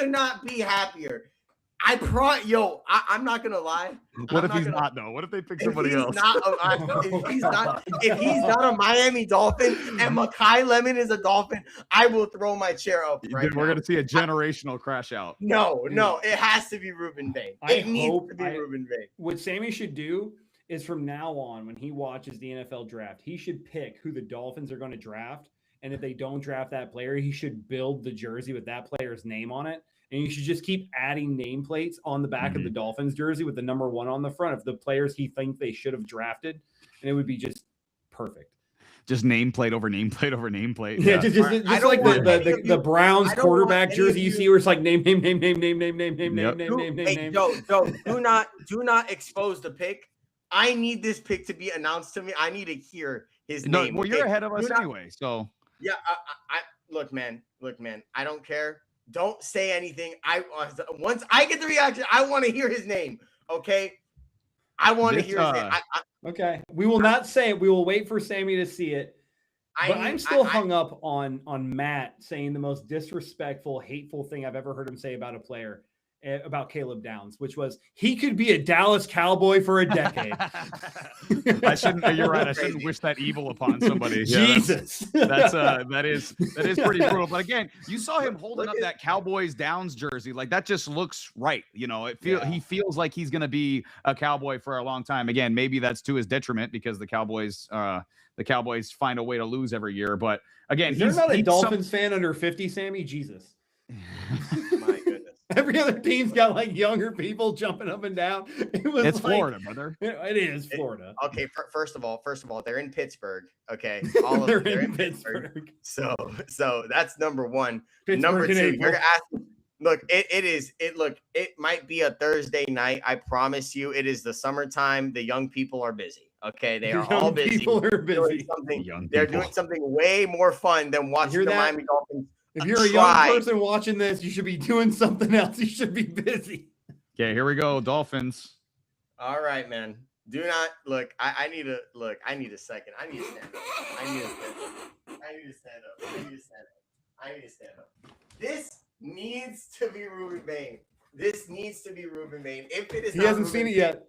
not gonna lie. What if he's not though? What if they pick somebody else? If he's not a Miami Dolphin and Makai Lemon is a Dolphin, I will throw my chair up right now. We're gonna see a generational crash out. No, it has to be Ruben Bain. It needs to be Ruben Bain. What Sammy should do is from now on, when he watches the NFL draft, he should pick who the Dolphins are going to draft. And if they don't draft that player, he should build the jersey with that player's name on it. And you should just keep adding nameplates on the back of the Dolphins jersey with the number 1 on the front of the players he thinks they should have drafted. And it would be just perfect. Just nameplate over nameplate over nameplate. Yeah, just like the Browns quarterback jersey you see where it's like name. Do not expose the pick. I need this pick to be announced to me. I need to hear his name. Well, you're ahead of us anyway, so yeah. I look, man. I don't care. Don't say anything. Once I get the reaction, I want to hear his name. Okay, I want to hear his name. Okay, we will not say it. We will wait for Sammy to see it. I'm still hung up on Matt saying the most disrespectful, hateful thing I've ever heard him say about a player, about Caleb Downs, which was he could be a Dallas Cowboy for a decade. You're right. I shouldn't wish that evil upon somebody. Jesus. That is pretty brutal. But again, you saw him holding up that Cowboys Downs jersey. Like that just looks right. You know, he feels like he's going to be a Cowboy for a long time. Again, maybe that's to his detriment because the Cowboys find a way to lose every year. But again, he's not a Dolphins fan under 50, Sammy. Jesus. My goodness. Every other team's got like younger people jumping up and down. It's Florida, brother. It is Florida. Okay, first of all, they're in Pittsburgh. Okay, they're in Pittsburgh. So that's number 1. Pittsburgh number 2, April. you're asking. Look, it might be a Thursday night. I promise you, it is the summertime. The young people are busy. Okay, they are all busy. People are busy. They're doing something way more fun than watching the Miami Dolphins. If you're a young person watching this, you should be doing something else. You should be busy. Okay, here we go, Dolphins. All right, man. Do not look. I need a second. I need to stand up. This needs to be Ruben Bain. If it is, he hasn't seen it yet.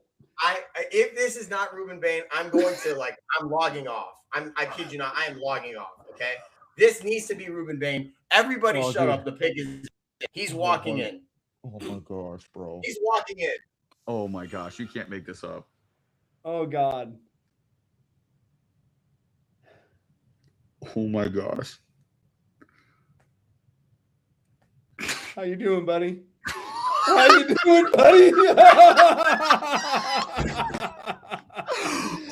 If this is not Ruben Bain, I'm going to I'm logging off. I kid you not. I am logging off. Okay. This needs to be Ruben Bain. Everybody shut up. The pick is he's walking in. Oh my gosh, bro. He's walking in. Oh my gosh, you can't make this up. Oh God. Oh my gosh. How you doing, buddy? How you doing, buddy?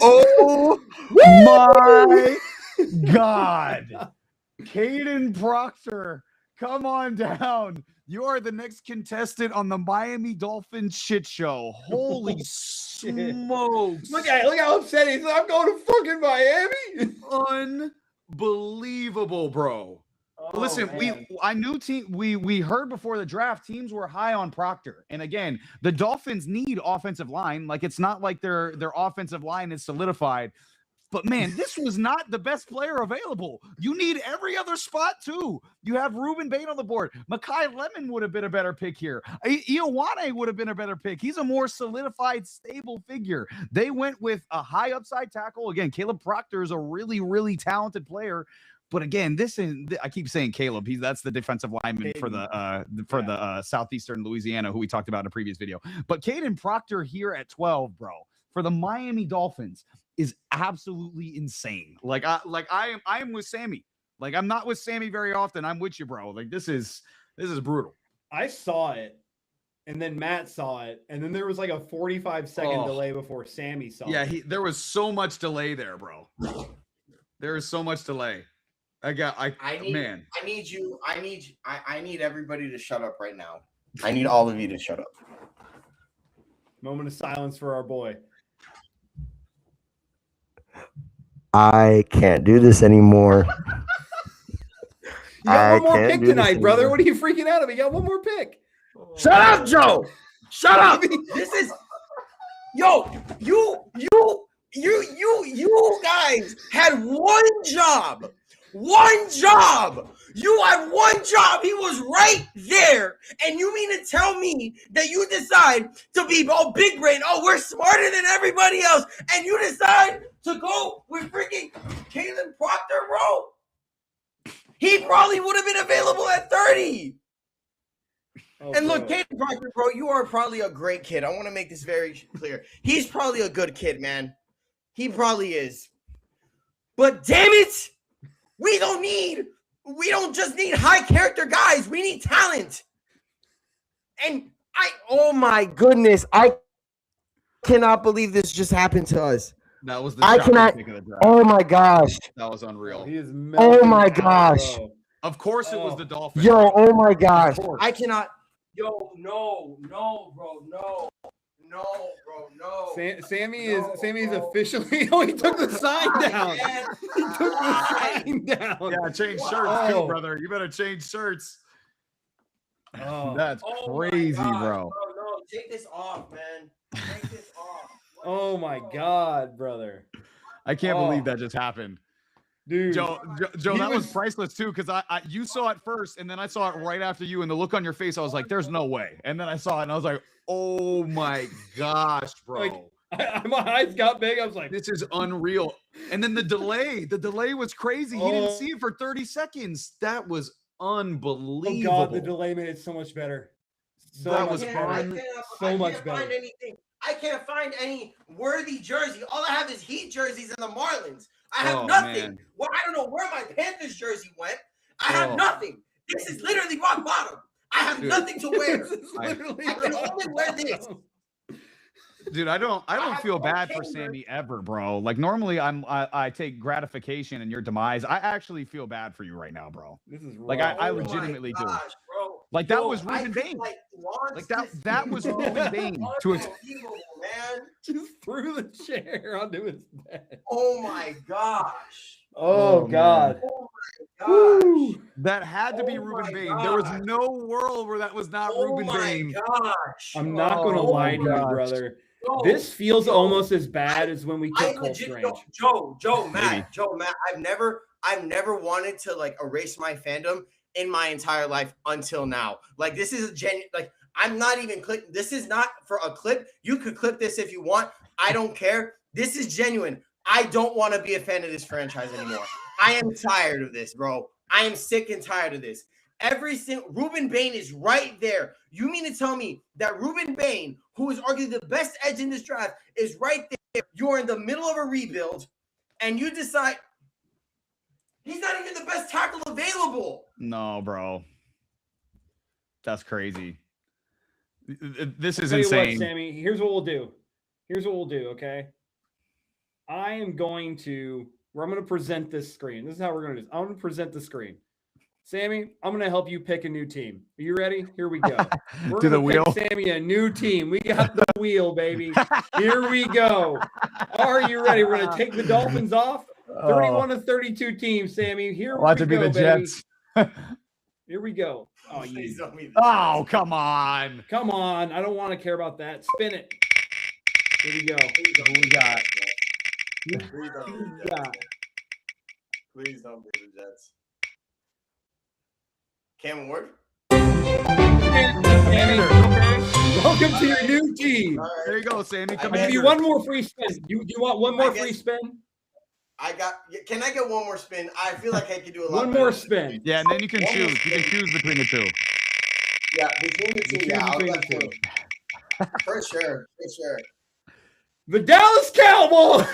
Oh my God. Caden Proctor, come on down. You are the next contestant on the Miami Dolphins shit show. Holy smokes. Look how upset he is. I'm going to fucking Miami. Unbelievable, bro. Oh, listen, man. we heard before the draft teams were high on Proctor. And again, the Dolphins need offensive line. Like it's not like their offensive line is solidified. But man, this was not the best player available. You need every other spot too. You have Ruben Bain on the board. Makai Lemon would have been a better pick here. Ioane would have been a better pick. He's a more solidified, stable figure. They went with a high upside tackle. Again, Caleb Proctor is a really, really talented player. But again, this is, I keep saying Caleb. That's the defensive lineman for the Southeastern Louisiana, who we talked about in a previous video. But Caden Proctor here at 12, bro, for the Miami Dolphins is absolutely insane. Like I am with Sammy. Like, I'm not with Sammy very often. I'm with you, bro. Like, this is brutal. I saw it, and then Matt saw it, and then there was like a 45-second delay before Sammy saw it. Yeah, there was so much delay there, bro. There is so much delay. I need everybody to shut up right now. I need all of you to shut up. Moment of silence for our boy. I can't do this anymore. You got one more pick tonight, brother. What are you freaking out of? You got one more pick. Shut up, Joe. Shut up. This is you guys had one job. One job. You had one job. He was right there. And you mean to tell me that you decide to be big brain? Oh, we're smarter than everybody else. And you decide to go with freaking Caleb Proctor, bro. He probably would have been available at 30. And look, Caleb Proctor, bro, you are probably a great kid. I want to make this very clear. He's probably a good kid, man. He probably is. But damn it, we don't just need high character guys. We need talent. And oh my goodness, I cannot believe this just happened to us. That was the pick of the draft. Oh my gosh. That was unreal. He is oh my gosh. Bro. Of course it was the Dolphins. Yo, oh my gosh. I cannot. Yo, no, bro, no. No, bro, no. Sammy's officially. Oh, he took the sign down. He took the sign down. Yeah, change shirts too, brother. You better change shirts. Oh, that's crazy, bro. No, take this off, man. Take this off. Oh my God, brother. I can't believe that just happened. Dude, Joe, that was priceless too, because you saw it first, and then I saw it right after you, and the look on your face, I was like, "There's no way." And then I saw it, and I was like, "Oh my gosh, bro!" Like, my eyes got big. I was like, "This is unreal." And then the delay was crazy. He didn't see it for 30 seconds. That was unbelievable. Oh God, the delay made it so much better. That was fun. So much better. I can't find any worthy jersey. All I have is Heat jerseys and the Marlins. I have nothing. Man. Well, I don't know where my Panthers jersey went. I have nothing. This is literally rock bottom. I have nothing to wear. I can only wear this. Dude, I don't feel bad for Sammy ever, bro. Like, normally I take gratification in your demise. I actually feel bad for you right now, bro. This is like I legitimately do. Bro. Like, that was Ruben Bain. Like that was Ruben Bain to man. Just threw the chair onto his bed. Oh my gosh. Oh God. Oh my gosh. That had to be Ruben Bain. There was no world where that was not Ruben Bain. Oh my gosh. I'm not gonna lie to you, brother. This feels almost as bad as when we took Cole Strange. Joe, Matt. I've never wanted to like erase my fandom in my entire life until now. Like, this is a genuine. Like, I'm not even click. This is not for a clip. You could clip this if you want. I don't care. This is genuine. I don't want to be a fan of this franchise anymore. I am tired of this, bro. I am sick and tired of this. Every single Ruben Bain is right there. You mean to tell me that Ruben Bain, who is arguably the best edge in this draft, is right there? You're in the middle of a rebuild, and you decide he's not even the best tackle available. No, bro. That's crazy. This is Tell you insane. what, Sammy, here's what we'll do. Okay? I'm going to present this screen. This is how we're going to do this. I'm going to present the screen. Sammy, I'm going to help you pick a new team. Are you ready? Here we go. We're to the wheel. Sammy a new team. We got the wheel, baby. Here we go. Are you ready? We're going to take the Dolphins off. 31 to 32 teams, Sammy. Here we go, to be the baby. Jets. Here we go. Oh, come on. Come on. I don't want to care about that. Spin it. Here we go. Who we got? Please don't be the Jets. Please don't be the Jets. Cam Ward. Welcome to your new team. All There right. you go, Sammy. I'll give you one more free spin. Do you want one more free spin? Can I get one more spin? I feel like I could do a lot. One better more than spin. this. Yeah, and then you can One more choose. You can spin. choose between the two. Yeah, between the two. Choose Yeah, I'll between let the two. you. For sure. For sure. The Dallas Cowboys.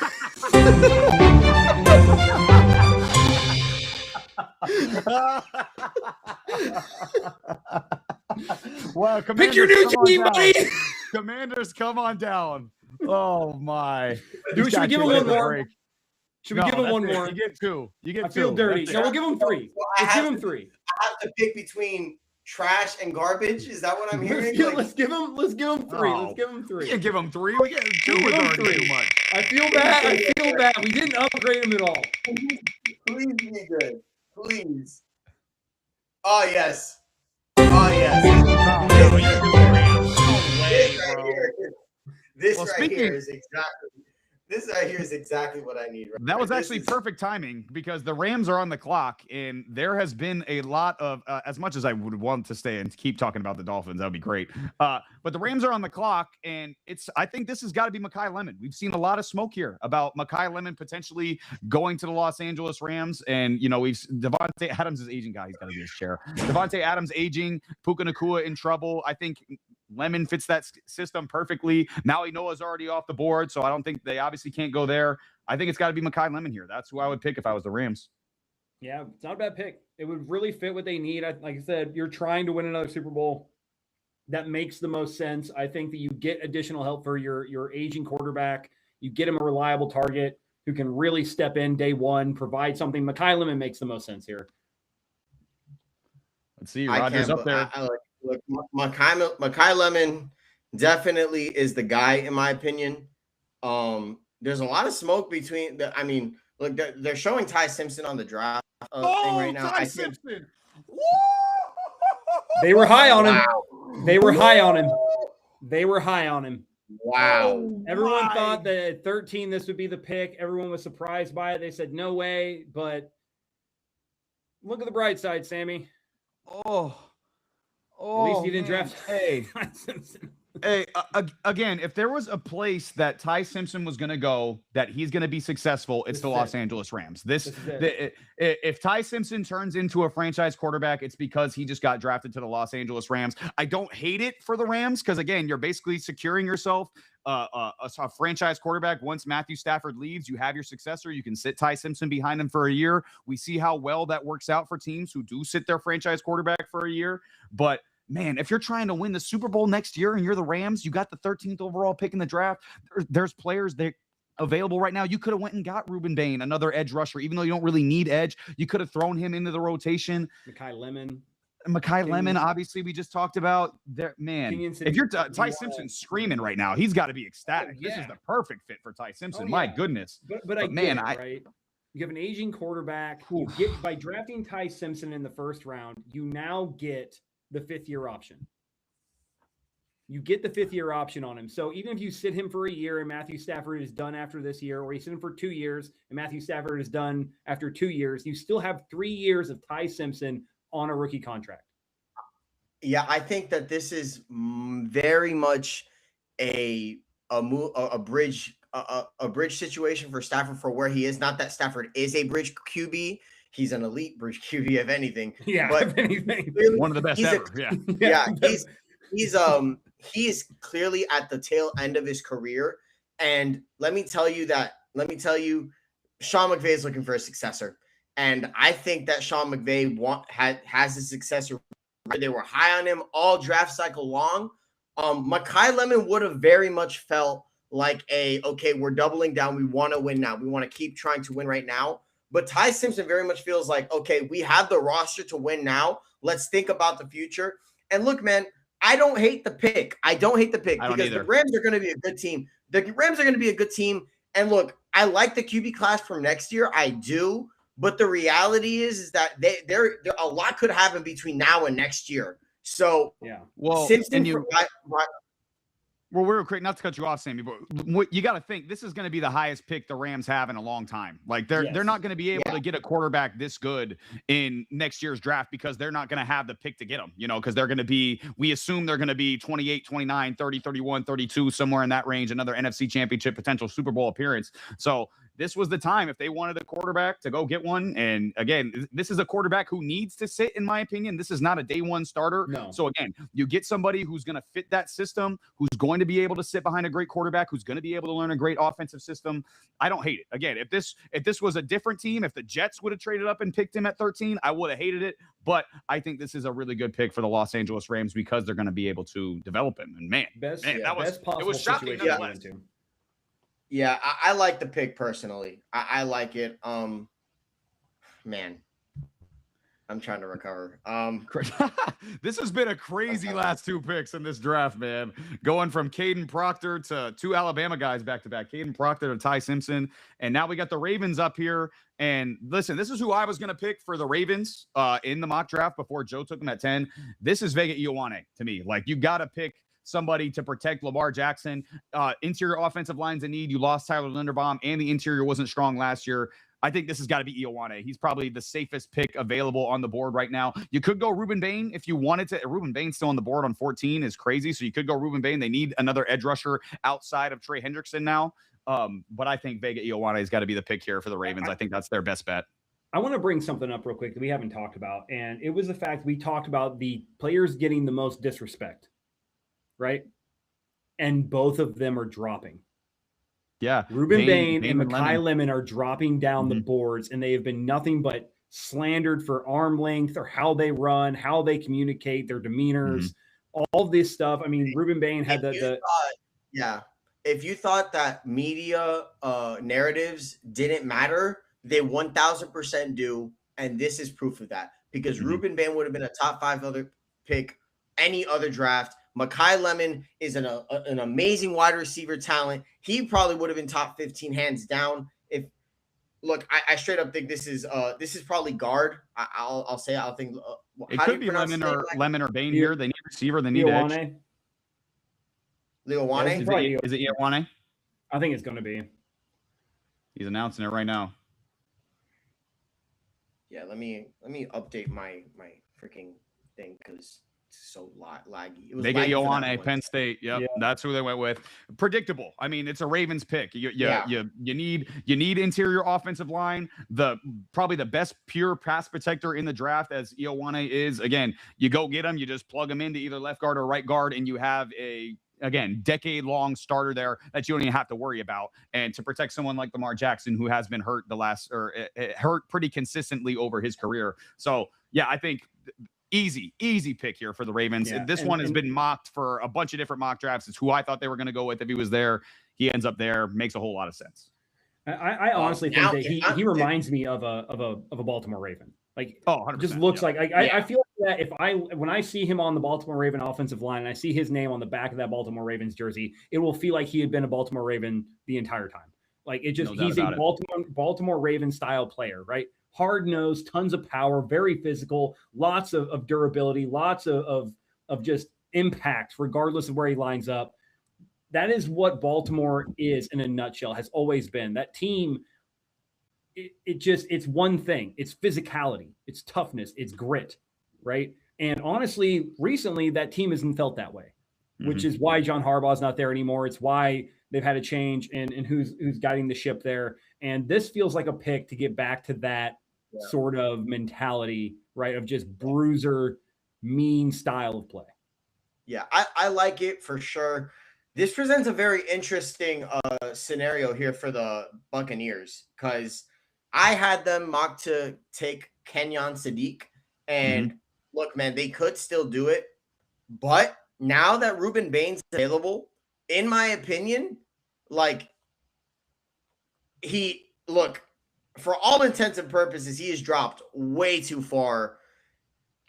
Well, Pick your new team, buddy. Commanders, come on down. Oh my! Dude, should we give him one more? Break. Should we No, give him that's one it. more? You get two. You get I two. feel dirty. That's No, it. we'll give him three. Well, I Let's give have him to- three. I have to pick between trash and garbage. Is that what I'm hearing? Let's give him three. Oh. Let's give him We three. can give them three. We get two. Give Was him already three. too much. I feel bad. I feel bad. We didn't upgrade him at all. Please be good. Please. Oh, yes. Oh, yes. No, you're doing Rams. No way, This right bro. here. This Well, right speaking- here is exactly. This right here is exactly what I need. Right That was here. actually This is- perfect timing because the Rams are on the clock, and there has been a lot of, as much as I would want to stay and keep talking about the Dolphins, that would be great. But the Rams are on the clock, and I think this has got to be Mekhi Lemon. We've seen a lot of smoke here about Mekhi Lemon potentially going to the Los Angeles Rams, and Devontae Adams is aging. God, he's got to be his chair. Devontae Adams aging, Puka Nacua in trouble. I think Lemon fits that system perfectly. Maui Noah's already off the board, so I don't think they obviously can't go there. I think it's got to be Mekhi Lemon here. That's who I would pick if I was the Rams. Yeah, it's not a bad pick. It would really fit what they need. Like I said, you're trying to win another Super Bowl. That makes the most sense. I think that you get additional help for your aging quarterback. You get him a reliable target who can really step in day one, provide something. Mekhi Lemon makes the most sense here. Let's see. I Rodgers can't, up there. Look, Mekhi Lemon definitely is the guy in my opinion. There's a lot of smoke between the. I mean, look, they're showing Ty Simpson on the draft thing right now. Ty I think, Simpson. They were high on him. wow. They were high on him. They were high on him. Wow. Everyone My. thought that at 13, this would be the pick. Everyone was surprised by it. They said, no way. But look at the bright side, Sammy. Oh. At least you didn't man. draft Hey, Simpson. hey. Again, if there was a place that Ty Simpson was going to go, that he's going to be successful, it's This the is Los it. Angeles Rams. This is it. If Ty Simpson turns into a franchise quarterback, it's because he just got drafted to the Los Angeles Rams. I don't hate it for the Rams because, again, you're basically securing yourself a franchise quarterback. Once Matthew Stafford leaves, you have your successor. You can sit Ty Simpson behind him for a year. We see how well that works out for teams who do sit their franchise quarterback for a year. But man, if you're trying to win the Super Bowl next year and you're the Rams, you got the 13th overall pick in the draft. There's players that available right now. You could have went and got Reuben Bain, another edge rusher, even though you don't really need edge. You could have thrown him into the rotation. Mekhi Lemon. Mekhi Lemon, Kenyon- obviously, we just talked about. There, man, Kenyon said if you're he Ty wanted- Simpson's screaming right now, he's got to be ecstatic. Oh, This yeah. is the perfect fit for Ty Simpson. Oh, My yeah. goodness. But I But get man, it, right? You have an aging quarterback. You get by drafting Ty Simpson in the first round, you now get the 5th-year option. You get the 5th-year option on him. So even if you sit him for a year and Matthew Stafford is done after this year, or you sit him for 2 years and Matthew Stafford is done after 2 years, you still have 3 years of Ty Simpson on a rookie contract. Yeah, I think that this is very much a bridge situation for Stafford for where he is. Not that Stafford is a bridge QB; he's an elite bridge QB, if anything. Yeah, But if anything. One of the best He's a- ever. Yeah. Yeah, he is clearly at the tail end of his career, and let me tell you, Sean McVay is looking for a successor, and I think that Sean McVay has a successor. They were high on him all draft cycle long. Mekhi Lemon would have very much felt like okay, we're doubling down. We want to win now. We want to keep trying to win right now. But Ty Simpson very much feels like, okay, we have the roster to win now. Let's think about the future. And look, man, I don't hate the pick. I don't because the Rams are going to be a good team. The Rams are going to be a good team. And look, I like the QB class from next year. I do. But the reality is that there a lot could happen between now and next year. So Yeah. Well, Simpson, and you, Well, we're quick, not to cut you off, Sammy, but what you got to think, this is going to be the highest pick the Rams have in a long time. Like they're not going to be able to get a quarterback this good in next year's draft because they're not going to have the pick to get them, because they're going to be, we assume they're going to be 28, 29, 30, 31, 32, somewhere in that range, another NFC championship, potential Super Bowl appearance. So this was the time if they wanted a quarterback to go get one. And again, this is a quarterback who needs to sit, in my opinion. This is not a day one starter. No. So again, you get somebody who's going to fit that system, who's going to be able to sit behind a great quarterback, who's going to be able to learn a great offensive system. I don't hate it. Again, if this was a different team, if the Jets would have traded up and picked him at 13, I would have hated it. But I think this is a really good pick for the Los Angeles Rams because they're going to be able to develop him. And it was shocking. Yeah, I like the pick personally. I like it. Man, I'm trying to recover. This has been a crazy last two picks in this draft, man. Going from Caden Proctor to two Alabama guys back to back. Caden Proctor to Ty Simpson. And now we got the Ravens up here. And listen, this is who I was going to pick for the Ravens in the mock draft before Joe took them at 10. This is Vega Ioane to me. Like, you got to pick somebody to protect Lamar Jackson. Interior offensive lines in need. You lost Tyler Linderbaum, and the interior wasn't strong last year. I think this has got to be Ioane. He's probably the safest pick available on the board right now. You could go Ruben Bain if you wanted to. Ruben Bain's still on the board on 14 is crazy. So you could go Ruben Bain. They need another edge rusher outside of Trey Hendrickson now. But I think Vega Ioane has got to be the pick here for the Ravens. I think that's their best bet. I want to bring something up real quick that we haven't talked about. And it was the fact we talked about the players getting the most disrespect, right? And both of them are dropping. Yeah. Ruben Bain and Makai Lemon are dropping down the boards, and they have been nothing but slandered for arm length or how they run, how they communicate, their demeanors, all this stuff. I mean, Ruben Bain had if you thought that media narratives didn't matter, they 1000% do. And this is proof of that, because Ruben Bain would have been a top 5 other pick any other draft. Makai Lemon is an amazing wide receiver talent. He probably would have been top 15 hands down. I straight up think this is probably guard. I'll think it could be Lemon or Bain here. They need receiver. They need edge. Ioane? Is it Ioane? I think it's going to be. He's announcing it right now. Yeah, let me update my freaking thing because it's so laggy. They get Ioane, Penn State. Yep, that's who they went with. Predictable. I mean, it's a Ravens pick. You need interior offensive line. Probably the best pure pass protector in the draft, as Ioane is. Again, you go get him. You just plug him into either left guard or right guard, and you have a decade-long starter there that you don't even have to worry about. And to protect someone like Lamar Jackson, who has been hurt hurt pretty consistently over his career. So, yeah, I think easy pick here for the Ravens. Yeah, this one has been mocked for a bunch of different mock drafts. It's who I thought they were going to go with if he was there. He ends up there. Makes a whole lot of sense. I honestly think that he reminds me of a Baltimore Raven. Like, 100%, just looks like I feel that when I see him on the Baltimore Raven offensive line and I see his name on the back of that Baltimore Ravens jersey, it will feel like he had been a Baltimore Raven the entire time. Like, he's a Baltimore Raven style player, right? Hard-nosed, tons of power, very physical, lots of durability, lots of just impact, regardless of where he lines up. That is what Baltimore is in a nutshell, has always been. That team, it's one thing. It's physicality, it's toughness, it's grit, right? And honestly, recently, that team hasn't felt that way, which is why John Harbaugh's not there anymore. It's why they've had a change in who's guiding the ship there. And this feels like a pick to get back to that sort of mentality, right? Of just bruiser, mean style of play. Yeah, I like it for sure. This presents a very interesting scenario here for the Buccaneers, because I had them mocked to take Kenyon Sadiq. And look, man, they could still do it. But now that Ruben Bain's available, in my opinion, for all intents and purposes, he has dropped way too far.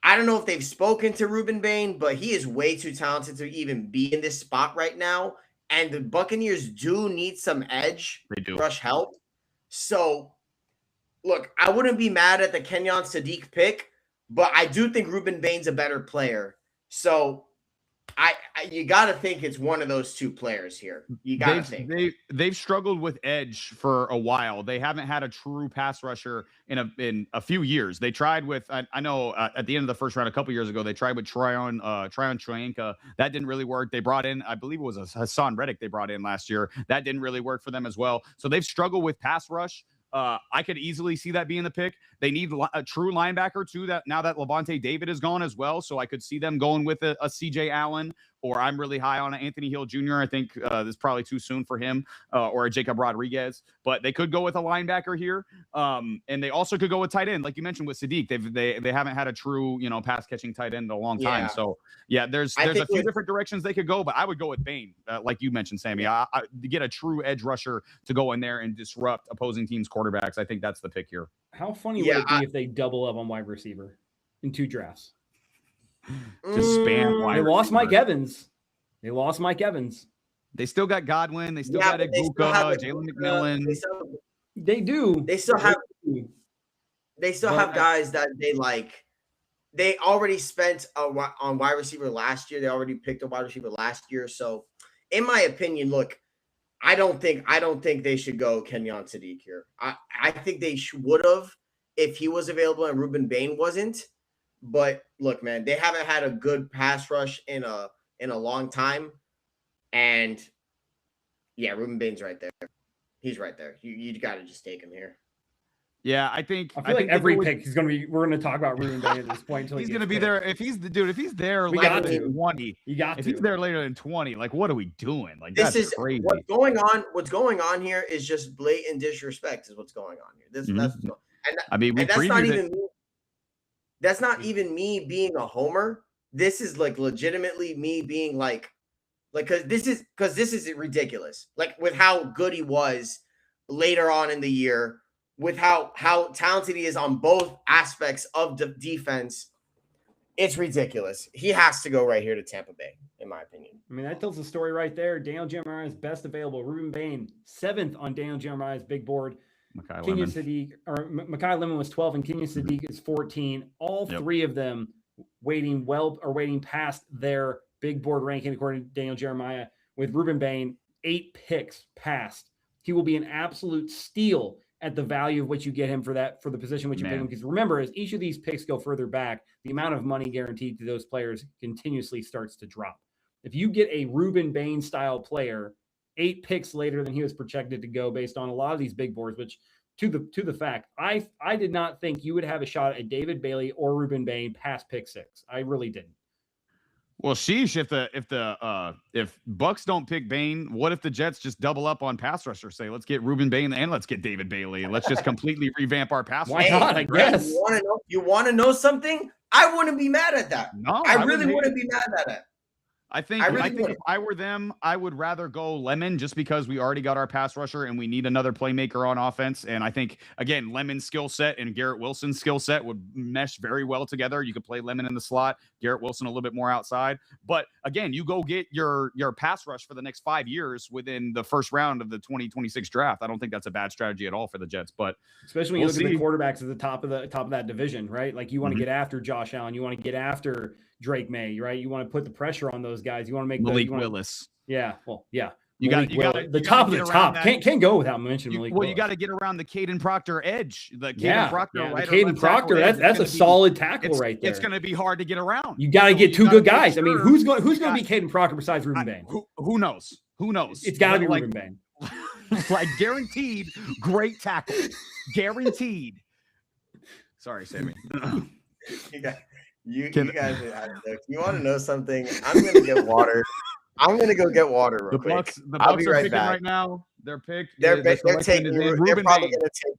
I don't know if they've spoken to Ruben Bain, but he is way too talented to even be in this spot right now. And the Buccaneers do need some edge rush help. So, look, I wouldn't be mad at the Kenyon Sadiq pick, but I do think Ruben Bain's a better player. So, you got to think it's one of those two players here. You got to think they've struggled with edge for a while. They haven't had a true pass rusher in a few years. They tried with I know at the end of the first round a couple years ago they tried with Tryon Troyanka. That didn't really work. They brought in, I believe it was Hassan Reddick they brought in last year. That didn't really work for them as well. So they've struggled with pass rush. I could easily see that being the pick. They need a true linebacker too. That now that Levante David is gone as well, so I could see them going with a CJ Allen, or I'm really high on Anthony Hill Jr. I think this is probably too soon for him, or a Jacob Rodriguez. But they could go with a linebacker here, and they also could go with tight end, like you mentioned with Sadiq. They haven't had a true pass catching tight end in a long time. So yeah, there's a few different directions they could go, but I would go with Bain, like you mentioned, Sammy. I to get a true edge rusher to go in there and disrupt opposing teams' quarterbacks. I think that's the pick here. How funny would it be if they double up on wide receiver in 2 drafts? Just spam wide. They lost Mike Evans. They still got Godwin. They still got Ibuka, Jalen McMillan. They do. They still have guys that they like. They already spent on wide receiver last year. They already picked a wide receiver last year. So, in my opinion, look, I don't think they should go Kenyon Sadiq here. I think they would have if he was available and Ruben Bain wasn't. But look, man, they haven't had a good pass rush in a long time. And yeah, Ruben Bain's right there. He's right there. You got to just take him here. Yeah, I think every pick he's going to be. We're going to talk about Ruben Bain at this point until he's going to be there. If he's there later than 20, if he's there later than 20, like what are we doing? Like this is crazy. What's going on here is just blatant disrespect. Is what's going on here. That's not even me being a homer. This is like legitimately me being like because this is ridiculous. Like with how good he was later on in the year. With how talented he is on both aspects of the defense, it's ridiculous. He has to go right here to Tampa Bay, in my opinion. I mean, that tells the story right there. Daniel Jeremiah's best available. Ruben Bain, 7th on Daniel Jeremiah's big board. Mekhi Lemon was 12, and Kenyon Sadiq is 14. All three of them waiting past their big board ranking according to Daniel Jeremiah. With Ruben Bain, 8 picks past. He will be an absolute steal at the value of what you get him for the position which you pick him. Because remember, as each of these picks go further back, the amount of money guaranteed to those players continuously starts to drop. If you get a Ruben Bain style player 8 picks later than he was projected to go based on a lot of these big boards, which to the fact, I did not think you would have a shot at David Bailey or Ruben Bain past pick 6. I really didn't. Well, sheesh, if Bucks don't pick Bain, what if the Jets just double up on pass rusher? Say, let's get Ruben Bain and let's get David Bailey. Let's just completely revamp our pass rusher. Why not? I guess. You want to know something? I wouldn't be mad at that. No, I really wouldn't be mad at that. I think if I were them, I would rather go Lemon just because we already got our pass rusher and we need another playmaker on offense. And I think, again, Lemon's skill set and Garrett Wilson's skill set would mesh very well together. You could play Lemon in the slot, Garrett Wilson a little bit more outside. But again, you go get your pass rush for the next 5 years within the first round of the 2026 draft. I don't think that's a bad strategy at all for the Jets. But especially when you look at the quarterbacks at the top of that division, right? Like you want to get after Josh Allen, you want to get after Drake May, right? You want to put the pressure on those guys. You want to make Malik Willis. Yeah. Well, yeah. You got the top of the top. Can't go without mentioning Malik Willis. You got to get around the Caden Proctor edge. The Caden Proctor, right? Caden Proctor, that's a solid tackle right there. It's going to be hard to get around. You got to get 2 good guys. I mean, who's going to be Caden Proctor besides Ruben Bain? Who knows? It's got to be Ruben Bain. Like guaranteed great tackle. Guaranteed. Sorry, Sammy. You guys you want to know something? I'm gonna get water. I'm gonna go get water real quick. The Bucks are picking right now. They're picked. They're taking Ruben Bain.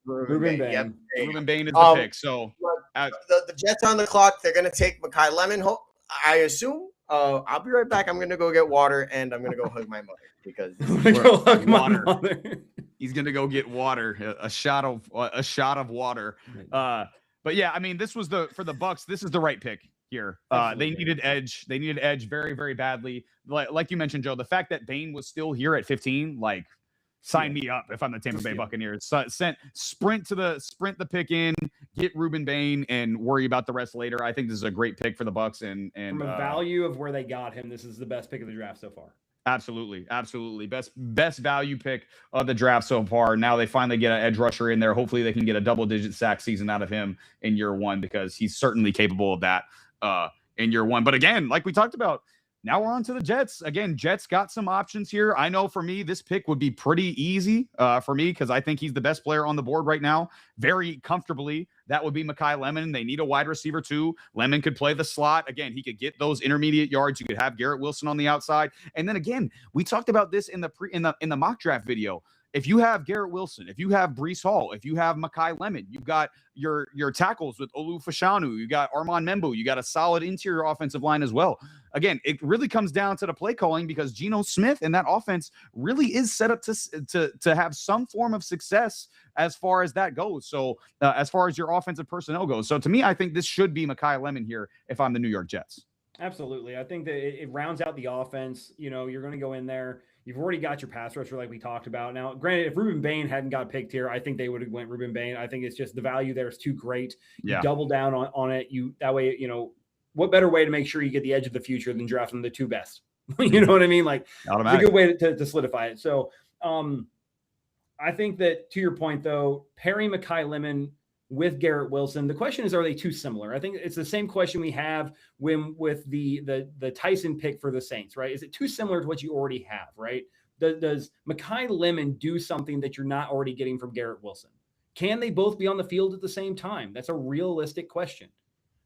Ruben Bain. Yep. Ruben Bain is the pick. So the Jets on the clock. They're gonna take Mekhi Lemon. I assume. I'll be right back. I'm gonna go get water and I'm gonna go hug my mother because he's gonna go get water. A shot of water. But yeah, I mean, this was for the Bucks. This is the right pick here. They needed edge. They needed edge very, very badly. Like you mentioned, Joe, the fact that Bain was still here at 15, like Sign me up if I'm the Tampa Bay Buccaneers. So, sprint the pick in, get Ruben Bain, and worry about the rest later. I think this is a great pick for the Bucs. And from a value of where they got him, this is the best pick of the draft so far. Absolutely. Best value pick of the draft so far. Now they finally get an edge rusher in there. Hopefully they can get a double-digit sack season out of him in year one, because he's certainly capable of that in year one. But again, like we talked about, now we're on to the Jets. Again, Jets got some options here. I know for me, this pick would be pretty easy for me, because I think he's the best player on the board right now, very comfortably. That would be Mekhi Lemon. They need a wide receiver too. Lemon could play the slot. Again, he could get those intermediate yards. You could have Garrett Wilson on the outside. And then again, we talked about this in the mock draft video. If you have Garrett Wilson, if you have Breece Hall, if you have Mekhi Lemon, you've got your tackles with Olu Fashanu, you got Armand Membo, you got a solid interior offensive line as well. Again, it really comes down to the play calling, because Geno Smith and that offense really is set up to have some form of success as far as that goes. So as far as your offensive personnel goes. So to me, I think this should be Mekhi Lemon here if I'm the New York Jets. Absolutely. I think that it rounds out the offense. You know, you're going to go in there. You've already got your pass rusher like we talked about. Now, granted, if Ruben Bain hadn't got picked here, I think they would have went Ruben Bain. I think it's just the value there is too great. You double down on it. That way, you know, what better way to make sure you get the edge of the future than drafting the two best? You know what I mean? Like, it's a good way to solidify it. So I think that, to your point, though, pairing Mekhi Lemon with Garrett Wilson, the question is, are they too similar? I think it's the same question we have with the Tyson pick for the Saints, right? Is it too similar to what you already have, right? Does Mekhi Lemon do something that you're not already getting from Garrett Wilson? Can they both be on the field at the same time? That's a realistic question,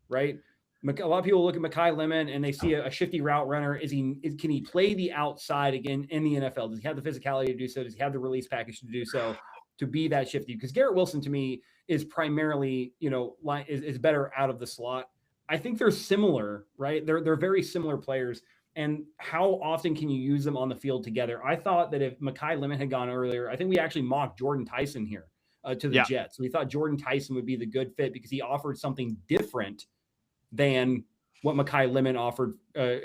right? A lot of people look at Mekhi Lemon and they see a shifty route runner. Can he play the outside again in the NFL? Does he have the physicality to do so? Does he have the release package to do so, to be that shifty? Because Garrett Wilson, to me, is primarily, you know, is better out of the slot. I think they're similar, right? They're very similar players. And how often can you use them on the field together? I thought that if Mekhi Lemon had gone earlier, I think we actually mocked Jordan Tyson here to the Jets. We thought Jordan Tyson would be the good fit because he offered something different than what Mekhi Lemon offered,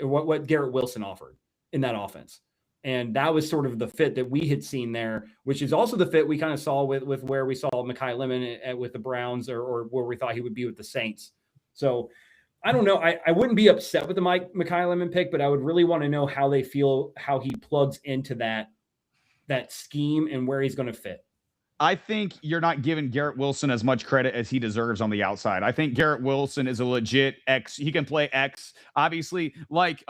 what Garrett Wilson offered in that offense. And that was sort of the fit that we had seen there, which is also the fit we kind of saw with where we saw Mekhi Lemon with the Browns, or where we thought he would be with the Saints. So I don't know. I wouldn't be upset with the Mekhi Lemon pick, but I would really want to know how they feel, how he plugs into that scheme and where he's going to fit. I think you're not giving Garrett Wilson as much credit as he deserves on the outside. I think Garrett Wilson is a legit X. He can play X. Obviously, like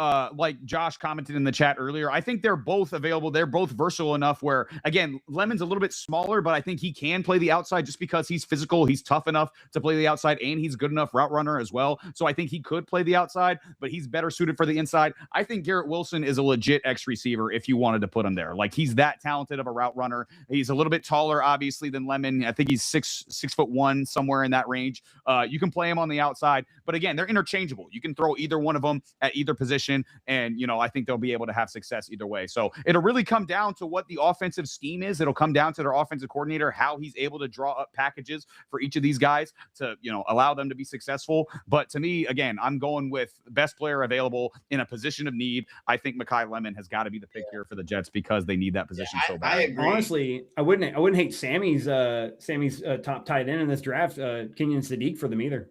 Josh commented in the chat earlier, I think they're both available. They're both versatile enough where, again, Lemon's a little bit smaller, but I think he can play the outside just because he's physical. He's tough enough to play the outside, and he's good enough route runner as well. So I think he could play the outside, but he's better suited for the inside. I think Garrett Wilson is a legit X receiver if you wanted to put him there. Like, he's that talented of a route runner. He's a little bit taller, obviously, than Lemon. I think he's 6'1", somewhere in that range. You can play him on the outside, but again, they're interchangeable. You can throw either one of them at either position, and I think they'll be able to have success either way. So it'll really come down to what the offensive scheme is. It'll come down to their offensive coordinator, how he's able to draw up packages for each of these guys to allow them to be successful. But to me, again, I'm going with best player available in a position of need. I think Mekhi Lemon has got to be the pick here for the Jets because they need that position so bad. I agree. Honestly, I wouldn't hate Sammy's top tight end in this draft, Kenyon Sadiq, for them either.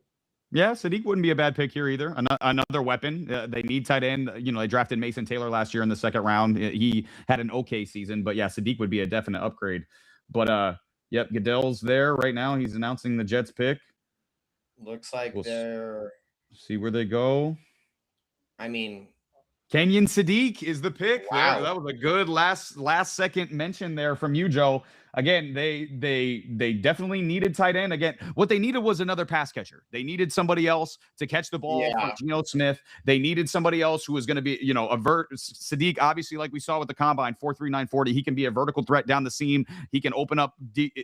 Yeah, Sadiq wouldn't be a bad pick here either. Another weapon. They need tight end. They drafted Mason Taylor last year in the second round. He had an okay season, but yeah, Sadiq would be a definite upgrade. But yep, Goodell's there right now. He's announcing the Jets pick. Looks like they're see where they go. I mean, Kenyon Sadiq is the pick. Wow. That was a good last second mention there from you, Joe. Again, they definitely needed tight end. Again, what they needed was another pass catcher. They needed somebody else to catch the ball for Geno Smith. They needed somebody else who was going to be, Sadiq, obviously, like we saw with the combine, 4.39 40. He can be a vertical threat down the seam. He can open up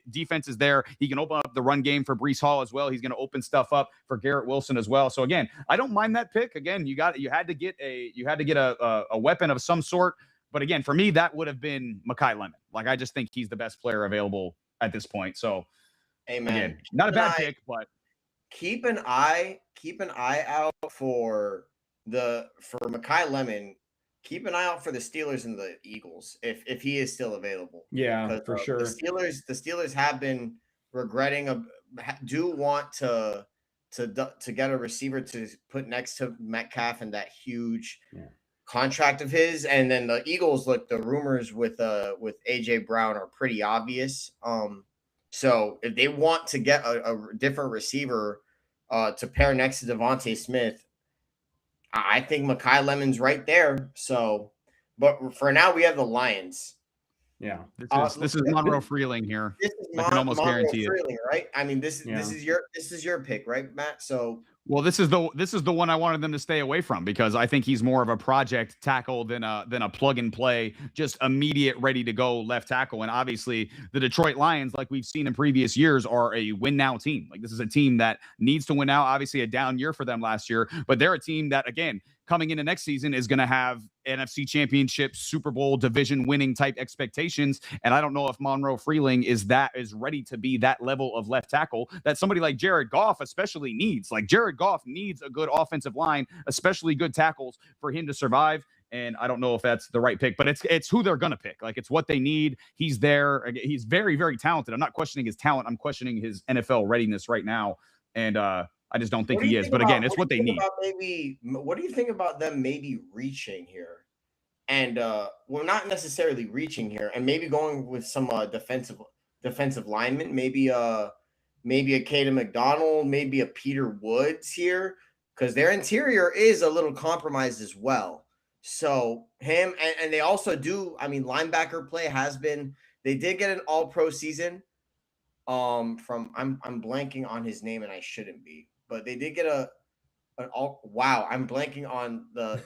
defenses there. He can open up the run game for Breece Hall as well. He's going to open stuff up for Garrett Wilson as well. So again, I don't mind that pick. Again, you had to get a weapon of some sort. But again, for me, that would have been Mekhi Lemon. Like, I just think he's the best player available at this point. So, amen. Again, not a bad pick, but keep an eye out for Mekhi Lemon. keep an eye out for the Steelers and the Eagles if he is still available. Yeah, Because for sure. the Steelers have been regretting do want to get a receiver to put next to Metcalf and that huge contract of his. And then the Eagles, look, the rumors with AJ Brown are pretty obvious. So if they want to get a different receiver to pair next to Devontae Smith, I think Mekhi Lemon's right there. So, but for now, we have the Lions. Yeah, this is Monroe Freeling here. This is I can almost guarantee Freeling, right? I mean, this is your pick, right, Matt? So, well, this is the one I wanted them to stay away from because I think he's more of a project tackle than a plug and play, just immediate, ready to go left tackle. And obviously, the Detroit Lions, like we've seen in previous years, are a win now team. Like this is a team that needs to win now. Obviously, a down year for them last year, but they're a team that again, coming into next season is going to have NFC Championship, Super Bowl, division winning type expectations. And I don't know if Monroe Freeling is ready to be that level of left tackle that somebody like Jared Goff especially needs. Like Jared Goff needs a good offensive line, especially good tackles for him to survive. And I don't know if that's the right pick, but it's who they're going to pick. Like it's what they need. He's there. He's very, very talented. I'm not questioning his talent. I'm questioning his NFL readiness right now. And, I just don't think he is. But again, it's what they need. What do you think about them maybe reaching here? And well, not necessarily reaching here, and maybe going with some defensive linemen, maybe a Caden McDonald, maybe a Peter Woods here, because their interior is a little compromised as well. So him and they also do. I mean, linebacker play has been. They did get an All-Pro season. From I'm blanking on his name, and I shouldn't be. But they did get wow, I'm blanking on the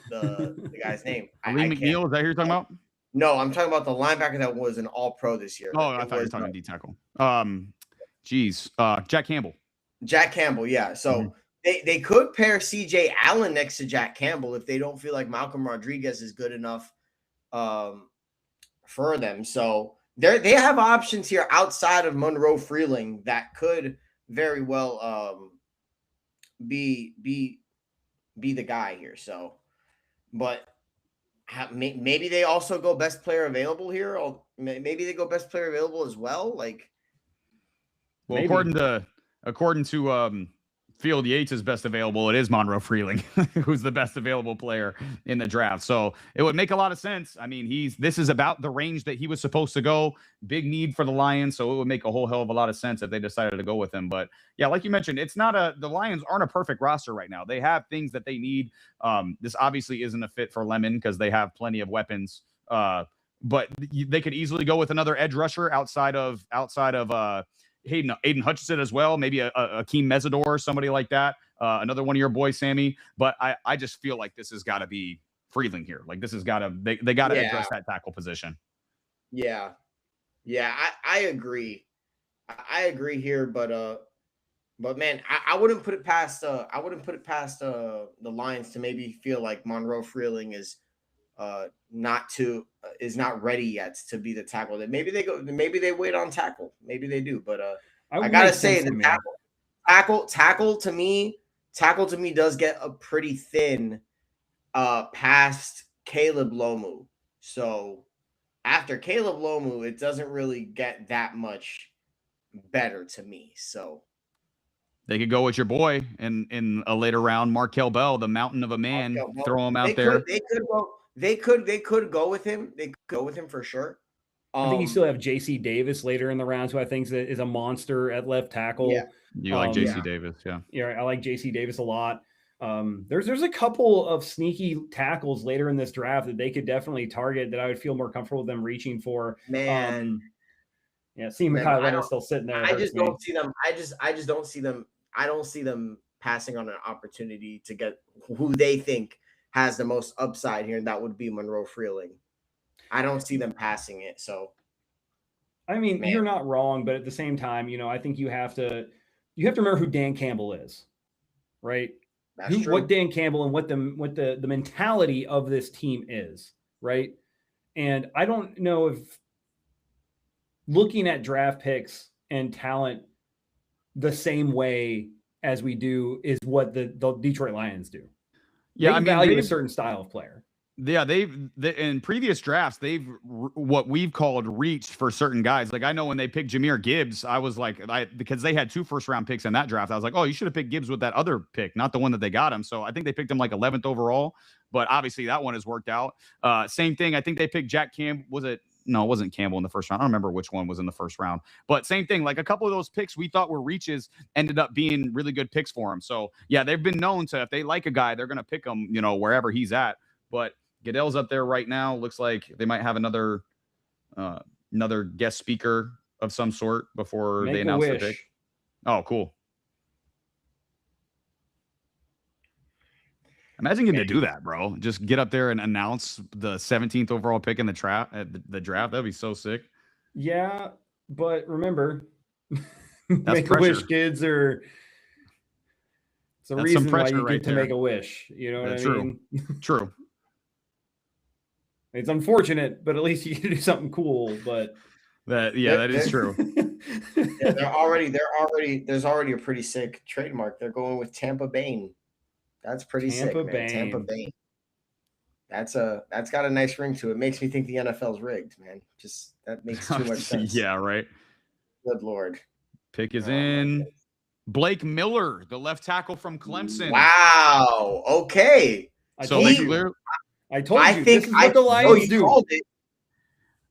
guy's name. Lee McNeil, is that who you're talking about? No, I'm talking about the linebacker that was an All-Pro this year. Oh, I thought you were talking D tackle. Jack Campbell. Jack Campbell, yeah. So they could pair CJ Allen next to Jack Campbell if they don't feel like Malcolm Rodriguez is good enough for them. So they have options here outside of Monroe Freeling that could very well be the guy here. So, but maybe they also go best player available here, or maybe they go best player available as well. Like, well, maybe. according to Field Yates' best available, it is Monroe Freeling, who's the best available player in the draft. So it would make a lot of sense. I mean, this is about the range that he was supposed to go. Big need for the Lions, so it would make a whole hell of a lot of sense if they decided to go with him. But yeah, like you mentioned, the Lions aren't a perfect roster right now. They have things that they need. This obviously isn't a fit for Lemon because they have plenty of weapons. But they could easily go with another edge rusher outside of Aiden Hutchinson as well, maybe a Akeem Mesidor, somebody like that. Another one of your boys, Sammy. But I just feel like this has got to be Freeling here. Like this has got to they got to address that tackle position. Yeah, I agree. I agree here, but man, I wouldn't put it past the Lions to maybe feel like Monroe Freeling is not ready yet to be the tackle. That maybe they wait on tackle. Maybe they do, but I gotta say the tackle to me does get a pretty thin past Caleb Lomu. So after Caleb Lomu, it doesn't really get that much better to me. So they could go with your boy in a later round, Markel Bell, the mountain of a man. Throw him out there. They could go with him. They could go with him for sure. I think you still have J.C. Davis later in the rounds, who I think is a monster at left tackle. Yeah. You like J.C. Davis, yeah. Yeah, I like J.C. Davis a lot. There's a couple of sneaky tackles later in this draft that they could definitely target that I would feel more comfortable with them reaching for. Man. Seeing Mekhi Leonard still sitting there. I just don't see them. I just don't see them. I don't see them passing on an opportunity to get who they think has the most upside here, and that would be Monroe Freeling. I don't see them passing it. So, I mean, you're not wrong, but at the same time, I think you have to remember who Dan Campbell is, right? That's true. What Dan Campbell and what the mentality of this team is, right? And I don't know if looking at draft picks and talent the same way as we do is what the Detroit Lions do. Yeah, they value a certain style of player. Yeah, in previous drafts, what we've called reached for certain guys. Like I know when they picked Jahmyr Gibbs, I was like, because they had 2 first-round picks in that draft, I was like, oh, you should have picked Gibbs with that other pick, not the one that they got him. So I think they picked him like 11th overall, but obviously that one has worked out. Same thing. I think they picked Jack Campbell. Was it? No, it wasn't Campbell in the first round. I don't remember which one was in the first round, but same thing. Like a couple of those picks we thought were reaches ended up being really good picks for him. So yeah, they've been known to, if they like a guy, they're going to pick him, wherever he's at. But Goodell's up there right now. Looks like they might have another guest speaker of some sort before they announce the pick. Oh, cool. Imagine getting to do that, bro. Just get up there and announce the 17th overall pick in the draft. That'd be so sick. Yeah, but remember, Make-A-Wish kids are. It's a reason why you get to make a wish. You know what I mean? True. It's unfortunate, but at least you can do something cool. But that is true. Yeah, there's already a pretty sick trademark. They're going with Tampa Bane. That's pretty sick, man. Tampa Bane. That's got a nice ring to it. Makes me think the NFL's rigged, man. Just that makes too much sense. Yeah, right. Good Lord. Pick is in. Blake Miller, the left tackle from Clemson. Wow. Okay. I told you. This is what the Lions do.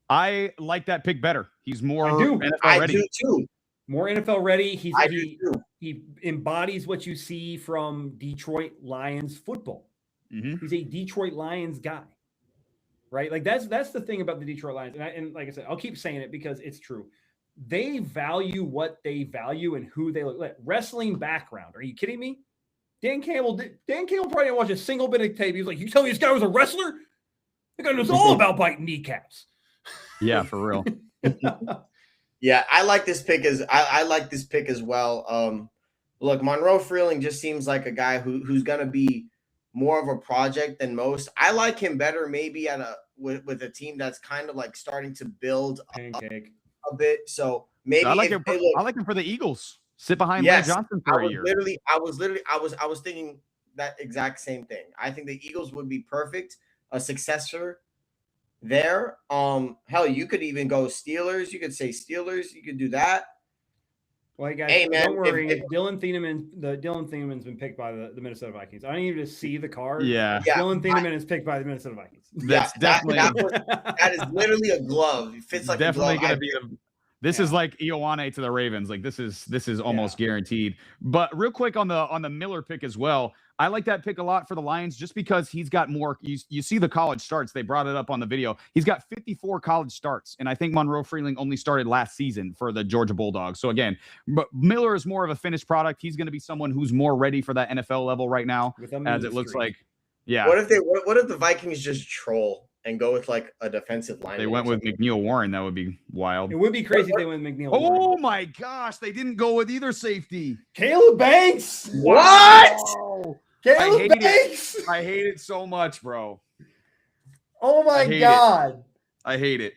I like that pick better. He's more NFL ready. I do too. More NFL ready. He embodies what you see from Detroit Lions football. Mm-hmm. He's a Detroit Lions guy, right? Like that's the thing about the Detroit Lions. And like I said, I'll keep saying it because it's true. They value what they value and who they look like. Wrestling background. Are you kidding me? Dan Campbell probably didn't watch a single bit of tape. He was like, "You tell me this guy was a wrestler? The guy knows all about biting kneecaps." Yeah, for real. Yeah, I like this pick I like this pick as well. Look, Monroe Freeling just seems like a guy who's gonna be more of a project than most. I like him better maybe with a team that's kind of like starting to build a bit. So maybe I like him for the Eagles. Sit behind Lane Johnson for a year. I was thinking that exact same thing. I think the Eagles would be perfect, a successor there. Hell, you could even go Steelers. You could say Steelers. You could do that. Well, guys, hey, man, don't worry. Dylan Thieneman's been picked by the Minnesota Vikings. I don't even see the card. Yeah. Dylan Thienemann is picked by the Minnesota Vikings. That's definitely that is literally a glove. It fits like definitely a glove. Gonna be This is like Ioane to the Ravens. Like this is almost guaranteed. But real quick on the Miller pick as well. I like that pick a lot for the Lions just because he's got more. You see the college starts. They brought it up on the video. He's got 54 college starts, and I think Monroe Freeling only started last season for the Georgia Bulldogs. So again, but Miller is more of a finished product. He's going to be someone who's more ready for that NFL level right now, as it looks like. Yeah. What if the Vikings just troll and go with like a defensive line? They went with McNeil Warren. That would be wild. It would be crazy if they went with McNeil Warren. Oh my gosh, they didn't go with either safety. Caleb Banks. What? Wow. Caleb Banks. I hate it so much, bro. Oh my God. I hate it.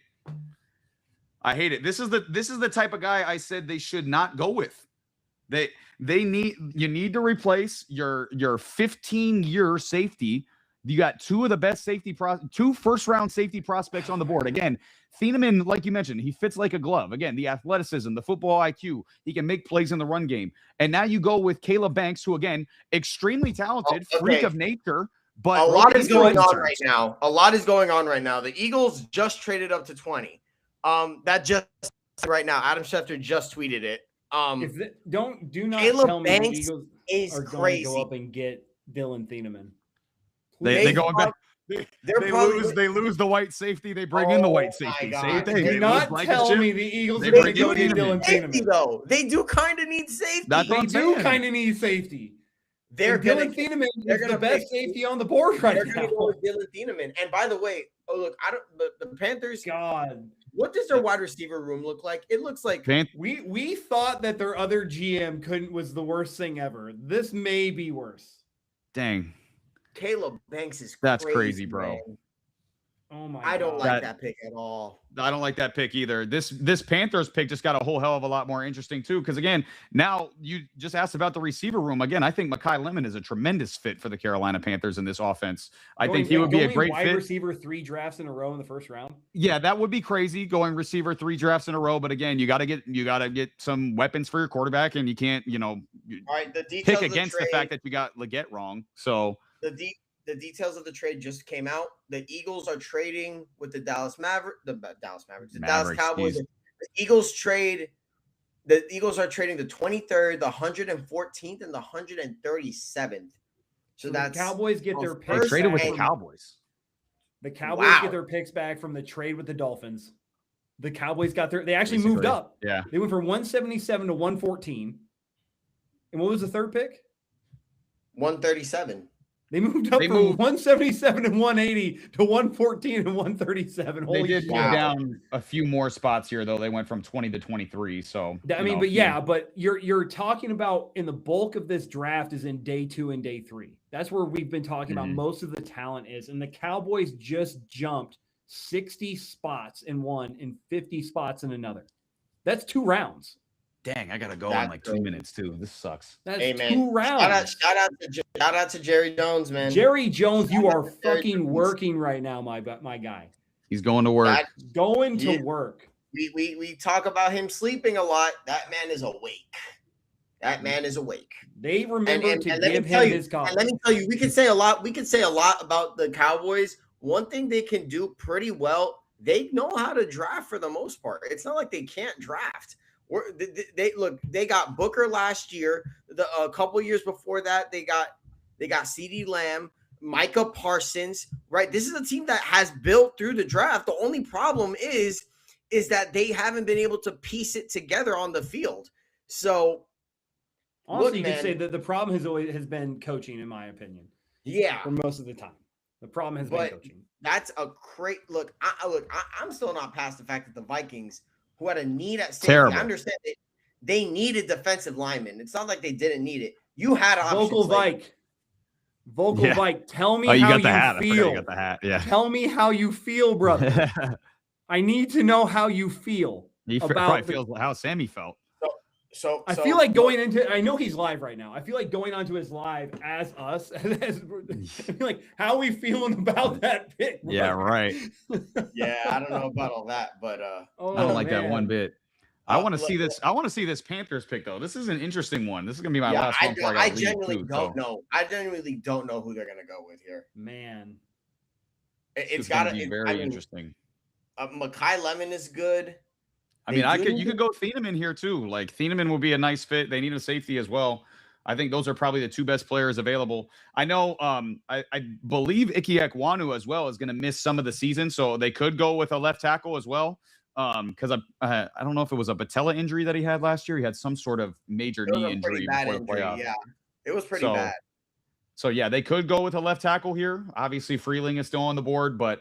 I hate it. This is the type of guy I said they should not go with. You need to replace your 15-year safety. You got two of the best two first-round safety prospects on the board. Again, Thienemann, like you mentioned, he fits like a glove. Again, the athleticism, the football IQ, he can make plays in the run game. And now you go with Caleb Banks, who, again, extremely talented, freak of nature. But a lot is going on right now. A lot is going on right now. The Eagles just traded up to 20. That just right now. Adam Schefter just tweeted it. Do not Caleb tell me Banks the Eagles is are crazy. Going to go up and get Dylan Thienemann. They go back. They lose the white safety. They bring in the white safety. Same thing. Do not tell me the Eagles are going to get Dylan Thienemann. Though they do kind of need safety. They do kind of need safety. Dylan Thienemann is the best safety on the board right now. They're going to go with Dylan Thienemann. And by the way, the Panthers. God, what does their wide receiver room look like? It looks like we thought that their other GM was the worst thing ever. This may be worse. Dang. Caleb Banks is that's crazy, bro. Man. Oh my I don't God. like that pick at all. I don't like that pick either. This Panthers pick just got a whole hell of a lot more interesting too. Because again, now you just asked about the receiver room. Again, I think Mekhi Lemon is a tremendous fit for the Carolina Panthers in this offense. I think he would be a great wide fit. receiver 3 drafts in a row in the first round. Yeah, that would be crazy going receiver 3 drafts in a row. But again, you got to get some weapons for your quarterback, and you can't All right, the details pick of the against the trade, fact that you got Leggett wrong. So the details of the trade just came out. The Eagles are trading with the Dallas Mavericks, the Dallas Cowboys. geez. The Eagles are trading the 23rd, the 114th, and the 137th. So the that's Cowboys get their They picks traded with back the from- Cowboys. The Cowboys Wow. get their picks back from the trade with the Dolphins. The Cowboys they actually Basically, moved up. Yeah. They went from 177 to 114. And what was the third pick? 137. They moved up from 177 and 180 to 114 and 137. They Holy did shit. move down a few more spots here, though. They went from 20 to 23. So I mean, but yeah, but you're talking about in the bulk of this draft is in day 2 and day 3. That's where we've been talking about most of the talent is. And the Cowboys just jumped 60 spots in one and 50 spots in another. That's 2 rounds. Dang, I gotta go That's in like 2 minutes too. This sucks. That's Hey, man. 2 rounds. Shout out to Jerry Jones, man. Jerry Jones, you Shout are out to Jerry fucking Jones. working right now, my guy. He's going to work. Going to Yeah. work. We talk about him sleeping a lot. That man is awake. That man is awake. They remember And to let me give tell him you- his college. And let me tell you, we can say a lot. We can say a lot about the Cowboys. One thing they can do pretty well, they know how to draft for the most part. It's not like they can't draft. They got Booker last year. A couple years before that, they got CeeDee Lamb, Micah Parsons. Right, this is a team that has built through the draft. The only problem is that they haven't been able to piece it together on the field. So, Honestly, look, you man, could say that the problem has been coaching, in my opinion, yeah. for most of the time. The problem has been But coaching. that's a great look. I'm still not past the fact that the Vikings, who had a need at safety, Terrible. I understand it. They needed defensive linemen. It's not like they didn't need it. You had options. Vocal like- Vike. Vike, tell me Oh, you how got the hat. I forgot feel. you got the hat. Yeah. Tell me how you feel, brother. I need to know how you feel. He About probably the- feels how Sammy felt. So I feel like going into. I know he's live right now. I feel like going onto his live as us. I feel like how are we feeling about that pick? Yeah, right. Yeah, I don't know about all that, but Oh, I don't like that man. one bit. I want to look, see this. I want to see this Panthers pick though. This is an interesting one. This is gonna be my yeah, last one. before I gotta leave, genuinely too, don't so know. I genuinely don't know who they're gonna go with here. Man, It's gonna got to be very interesting. Mekhi Lemon is good. I mean, They do you need could go Thieneman here too. Like Thieneman will be a nice fit. They need a safety as well. I think those are probably the 2 best players available. I know. I believe Ike Ekwonu as well is going to miss some of the season, so they could go with a left tackle as well. Because I don't know if it was a patella injury that he had last year. He had some sort of major It was knee a pretty injury bad before the injury. playoffs. Yeah, it was pretty So, bad. So yeah, they could go with a left tackle here. Obviously, Freeling is still on the board, but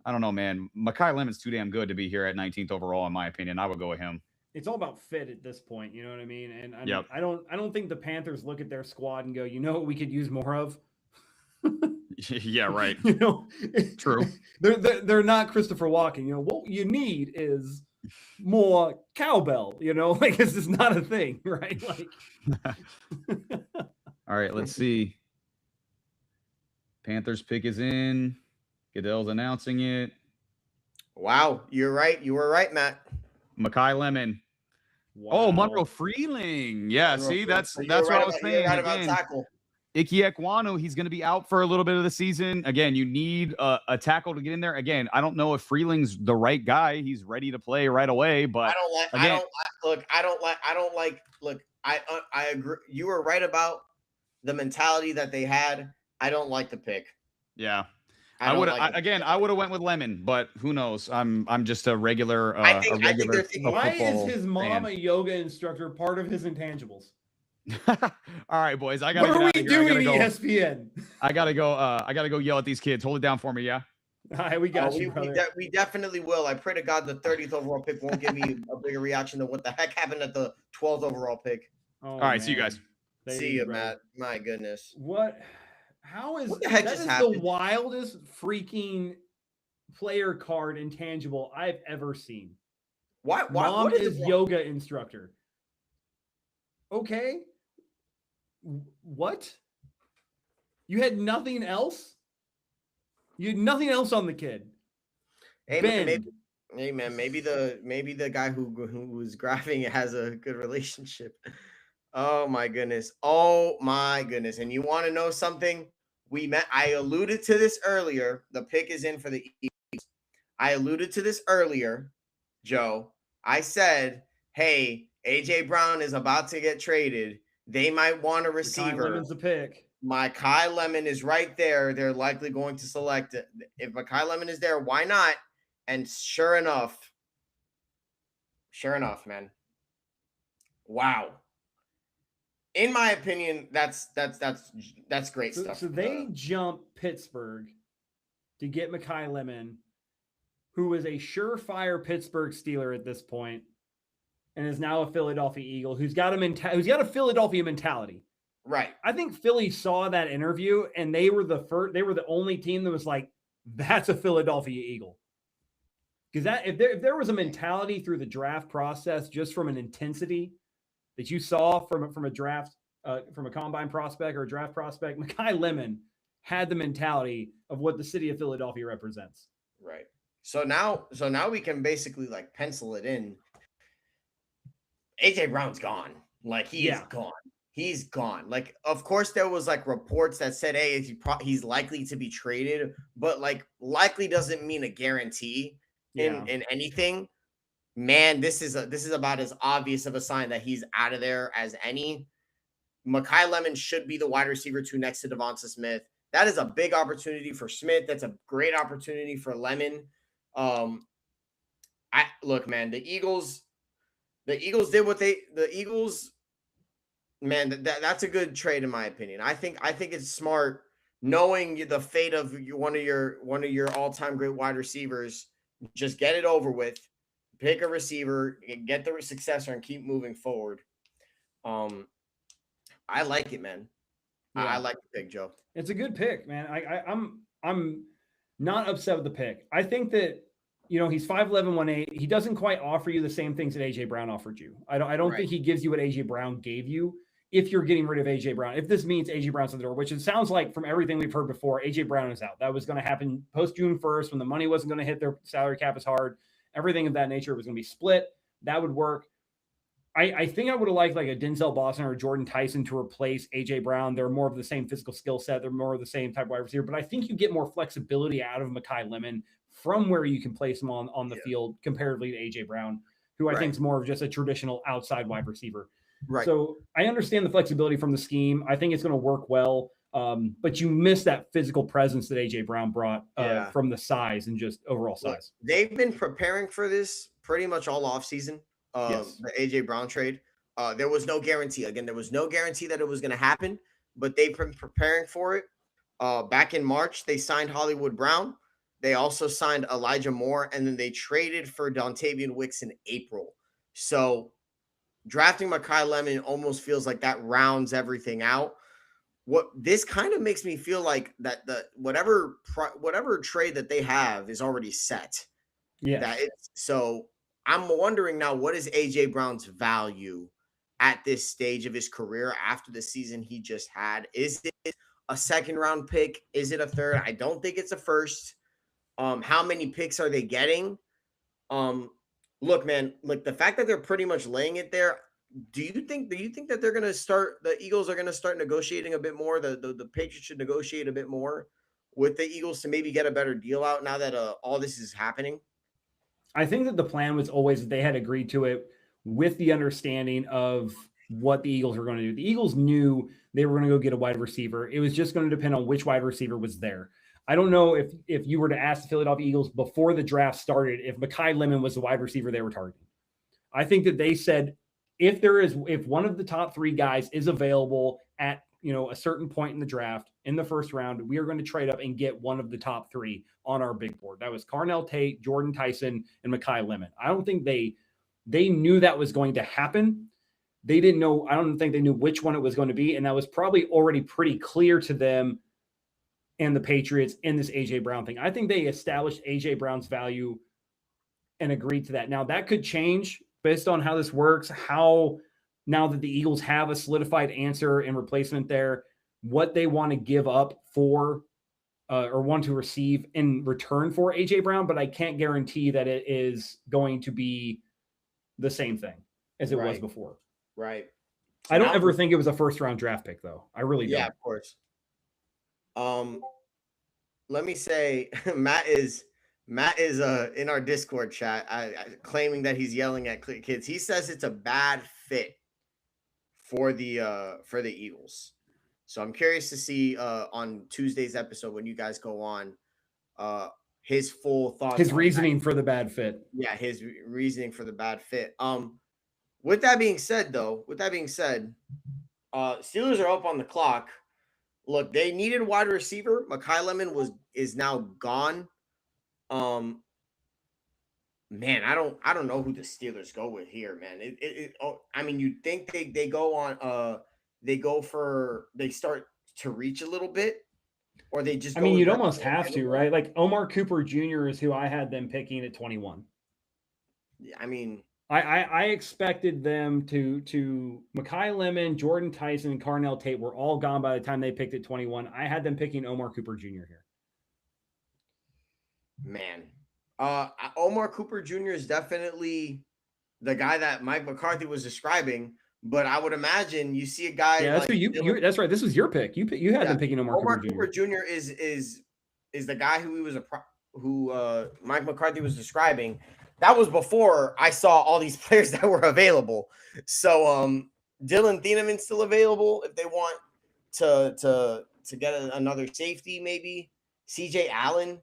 I don't know, man. Mekhi Lemon's too damn good to be here at 19th overall, in my opinion. I would go with him. it's all about fit at this point. You know what I mean? And Yep. I don't think the Panthers look at their squad and go, you know what we could use more of. Yeah, right. You know, True. They're not Christopher Walken. You know what you need is more cowbell. You know, like it's just not a thing, right? Like, All right, let's see. Panthers pick is in. Goodell's announcing it. Wow, you're right. You were right, Matt. Mekhi Lemon. Oh, Monroe Freeling. Yeah, see, that's what I was saying. You're right about Again, tackle. Ike Ekwonu, he's going to be out for a little bit of the season. Again, you need a tackle to get in there. Again, I don't know if Freeling's the right guy. He's ready to play right away, but I agree. You were right about the mentality that they had. I don't like the pick. yeah. I I would don't like it. again. I would have went with Lemon, but who knows? I'm just a regular. I think they're thinking- Why is football his mom a fan. yoga instructor part of his intangibles? All right, boys. I gotta What are get we out of here. doing, I gotta go. ESPN? I gotta go. I gotta go yell at these kids. Hold it down for me, yeah. All right, we got you, we, brother. we definitely will. I pray to God the 30th overall pick won't give me a bigger reaction than what the heck happened at the 12th overall pick. Oh, All right, see you guys. Thank See you, brother. Matt. My goodness. What? How is What the heck that just is happened? the wildest freaking player card intangible I've ever seen. Why Mom what is yoga instructor. Okay. What? You had nothing else? You had nothing else on the kid. Hey Ben. man, maybe the guy who was graphing it has a good relationship. Oh my goodness. And you want to know something? I alluded to this earlier. The pick is in for the Eagles. I alluded to this earlier, Joe. I said, hey, AJ Brown is about to get traded. They might want a receiver. Lemon's the pick. Makai Lemon is right there. They're likely going to select it. If Makai Lemon is there, why not? And sure enough, man. Wow. In my opinion, that's great stuff. So they jump Pittsburgh to get Makai Lemon, who was a surefire Pittsburgh Steeler at this point, and is now a Philadelphia Eagle who's got a Philadelphia mentality. Right. I think Philly saw that interview, and they were the only team that was like, that's a Philadelphia Eagle. Because if there was a mentality through the draft process, just from an intensity that you saw from a draft, from a combine prospect or a draft prospect, Makai Lemon had the mentality of what the city of Philadelphia represents. Right. So now we can basically like pencil it in. AJ Brown's gone. Like he's gone. He's gone. Like, of course, there was like reports that said, hey, he's likely to be traded, but like likely doesn't mean a guarantee in anything. Man, this is about as obvious of a sign that he's out of there as any. Makai Lemon should be the wide receiver 2 next to Devonta Smith. That is a big opportunity for Smith. That's a great opportunity for Lemon. Look, man, the Eagles did what the Eagles. Man, that's a good trade in my opinion. I think it's smart knowing the fate of one of your all-time great wide receivers. Just get it over with. Pick a receiver, get the successor, and keep moving forward. I like it, man. Yeah. I like the pick, Joe. It's a good pick, man. I'm not upset with the pick. I think that he's 5'11", 180. He doesn't quite offer you the same things that AJ Brown offered you. I don't think he gives you what AJ Brown gave you. If you're getting rid of AJ Brown, if this means AJ Brown's on the door, which it sounds like from everything we've heard before, AJ Brown is out. That was going to happen post June 1st when the money wasn't going to hit their salary cap as hard. Everything of that nature was going to be split. That would work. I think I would have liked like a Denzel Boston or Jordan Tyson to replace AJ Brown. They're more of the same physical skill set. They're more of the same type of wide receiver. But I think you get more flexibility out of Makai Lemon from where you can place him on the field comparatively to AJ Brown, who I think is more of just a traditional outside wide receiver. Right. So I understand the flexibility from the scheme. I think it's going to work well. But you miss that physical presence that AJ Brown brought from the size and just overall size. They've been preparing for this pretty much all offseason. The AJ Brown trade. There was no guarantee. Again, there was no guarantee that it was going to happen, but they've been preparing for it. Back in March, they signed Hollywood Brown. They also signed Elijah Moore, and then they traded for Dontavian Wicks in April. So drafting Makai Lemon almost feels like that rounds everything out. What this kind of makes me feel like that the whatever trade that they have is already set. Yeah. So I'm wondering now, what is AJ Brown's value at this stage of his career after the season he just had? Is it a second round pick? Is it a third? I don't think it's a first. How many picks are they getting? Look, man, like the fact that they're pretty much laying it there. Do you think that they're going to start? The Eagles are going to start negotiating a bit more. The Patriots should negotiate a bit more with the Eagles to maybe get a better deal out now that all this is happening. I think that the plan was always that they had agreed to it with the understanding of what the Eagles were going to do. The Eagles knew they were going to go get a wide receiver. It was just going to depend on which wide receiver was there. I don't know if you were to ask the Philadelphia Eagles before the draft started, if Makai Lemon was the wide receiver they were targeting. I think that they said, if one of the top 3 guys is available at a certain point in the draft, in the first round, we are going to trade up and get one of the top 3 on our big board. That was Carnell Tate, Jordan Tyson, and Makai Lemon. I don't think they knew that was going to happen. They didn't know. I don't think they knew which one it was going to be. And that was probably already pretty clear to them and the Patriots in this AJ Brown thing. I think they established AJ Brown's value and agreed to that. Now that could change based on how this works, how now that the Eagles have a solidified answer and replacement there, what they want to give up for or want to receive in return for AJ Brown. But I can't guarantee that it is going to be the same thing as it was before. Right. I don't ever think it was a first round draft pick though. I really don't. Yeah, of course. Let me say Matt is in our Discord chat claiming that he's yelling at kids. He says it's a bad fit for the Eagles. So I'm curious to see on Tuesday's episode when you guys go on his full thoughts, his reasoning for the bad fit. Yeah, his reasoning for the bad fit. With that being said, Steelers are up on the clock. Look, they needed a wide receiver. Mekhi Lemon is now gone. Man, I don't know who the Steelers go with here, man. I mean, you'd think they go on they start to reach a little bit, or they just. I mean, you'd almost have to, right? Like Omar Cooper Jr. is who I had them picking at 21. Yeah, I mean, I expected them to Mekhi Lemon, Jordan Tyson, and Carnell Tate were all gone by the time they picked at 21. I had them picking Omar Cooper Jr. here. Man, Omar Cooper Jr. is definitely the guy that Mike McCarthy was describing. But I would imagine you see a guy. Yeah, that's like that's right. This was your pick. You had them picking Omar Cooper Jr. is the guy who Mike McCarthy was describing. That was before I saw all these players that were available. So Dylan Thieneman's still available if they want to get another safety, maybe CJ Allen.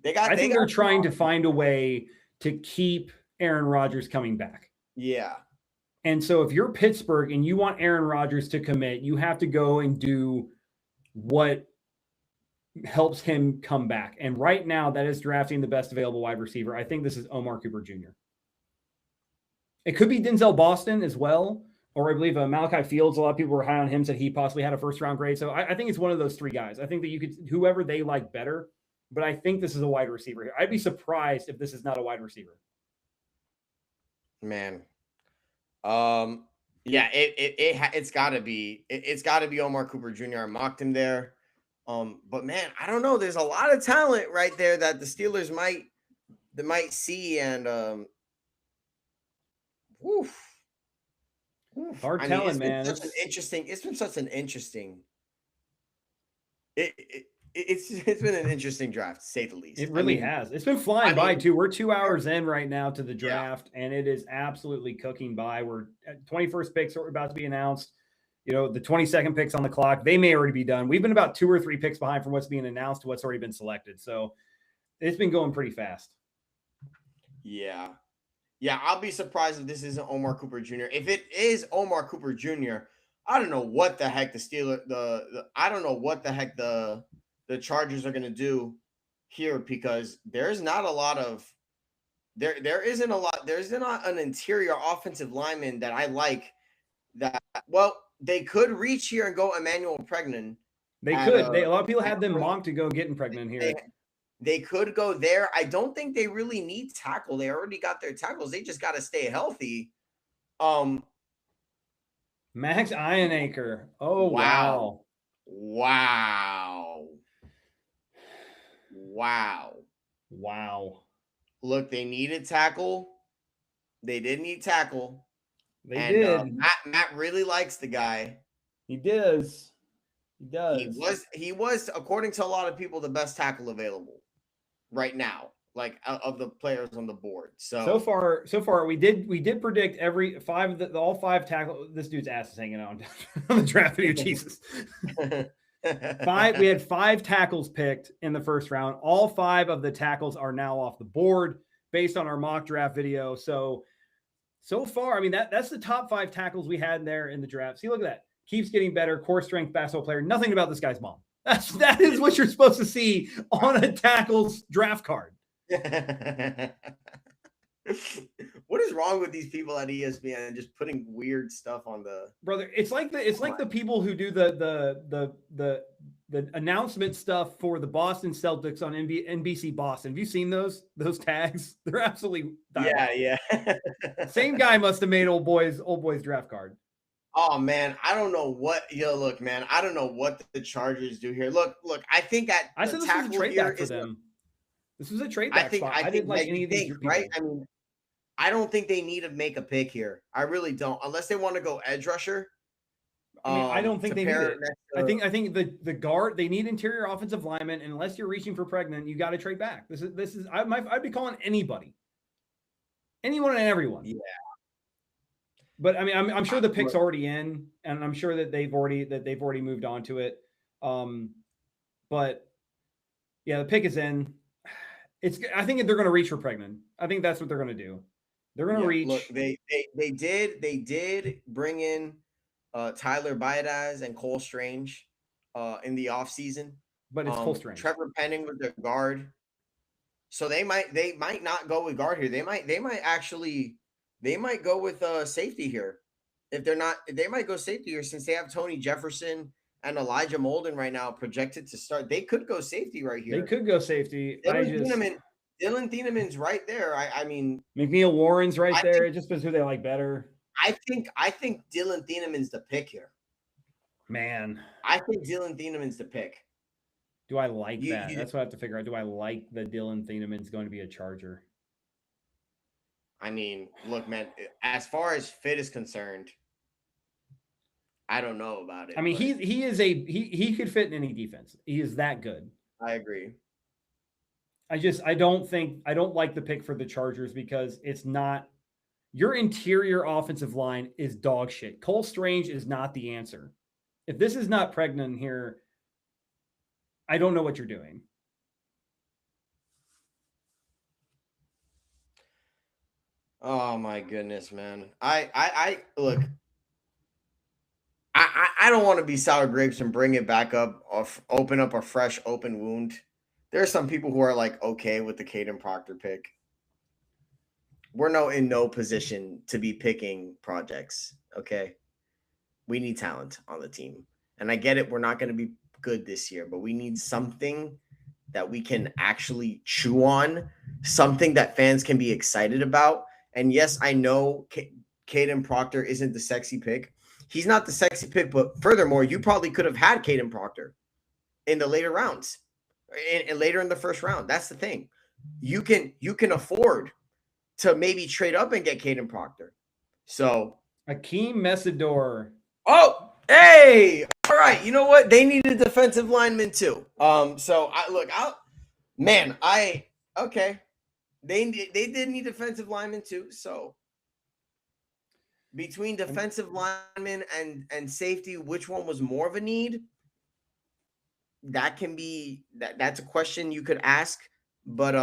I think they're trying to find a way to keep Aaron Rodgers coming back. Yeah. And so if you're Pittsburgh and you want Aaron Rodgers to commit, you have to go and do what helps him come back. And right now, that is drafting the best available wide receiver. I think this is Omar Cooper Jr. It could be Denzel Boston as well, or I believe Malachi Fields. A lot of people were high on him, said he possibly had a first-round grade. So I think it's one of those three guys. I think that you could, whoever they like better, but I think this is a wide receiver here. I'd be surprised if this is not a wide receiver. Man. Yeah, it's gotta be Omar Cooper Jr. I mocked him there. But man, I don't know. There's a lot of talent right there that the Steelers might see, and hard telling, man. It's been such an interesting. It's been an interesting draft, to say the least. It really has. It's been flying by too. We're 2 hours in right now to the draft, and it is absolutely cooking by. We're at 21st picks are about to be announced. You know, the 22nd picks on the clock. They may already be done. We've been about 2 or 3 picks behind from what's being announced to what's already been selected. So it's been going pretty fast. Yeah. Yeah, I'll be surprised if this isn't Omar Cooper Jr. If it is Omar Cooper Jr., I don't know what the heck I don't know what the heck the Chargers are going to do here, because there's not a lot of there's not an interior offensive lineman that I like. That, well, they could reach here and go Emmanuel Pregnan. They could. A lot of people had them mocked to go getting Pregnan here. They could go there. I don't think they really need tackle. They already got their tackles. They just got to stay healthy. Max Ionacre. Oh, wow. Look, they needed tackle. They did need tackle. They did. Matt really likes the guy. He does. He was, according to a lot of people, the best tackle available right now, like of the players on the board. So far, we did predict all 5 tackle. This dude's ass is hanging out on the draft video. Jesus. We had 5 tackles picked in the first round. All 5 of the tackles are now off the board based on our mock draft video. So far, I mean, that's the top 5 tackles we had there in the draft. See, look at that. Keeps getting better. Core strength basketball player. Nothing about this guy's mom. That is what you're supposed to see on a tackle's draft card. What is wrong with these people at ESPN and just putting weird stuff on the brother? It's like the people who do the the announcement stuff for the Boston Celtics on NBC Boston. Have you seen those tags? They're absolutely diabolical. Yeah. Same guy must have made old boys draft card. Oh man, I don't know what. Look, man, I don't know what the Chargers do here. Look. I think I said this was a trade back for them. This was a trade back spot. I didn't like any of these people. Right? I mean, I don't think they need to make a pick here. I really don't, unless they want to go edge rusher. I mean, I don't think they need it. I think the guard, they need interior offensive linemen. And unless you're reaching for pregnant, you got to trade back. This is I'd be calling anybody, anyone and everyone. Yeah. But I mean, I'm sure the pick's already in, and I'm sure that they've already moved on to it. But yeah, the pick is in. I think they're going to reach for pregnant. I think that's what they're going to do. They're going to reach. Look, they did bring in Tyler Biadasz and Cole Strange in the offseason. But it's Cole Strange. Trevor Penning was their guard. So they might not go with guard here. They might go with safety here. They might go safety here since they have Tony Jefferson and Elijah Molden right now projected to start. They could go safety right here. They could go safety. Dylan Thieneman's right there. I mean, McNeil Warren's right there. It just depends who they like better. I think Dylan Thieneman's the pick here. Man, I think Dylan Thieneman's the pick. Do I like that? That's what I have to figure out. Do I like that Dylan Thieneman's going to be a Charger? I mean, look, man, as far as fit is concerned, I don't know about it. I mean, he could fit in any defense. He is that good. I agree. I don't like the pick for the Chargers because it's not your interior offensive line is dog shit. Cole Strange is not the answer. If this is not pregnant here, I don't know what you're doing. Oh my goodness, man. I look. I don't want to be sour grapes and bring it back up or open up a fresh open wound. There are some people who are like okay with the Caden Proctor pick. We're in no position to be picking projects. Okay, we need talent on the team, and I get it. We're not going to be good this year, but we need something that we can actually chew on, something that fans can be excited about. And yes, I know Caden Proctor isn't the sexy pick. He's not the sexy pick, but furthermore, you probably could have had Caden Proctor in the later rounds, and later in the first round. That's the thing. You can afford to maybe trade up and get Caden Proctor. So Akeem Mesidor. Oh, hey, all right. You know what? They needed defensive linemen too. So okay. They did need defensive linemen too. So between defensive linemen and safety, which one was more of a need? That can be that's a question you could ask. But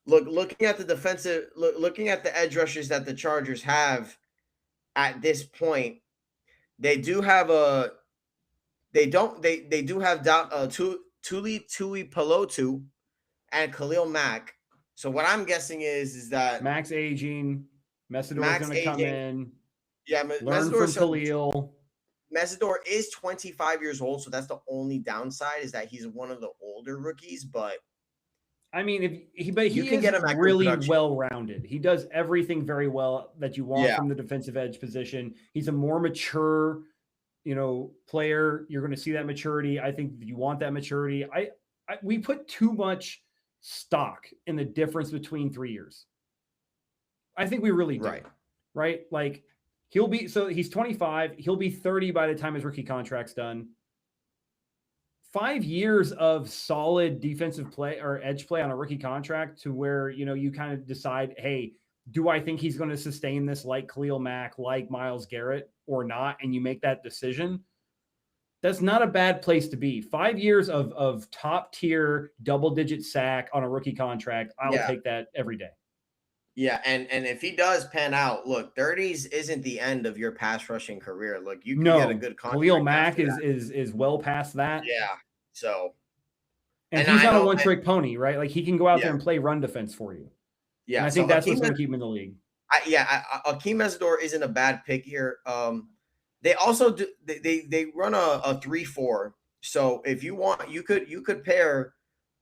looking at the edge rushers that the Chargers have at this point, they do have Tuli Tuipulotu and Khalil Mack. So what I'm guessing is that Max aging, Mesidor's going to come in. Yeah, learn from Khalil. Mesidor is 25 years old, so that's the only downside is that he's one of the older rookies. But I mean, he can get him really well-rounded. He does everything very well that you want from the defensive edge position. He's a more mature, player. You're going to see that maturity. I think you want that maturity. We put too much stock in the difference between 3 years. I think we really do. Right? Like he's 25. He'll be 30 by the time his rookie contract's done. 5 years of solid defensive play or edge play on a rookie contract to where, you kind of decide, hey, do I think he's going to sustain this like Khalil Mack, like Myles Garrett or not? And you make that decision. That's not a bad place to be. 5 years of top tier double-digit sack on a rookie contract. I'll take that every day. Yeah, and if he does pan out, look, 30s isn't the end of your pass rushing career. Look, you can get a good contract. Khalil Mack is well past that. Yeah. So, and he's not a one-trick pony, right? Like he can go out there and play run defense for you. Yeah, and I think that's what's going to keep him in the league. Akeem Mesidor isn't a bad pick here. They also do they run a 3-4 So if you want, you could pair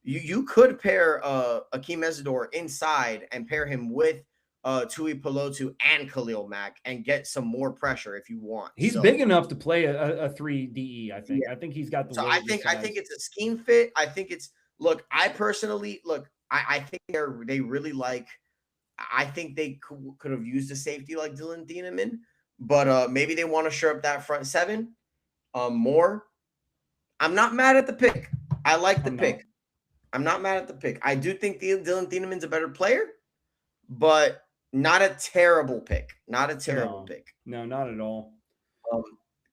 Akeem Mesidor inside and pair him with Tui Pelotu and Khalil Mack and get some more pressure if you want. He's big enough to play a 3 DE, I think. Yeah. I think he's got the So weight I and think size. it's a scheme fit. I think it's I personally I think they really like. I think they could have used a safety like Dylan Thieneman, but maybe they want to shore up that front seven more. I'm not mad at the pick. I like the pick. I'm not mad at the pick. I do think Dylan Thieneman's a better player, but not a terrible pick. Not a terrible pick. No, not at all.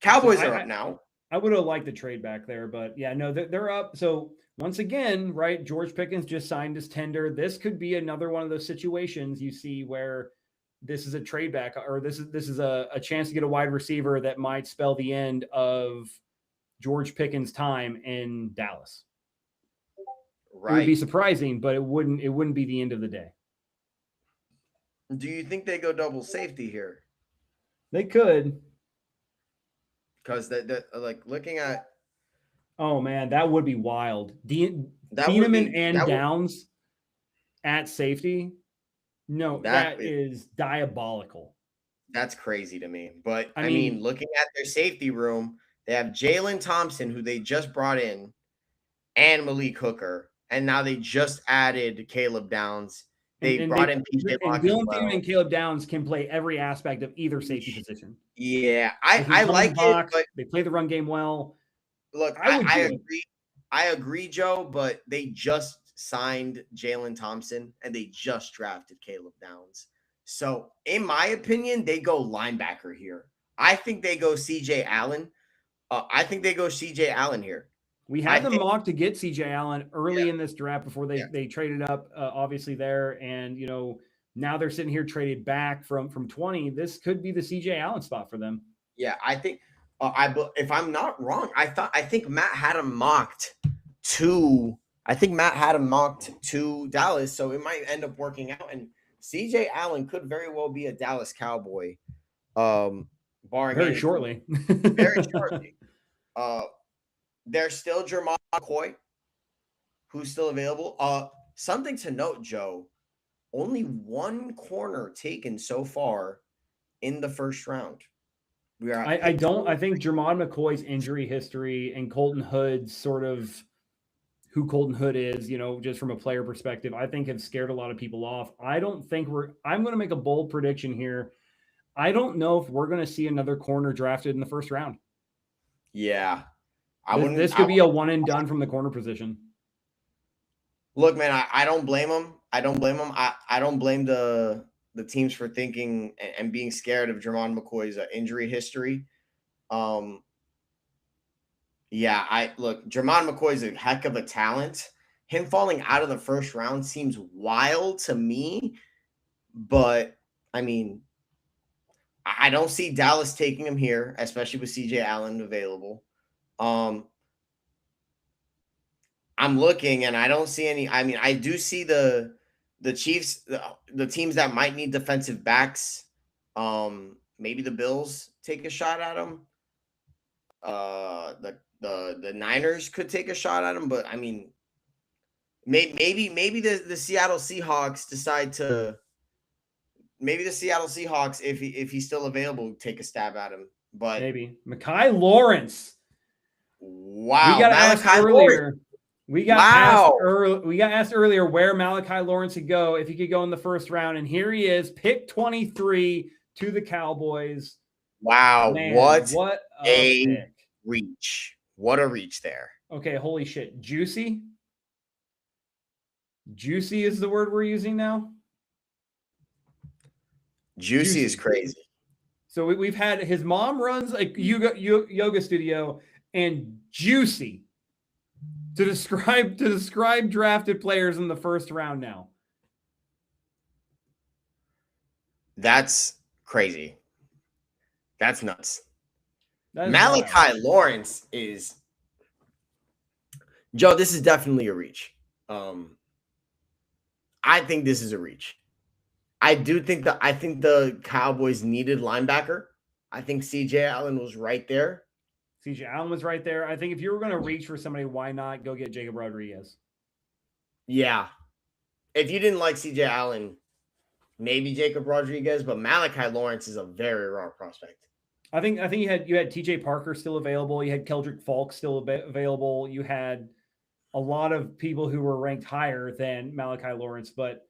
Cowboys are up now. I would have liked the trade back there, but yeah, no, they're up. So once again, right, George Pickens just signed his tender. This could be another one of those situations you see where this is a trade back, or this is a chance to get a wide receiver that might spell the end of George Pickens' time in Dallas. Right. It would be surprising, but it wouldn't be the end of the day. Do you think they go double safety here? They could. Because like looking at, oh man, that would be wild. Thieneman and Downs at safety. No, that is diabolical. That's crazy to me. But I mean, looking at their safety room, they have Jalen Thompson, who they just brought in, and Malik Hooker, and now they just added Caleb Downs. They brought in PJ Locke. Dylan Thieneman and Caleb Downs can play every aspect of either safety position. Yeah, I like it, but they play the run game well. Look, I agree. I agree, Joe, but they just signed Jalen Thompson and they just drafted Caleb Downs. So, in my opinion, they go linebacker here. I think they go CJ Allen. Here. We had them mocked to get CJ Allen early in this draft before they traded up, obviously there. And, now they're sitting here traded back from 20. This could be the CJ Allen spot for them. Yeah, I think if I'm not wrong, I think Matt had him mocked to Dallas, so it might end up working out. And CJ Allen could very well be a Dallas Cowboy, barring very shortly. Very shortly. There's still Jermon McCoy, who's still available. Something to note, Joe. Only one corner taken so far in the first round. I think Jermon McCoy's injury history and Colton Hood's sort of who Colton Hood is, just from a player perspective, I think have scared a lot of people off. I'm going to make a bold prediction here. I don't know if we're going to see another corner drafted in the first round. Yeah. This could be a one and done from the corner position. Look, man, I don't blame them. I don't blame them. I don't blame the teams for thinking and being scared of Jermon McCoy's injury history. Jermon McCoy's a heck of a talent. Him falling out of the first round seems wild to me, but I mean, I don't see Dallas taking him here, especially with CJ Allen available. I'm looking and I don't see any. I mean, I do see the Chiefs, the teams that might need defensive backs. Maybe the Bills take a shot at them. The Niners could take a shot at him, but I mean, maybe the Seattle Seahawks decide to. Maybe the Seattle Seahawks, if he's still available, take a stab at him. But maybe Mekhi Lawrence. Wow, we got asked earlier. We got asked earlier where Malachi Lawrence could go if he could go in the first round, and here he is, pick 23 to the Cowboys. Wow, man, what a pick. Reach! What a reach there. Okay, holy shit, juicy. Juicy is the word we're using now. Juicy is crazy. So we've had his mom runs a yoga studio, and Juicy to describe drafted players in the first round now. That's crazy. That's nuts. Malachi wild. Lawrence is Joe. This is definitely a reach. I think this is a reach. I think the Cowboys needed linebacker. I think CJ Allen was right there. CJ Allen was right there. I think if you were going to reach for somebody, why not go get Jacob Rodriguez? Yeah. If you didn't like CJ Allen, maybe Jacob Rodriguez, but Malachi Lawrence is a very raw prospect. I think you had TJ Parker still available. You had Keldrick Falk still available. You had a lot of people who were ranked higher than Malachi Lawrence, but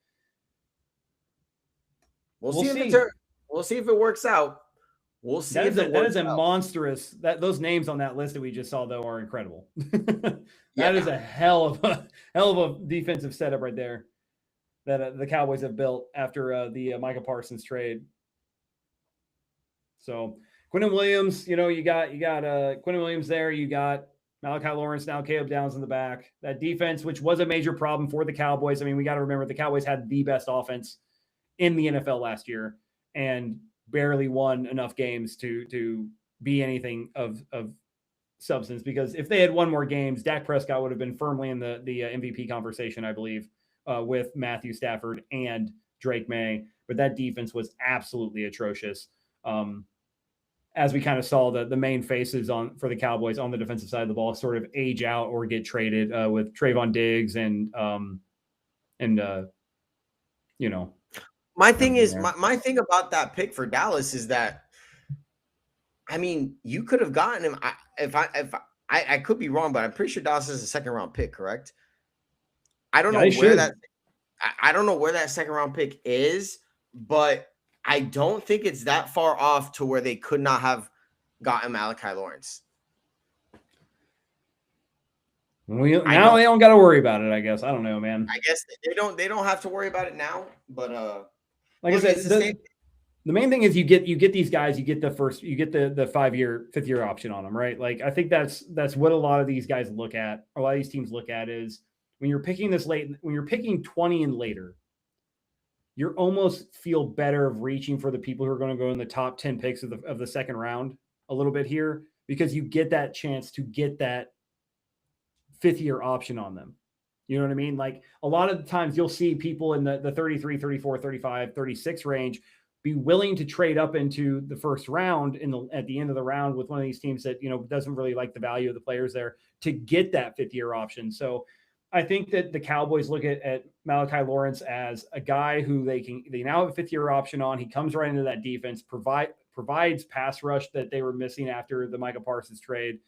we'll see if it works out. We'll see if it works out. That is a monstrous. Those names on that list that we just saw though are incredible. That is a hell of a defensive setup right there that the Cowboys have built after the Micah Parsons trade. So Quinnen Williams, you got Quinnen Williams there. You got Malachi Lawrence now, Caleb Downs in the back. That defense, which was a major problem for the Cowboys. I mean, we got to remember the Cowboys had the best offense in the NFL last year and barely won enough games to be anything of substance, because if they had won more games, Dak Prescott would have been firmly in the MVP conversation, I believe, with Matthew Stafford and Drake May. But that defense was absolutely atrocious. As we kind of saw the main faces for the Cowboys on the defensive side of the ball sort of age out or get traded with Trayvon Diggs and my thing is my thing about that pick for Dallas is that, I mean, you could have gotten him. I could be wrong, but I'm pretty sure Dallas is a second round pick, correct? I don't know where that second round pick is, but I don't think it's that far off to where they could not have gotten Malachi Lawrence. They don't got to worry about it, I guess. I don't know, man. I guess they don't have to worry about it now, but like I said, the main thing is you get these guys, you get the 5-year, 5th-year option on them, right? Like, I think that's what a lot of these guys look at, or a lot of these teams look at, is when you're picking this late, when you're picking 20 and later, you almost feel better of reaching for the people who are going to go in the top 10 picks of the second round a little bit here, because you get that chance to get that 5th-year option on them. You know what I mean? Like, a lot of the times you'll see people in the 33, 34, 35, 36 range be willing to trade up into the first round at the end of the round with one of these teams that, doesn't really like the value of the players there to get that 5th-year option. So I think that the Cowboys look at Malachi Lawrence as a guy who they now have a 5th-year option on. He comes right into that defense, provides pass rush that they were missing after the Micah Parsons trade,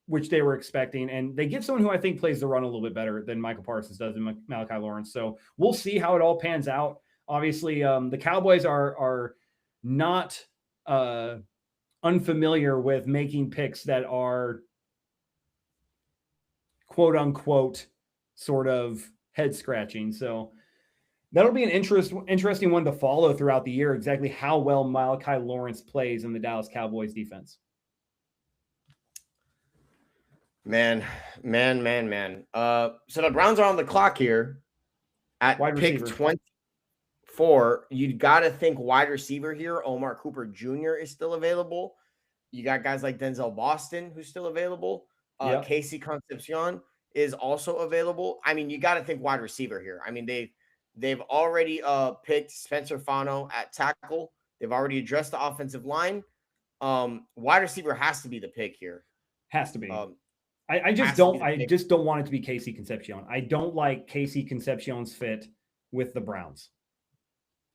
which they were expecting. And they get someone who I think plays the run a little bit better than Micah Parsons does in Malachi Lawrence. So we'll see how it all pans out. Obviously, the Cowboys are not unfamiliar with making picks that are quote unquote sort of head scratching. So that'll be an interesting one to follow throughout the year, exactly how well Malachi Lawrence plays in the Dallas Cowboys defense. Man. So the Browns are on the clock here at pick 24. You got to think wide receiver here. Omar Cooper Jr. is still available. You got guys like Denzel Boston, who's still available. Casey Concepcion is also available. I mean, you got to think wide receiver here. I mean, they've already picked Spencer Fano at tackle. They've already addressed the offensive line. Wide receiver has to be the pick here. Has to be. I just don't want it to be Casey Concepcion. I don't like Casey Concepcion's fit with the Browns.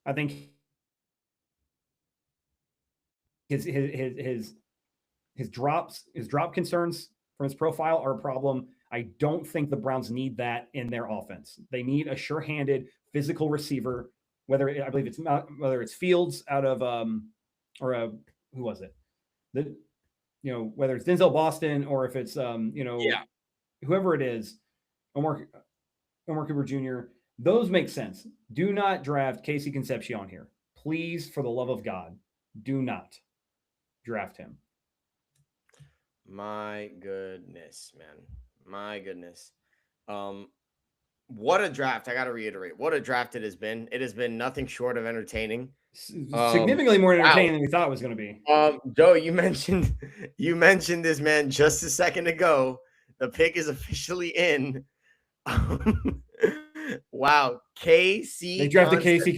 I think his drop concerns from his profile are a problem. I don't think the Browns need that in their offense. They need a sure-handed physical receiver, whether it's Fields out of who was it? Whether it's Denzel Boston or if it's whoever it is, Omar Cooper Jr. Those make sense. Do not draft Casey Concepcion here. Please, for the love of God, do not draft him. My goodness, man. My goodness. What a draft. I got to reiterate. What a draft it has been. It has been nothing short of entertaining. Significantly more entertaining than we thought it was going to be. Joe, you mentioned this, man, just a second ago. The pick is officially in. Wow. They drafted Casey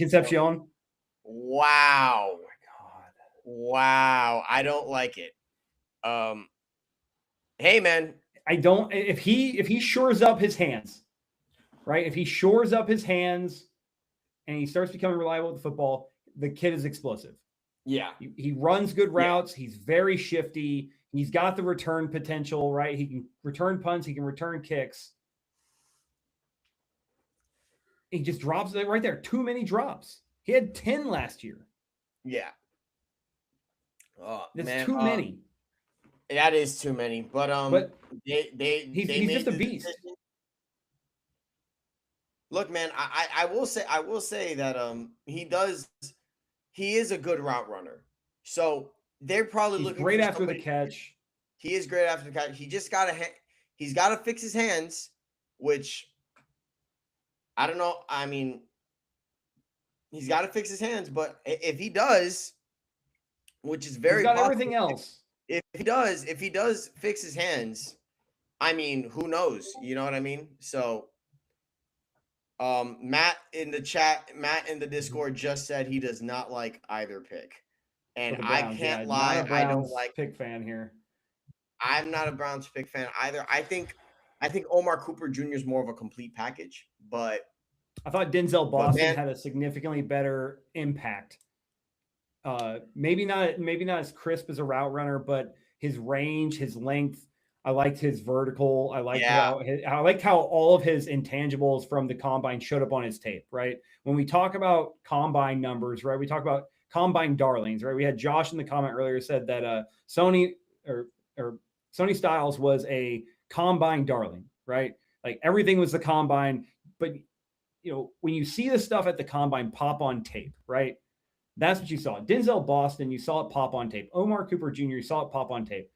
Hey, man. if he shores up his hands, right? If he shores up his hands and he starts becoming reliable with the football, the kid is explosive. Yeah. He runs good routes. He's very shifty. He's got the return potential, right? He can return punts. He can return kicks. He just drops it right there. Too many drops. He had 10 last year. Yeah. Oh, That's man, too many. That is too many. But he's just a beast. Decision. Look, man, I will say that he is a good route runner. So they're probably looking great for after the catch. He is great after the catch. He just he's got to fix his hands, which I don't know. I mean, he's got to fix his hands, but if he does, which is very he's got possible, everything else. If he does fix his hands, I mean, who knows? You know what I mean? So Matt in the Discord just said he does not like either pick. And I can't lie, I don't like pick fan here. I'm not a Browns pick fan either. I think Omar Cooper Jr. is more of a complete package, but I thought Denzel Boston had a significantly better impact. Maybe not as crisp as a route runner, but his range, his length. I liked his vertical. I liked how all of his intangibles from the combine showed up on his tape. Right when we talk about combine numbers, right, we talk about combine darlings. Right, we had Josh in the comment earlier said that Sony Styles was a combine darling. Right, like everything was the combine, but when you see the stuff at the combine pop on tape, right? That's what you saw. Denzel Boston, you saw it pop on tape. Omar Cooper Jr., you saw it pop on tape.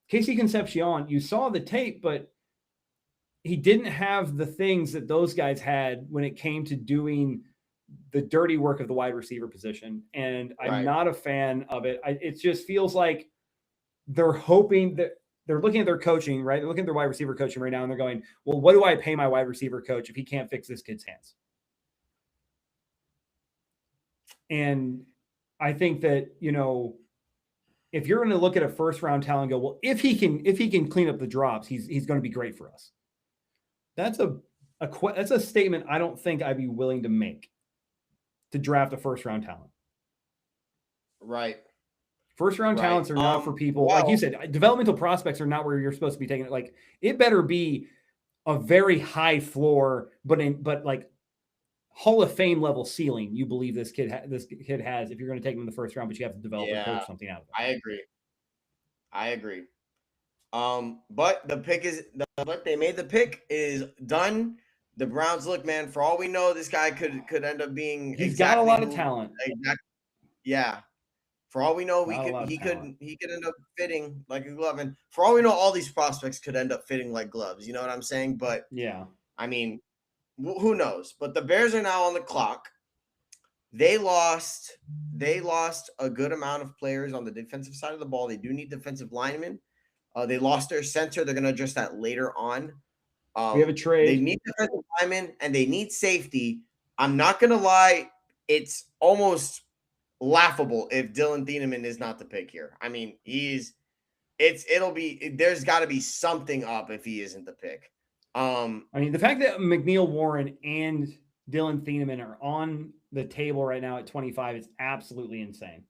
Casey Concepcion, you saw the tape, but he didn't have the things that those guys had when it came to doing the dirty work of the wide receiver position. And I'm not a fan of it. It just feels like they're hoping that they're looking at their coaching, right? They're looking at their wide receiver coaching right now, and they're going, well, what do I pay my wide receiver coach if he can't fix this kid's hands? And I think that, if you're going to look at a first round talent and go, well, if he can clean up the drops, he's going to be great for us. That's a statement I don't think I'd be willing to make to draft a first round talent. Right. First round talents are not for people. Like you said, developmental prospects are not where you're supposed to be taking it. Like it better be a very high floor, but like Hall of Fame level ceiling. You believe this kid has if you're going to take him in the first round, but you have to develop and coach something out of it. I agree. But they made the pick is done. The Browns, look, man, for all we know, this guy could end up being. He's got a lot of talent. Exactly. Yeah. For all we know, he could end up fitting like a glove. And for all we know, all these prospects could end up fitting like gloves. You know what I'm saying? But yeah, I mean, who knows? But the Bears are now on the clock. They lost a good amount of players on the defensive side of the ball. They do need defensive linemen. They lost their center. They're going to address that later on. We have a trade. They need defensive linemen and they need safety. I'm not going to lie. It's almost laughable if Dylan Thieneman is not the pick here. I mean, there's got to be something up if he isn't the pick. I mean, the fact that McNeil Warren and Dylan Thieneman are on the table right now at 25 is absolutely insane.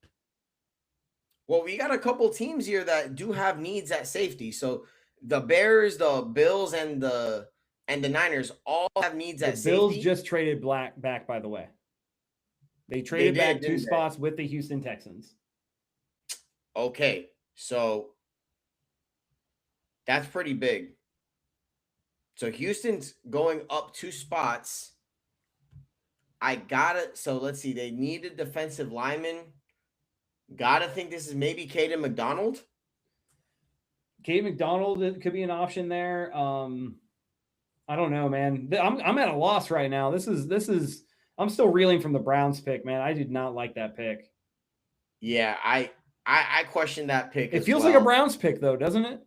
Well, we got a couple teams here that do have needs at safety. So the Bears, the Bills, and the Niners all have needs at safety. The Bills just traded back, by the way. They traded back 2 spots with the Houston Texans. Okay, so that's pretty big. So Houston's going up 2 spots. So let's see. They need a defensive lineman. Gotta think this is maybe Caden McDonald. Caden McDonald could be an option there. I don't know, man. I'm at a loss right now. This is. I'm still reeling from the Browns pick, man. I did not like that pick. Yeah, I question that pick. It feels like a Browns pick, though, doesn't it?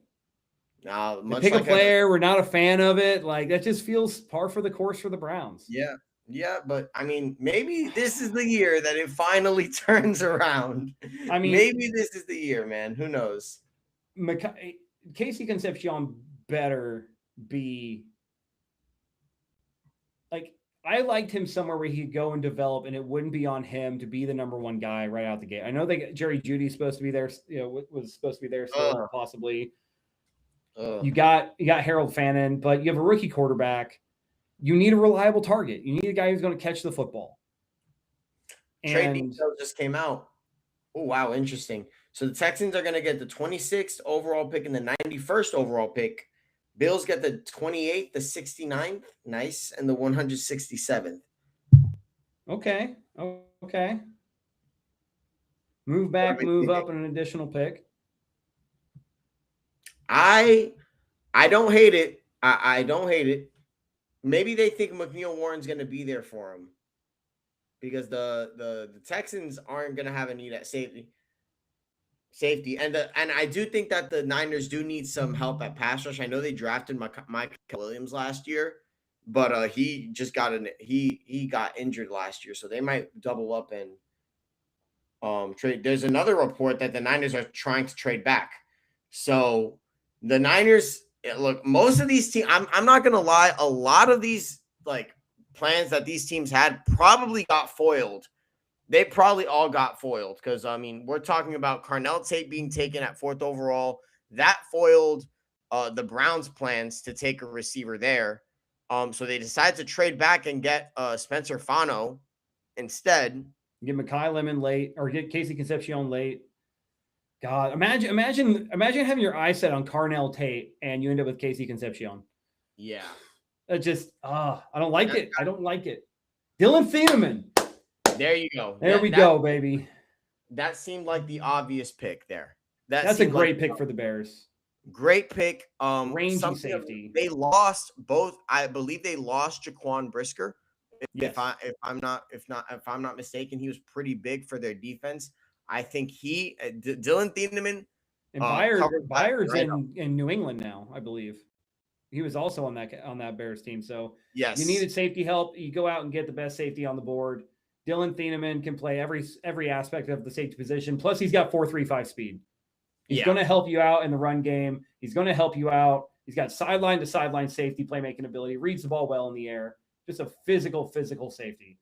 No, pick a player. We're not a fan of it. Like that just feels par for the course for the Browns. Yeah, but I mean, maybe this is the year that it finally turns around. I mean, maybe this is the year, man. Who knows? Casey Concepcion better be like, I liked him somewhere where he could go and develop, and it wouldn't be on him to be the number one guy right out the gate. I know Jerry Judy's supposed to be there, was supposed to be there still, possibly. You got Harold Fannin, but you have a rookie quarterback. You need a reliable target. You need a guy who's going to catch the football. Trade details just came out. Oh, wow, interesting. So the Texans are going to get the 26th overall pick and the 91st overall pick. Bills get the 28th, the 69th, nice, and the 167th. Okay. Move back, move up, and an additional pick. I don't hate it. I don't hate it. Maybe they think McNeil Warren's going to be there for him because the Texans aren't going to have a need at safety. And I do think that the Niners do need some help at pass rush. I know they drafted Mike Williams last year, but he just got he got injured last year, so they might double up and trade. There's another report that the Niners are trying to trade back. So the Niners, look, most of these teams, I'm not gonna lie, a lot of these like plans that these teams had probably got foiled. They probably all got foiled because, I mean, we're talking about Carnell Tate being taken at 4th overall. That foiled the Browns' plans to take a receiver there. So they decided to trade back and get Spencer Fano instead. Get Mekhi Lemon late or get Casey Concepcion late. God, imagine having your eye set on Carnell Tate and you end up with Casey Concepcion. Yeah. It just, I don't like it. I don't like it. Dylan Thieneman. There you go. There we go, baby. That seemed like the obvious pick there. That's a great pick for the Bears. Great pick. Rangy safety. They lost both. I believe they lost Jaquan Brisker. Yes. If I'm not mistaken, he was pretty big for their defense. I think Dylan Thieneman and Byers in New England now, I believe. He was also on that Bears team. So yes, you needed safety help. You go out and get the best safety on the board. Dylan Thieneman can play every aspect of the safety position. Plus, he's got 4.35 speed. He's going to help you out in the run game. He's going to help you out. He's got sideline to sideline safety playmaking ability. Reads the ball well in the air. Just a physical safety.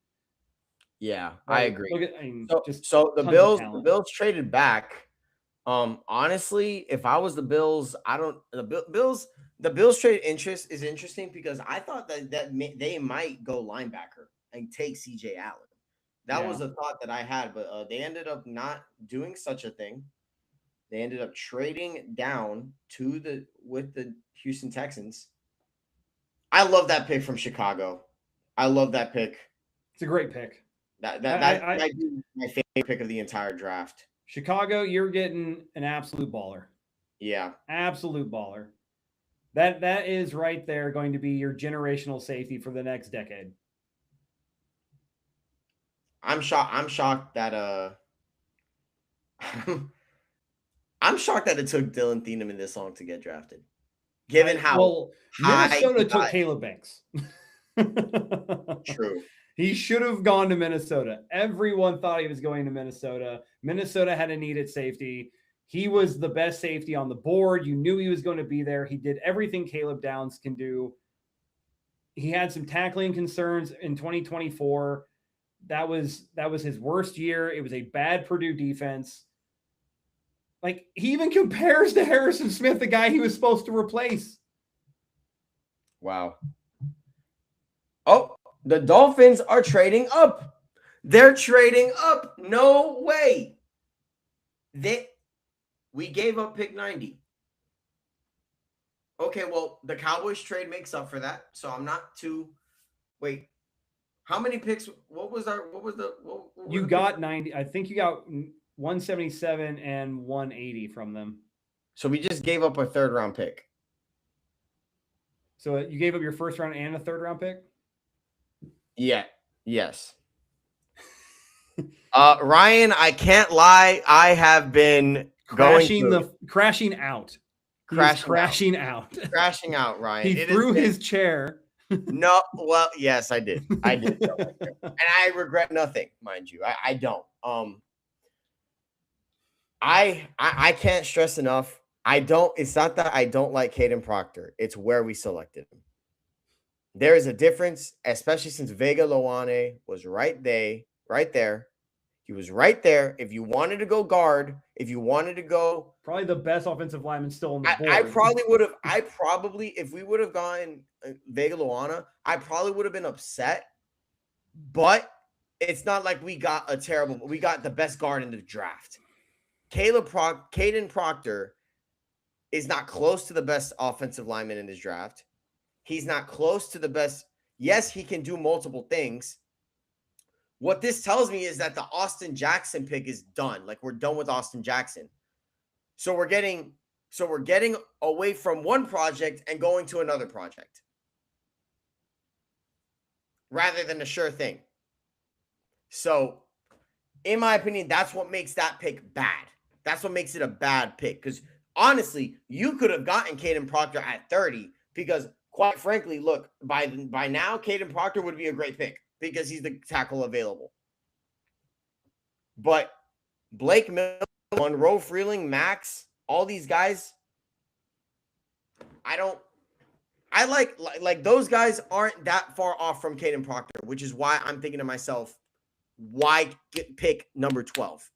Yeah, I agree. So the Bills traded back. Honestly, if I was the Bills, the Bills trade interest is interesting because I thought that they might go linebacker and take CJ Allen. That was a thought that I had, but they ended up not doing such a thing. They ended up trading down with the Houston Texans. I love that pick from Chicago. I love that pick. It's a great pick. That might be my favorite pick of the entire draft. Chicago, you're getting an absolute baller. Yeah. Absolute baller. That is right there going to be your generational safety for the next decade. I'm shocked that I'm shocked that it took Dylan Thieneman this long to get drafted. Given how Minnesota took Caleb Banks. True. He should have gone to Minnesota. Everyone thought he was going to Minnesota. Minnesota had a need at safety. He was the best safety on the board. You knew he was going to be there. He did everything Caleb Downs can do. He had some tackling concerns in 2024. That was his worst year. It was a bad Purdue defense. Like, he even compares to Harrison Smith, the guy he was supposed to replace. Wow. Oh, the Dolphins are trading up. They're trading up. No way. We gave up pick 90. Okay, well, the Cowboys trade makes up for that. So I'm not too. Wait. How many picks? You got 90. I think you got 177 and 180 from them. So we just gave up a 3rd round pick. So you gave up your 1st round and a 3rd round pick? Yeah. Yes. Ryan, I can't lie. I have been crashing out. Crashing out, Ryan. He threw his chair. No, well, yes, I did. And I regret nothing, mind you. I don't. I can't stress enough. It's not that I don't like Caden Proctor. It's where we selected him. There is a difference, especially since Vega Loane was right there. He was right there. If you wanted to go guard, if you wanted to go, probably the best offensive lineman still on the board. I probably, if we would have gone Vega Loana, I probably would have been upset. But it's not like we got the best guard in the draft. Caden Proctor is not close to the best offensive lineman in this draft. He's not close to the best. Yes, he can do multiple things. What this tells me is that the Austin Jackson pick is done. Like, we're done with Austin Jackson. So we're getting away from one project and going to another project rather than a sure thing. So, in my opinion, that's what makes that pick bad. That's what makes it a bad pick. Because honestly, you could have gotten Caden Proctor at 30 because, quite frankly, look, by now, Caden Proctor would be a great pick because he's the tackle available. But Blake Miller, Monroe Freeling, Max, all these guys, I like those guys aren't that far off from Caden Proctor, which is why I'm thinking to myself, why pick number 12?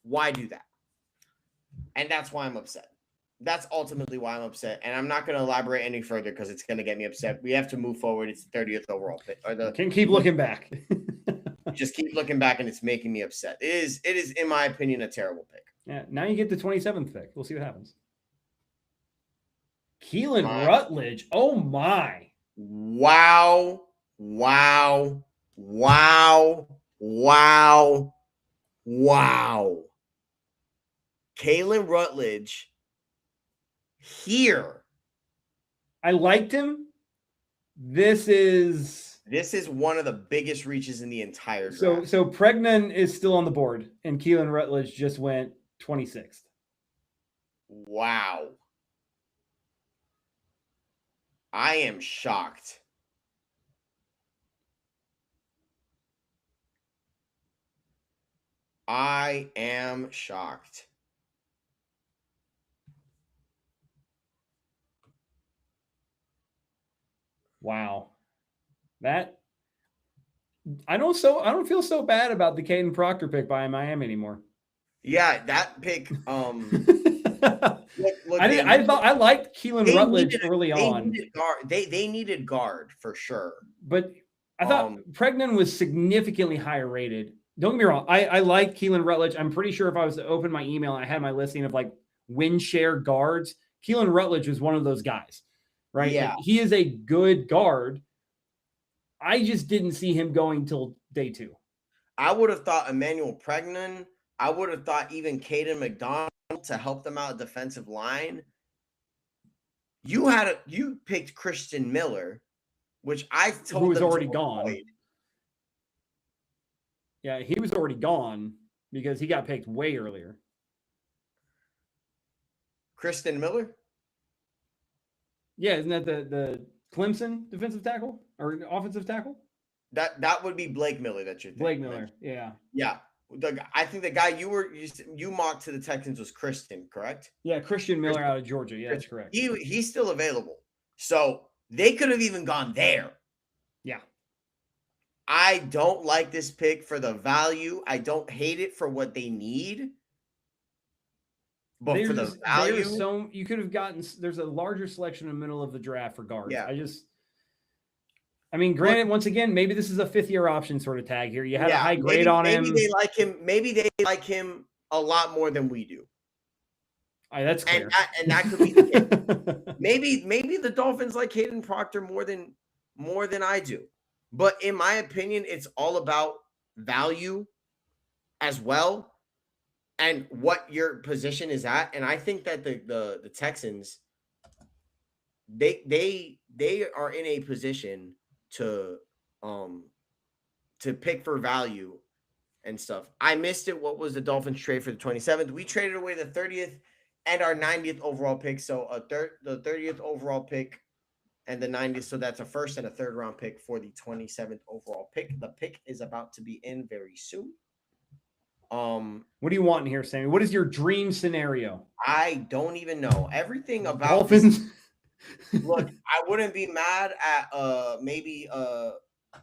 Why do that? And that's why I'm upset. That's ultimately why I'm upset. And I'm not going to elaborate any further because it's going to get me upset. We have to move forward. It's the 30th overall pick. Can keep looking back. Just keep looking back, and it's making me upset. It is, in my opinion, a terrible pick. Yeah. Now you get the 27th pick. We'll see what happens. Keelan Rutledge. Oh my. Wow. Wow. Wow. Wow. Wow. Keelan Rutledge here. I liked him. This is one of the biggest reaches in the entire draft. So Pregnan is still on the board, and Keelan Rutledge just went 26th. Wow. I am shocked. I am shocked. Wow. That I don't feel so bad about the Caden Proctor pick by Miami anymore. Yeah, that pick. I liked Keelan Rutledge early on. They needed guard for sure. But I thought Pregnan was significantly higher rated. Don't get me wrong. I like Keelan Rutledge. I'm pretty sure if I was to open my email and I had my listing of like win share guards, Keelan Rutledge was one of those guys, right? Yeah. Like, he is a good guard. I just didn't see him going till day 2. I would have thought Emmanuel Pregnan. I would have thought even Caden McDonald to help them out defensive line. You picked Christian Miller, which I told who was them already to gone. avoid. Yeah, he was already gone because he got picked way earlier. Christian Miller? Yeah, isn't that the Clemson defensive tackle or offensive tackle? That would be Blake Miller that you're thinking. Blake Miller, yeah. Yeah. I think the guy you mocked to the Texans was Christian, correct? Yeah, Christian Miller out of Georgia. Yeah, that's correct. He's still available. So they could have even gone there. Yeah. I don't like this pick for the value. I don't hate it for what they need. But for the value, you could have gotten. There's a larger selection in the middle of the draft for guards. Yeah. I mean, granted, once again, maybe this is a 5th-year option sort of tag here. You had a high grade on him. Maybe they like him. Maybe they like him a lot more than we do. That's clear. And that could be the case. Maybe the Dolphins like Caden Proctor more than I do. But in my opinion, it's all about value as well and what your position is at. And I think that the Texans, they are in a position to pick for value and stuff. I missed it. What was the Dolphins trade for the 27th? We traded away the 30th and our 90th overall pick. So the 30th overall pick and the 90th. So that's a first and a third round pick for the 27th overall pick. The pick is about to be in very soon. What do you want in here, Sammy? What is your dream scenario? I don't even know everything about Dolphins. Look, I wouldn't be mad at maybe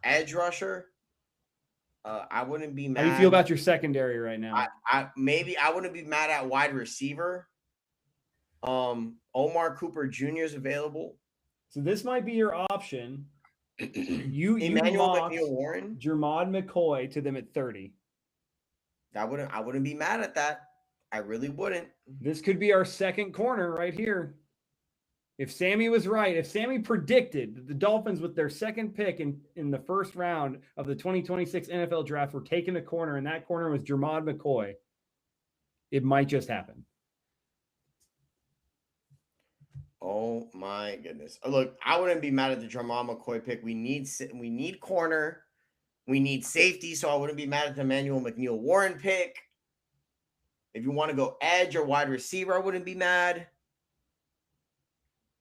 edge rusher. I wouldn't be mad. How do you feel about your secondary right now? I wouldn't be mad at wide receiver. Omar Cooper Jr. is available. So this might be your option. You Emmanuel mocked McNeil-Warren, Jermod McCoy to them at 30. I wouldn't be mad at that. I really wouldn't. This could be our second corner right here. If Sammy was right, if Sammy predicted that the Dolphins with their second pick in the first round of the 2026 NFL draft were taking a corner, and that corner was Jermod McCoy, it might just happen. Oh my goodness. Look, I wouldn't be mad at the Jermod McCoy pick. We need corner. We need safety, so I wouldn't be mad at the Emmanuel McNeil-Warren pick. If you want to go edge or wide receiver, I wouldn't be mad.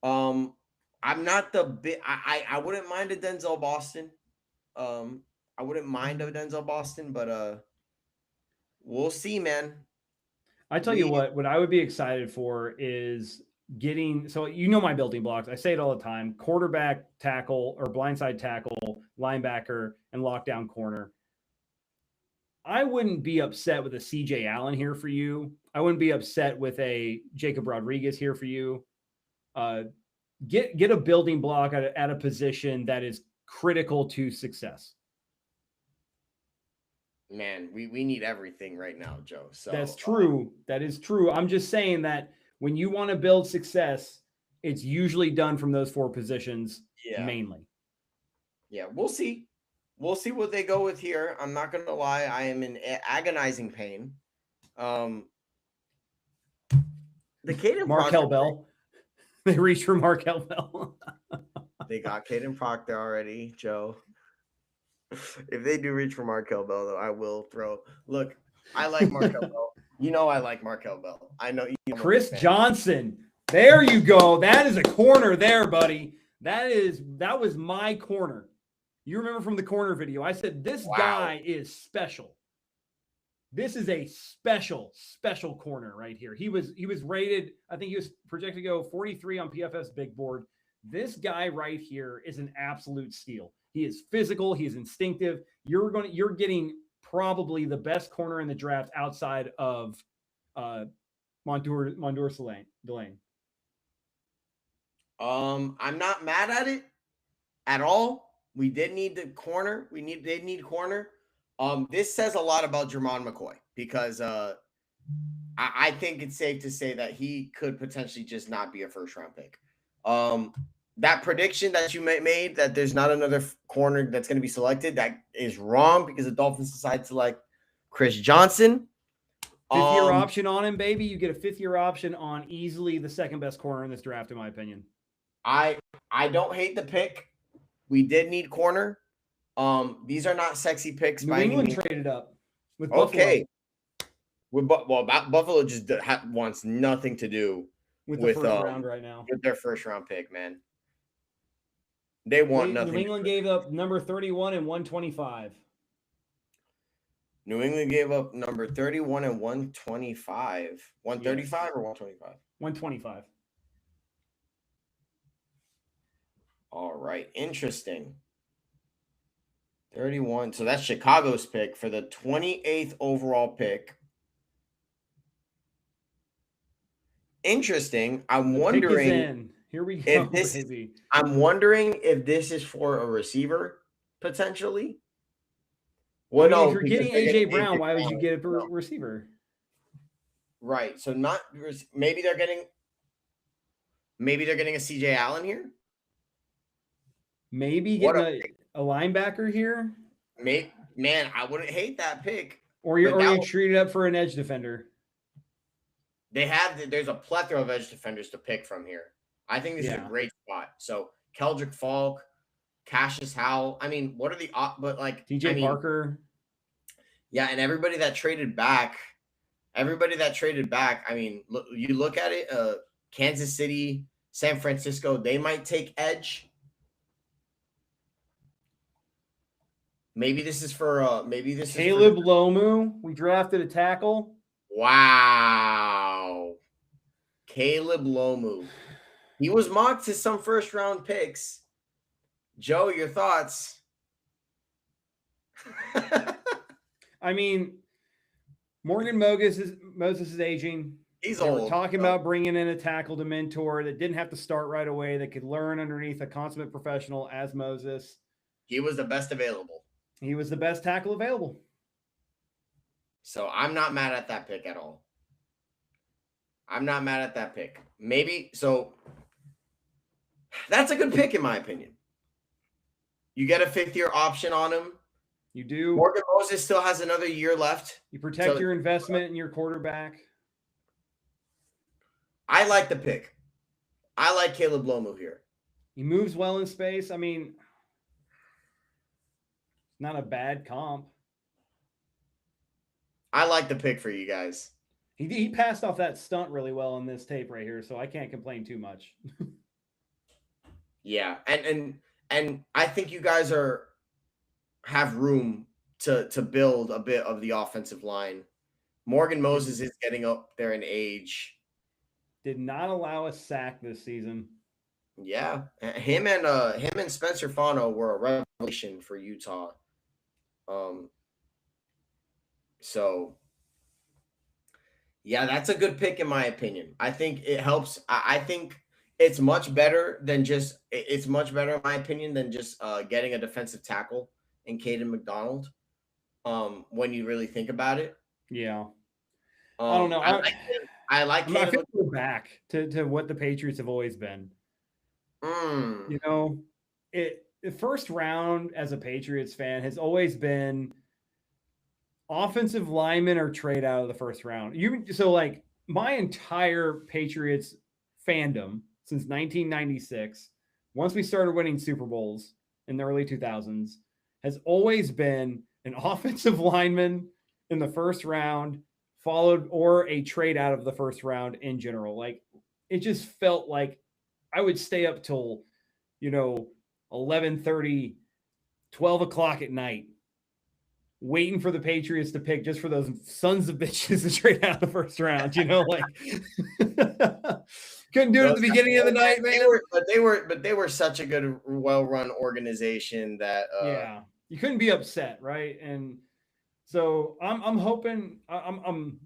I'm not the big. I wouldn't mind a Denzel Boston. I wouldn't mind a Denzel Boston, but we'll see, man. I tell you what I would be excited for is getting, so my building blocks. I say it all the time: quarterback, tackle, or blindside tackle, linebacker, and lockdown corner. I wouldn't be upset with a CJ Allen here for you. I wouldn't be upset with a Jacob Rodriguez here for you. Get a building block at a position that is critical to success. Man, we need everything right now, Joe. So that's true. That is true. I'm just saying that when you want to build success, it's usually done from those four positions mainly. Yeah, we'll see. We'll see what they go with here. I'm not going to lie. I am in agonizing pain. The Caden Markel Bell. They reached for Markel Bell. They got Caden Proctor already, Joe. If they do reach for Markel Bell, though, I will throw. Look, I like Markel Bell. I like Markel Bell. I know you. Chris Johnson. There you go. That is a corner there, buddy. That was my corner. You remember from the corner video, I said, this guy is special. This is a special corner right here. He was rated, I think he was projected to go 43 on PFF's big board. This guy right here is an absolute steal. He is physical. He is instinctive. You're getting probably the best corner in the draft outside of Montour Delane. I'm not mad at it at all. We did need the corner. They need corner. This says a lot about Jermod McCoy because I think it's safe to say that he could potentially just not be a first round pick. That prediction that you made that there's not another corner that's going to be selected, that is wrong because the Dolphins decided to select Chris Johnson. Fifth-year option on him, baby. You get a fifth-year option on easily the second best corner in this draft, in my opinion. I don't hate the pick. We did need corner. These are not sexy picks. New England traded up with Buffalo. Buffalo just wants nothing to do with the first round right now. With their first round pick, man. They want nothing. New England gave up number 31 and 125. New England gave up number 31 and 125. 135 or 125? 125. All right. Interesting. 31. So that's Chicago's pick for the 28th overall pick. Interesting. I'm wondering. Here we go, baby. I'm wondering if this is for a receiver potentially. Well, no, if you're getting AJ Brown, why would you get a receiver? Right. So maybe they're getting a CJ Allen here. Maybe getting a linebacker here. Man, I wouldn't hate that pick. Or you're treated up for an edge defender. There's a plethora of edge defenders to pick from here. I think this is a great spot. So Keldrick Falk, Cassius Howell. I mean, what are the TJ Parker? Yeah, and everybody that traded back. I mean, you look at it. Kansas City, San Francisco. They might take edge. Maybe this is for Caleb Lomu. We drafted a tackle. Wow. Caleb Lomu. He was mocked to some first round picks. Joe, your thoughts? I mean, Morgan Moses is aging. He's They old. were talking about bringing in a tackle to mentor that didn't have to start right away, that could learn underneath a consummate professional as Moses. He was the best available. He was the best tackle available. So I'm not mad at that pick at all. I'm not mad at that pick. Maybe so. That's a good pick in my opinion. You get a 5th-year option on him. You do. Morgan Moses still has another year left. You protect your investment in your quarterback. I like the pick. I like Caleb Lomu here. He moves well in space. I mean, not a bad comp. I like the pick for you guys. He passed off that stunt really well on this tape right here, so I can't complain too much. Yeah, and I think you guys have room to build a bit of the offensive line. Morgan Moses is getting up there in age. Did not allow a sack this season. Yeah, him and Spencer Fano were a revelation for Utah. So yeah, that's a good pick in my opinion. I think it helps. I think it's much better than just. It's much better in my opinion than just getting a defensive tackle in Caden McDonald. When you really think about it. Yeah. I don't know. I like. I feel we're back to what the Patriots have always been. You know, the first round as a Patriots fan has always been offensive linemen or trade out of the first round. So like my entire Patriots fandom since 1996, once we started winning Super Bowls in the early 2000s, has always been an offensive lineman in the first round, followed or a trade out of the first round in general. Like it just felt like I would stay up till, 11:30, 12 o'clock at night, waiting for the Patriots to pick just for those sons of bitches to trade out of the first round, like couldn't do it at the beginning of the night, man. They were such a good, well-run organization that yeah, you couldn't be upset, right? And so I'm hoping I'm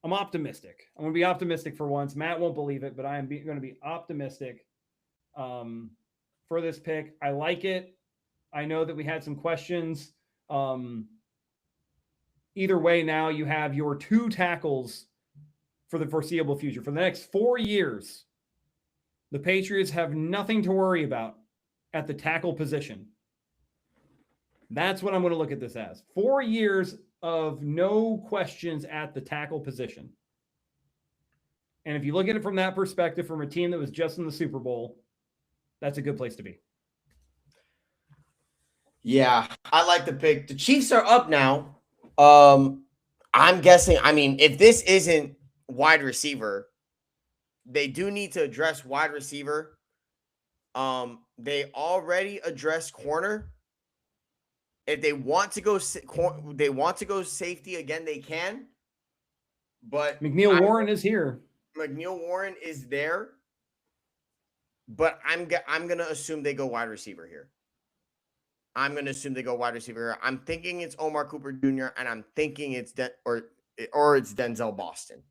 optimistic. I'm going to be optimistic for once. Matt won't believe it, but I am going to be optimistic for this pick. I like it. I know that we had some questions. Either way, now you have your 2 tackles for the foreseeable future. For the next 4 years, the Patriots have nothing to worry about at the tackle position. That's what I'm going to look at this as. 4 years of no questions at the tackle position. And if you look at it from that perspective, from a team that was just in the Super Bowl, that's a good place to be. Yeah, I like the pick. The Chiefs are up now. I'm guessing, if this isn't wide receiver, they do need to address wide receiver. They already addressed corner. If they want to go safety again, they can. But McNeil Warren is here. McNeil Warren is there. But I'm going to assume they go wide receiver here. I'm thinking it's Omar Cooper Jr. and I'm thinking it's or it's Denzel Boston.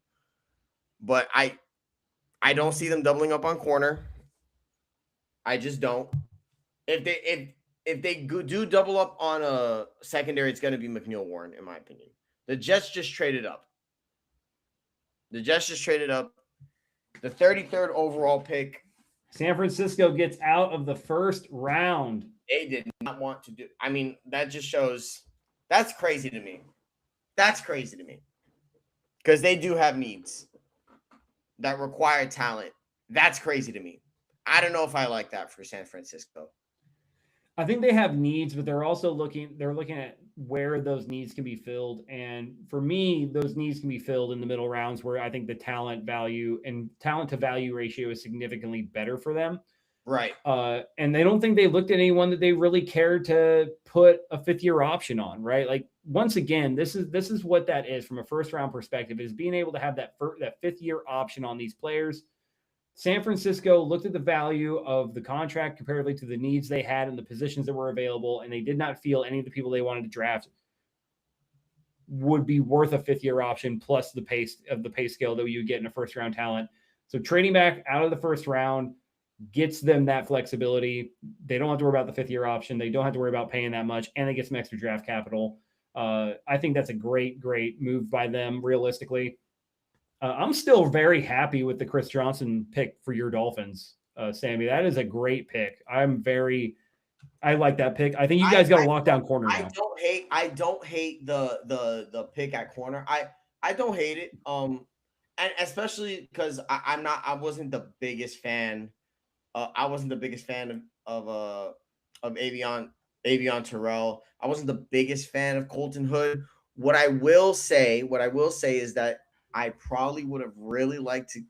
But I don't see them doubling up on corner. I just don't. If they do double up on a secondary, it's going to be McNeil Warren, in my opinion. The Jets just traded up. The 33rd overall pick. San Francisco gets out of the first round. They did not want to do. That just shows. That's crazy to me. Because they do have needs that require talent. That's crazy to me. I don't know if I like that for San Francisco. I think they have needs, but they're also looking at where those needs can be filled. And for me, those needs can be filled in the middle rounds where I think the talent to value ratio is significantly better for them. Right. And they don't think they looked at anyone that they really cared to put a 5th-year option on, right? Like, once again, this is what that is from a first-round perspective, is being able to have that 5th-year option on these players. San Francisco looked at the value of the contract comparatively to the needs they had and the positions that were available, and they did not feel any of the people they wanted to draft would be worth a 5th-year option plus the pay scale that you get in a first-round talent. So trading back out of the first round gets them that flexibility. They don't have to worry about the 5th-year option. They don't have to worry about paying that much, and they get some extra draft capital. I think that's a great move by them, realistically. I'm still very happy with the Chris Johnson pick for your Dolphins, Sammy. That is a great pick. I like that pick. I think you guys got a lockdown corner now. I don't hate the pick at corner. I don't hate it. And especially because I wasn't the biggest fan. I wasn't the biggest fan of Avion Terrell. I wasn't the biggest fan of Colton Hood. What I will say is that I probably would have really liked to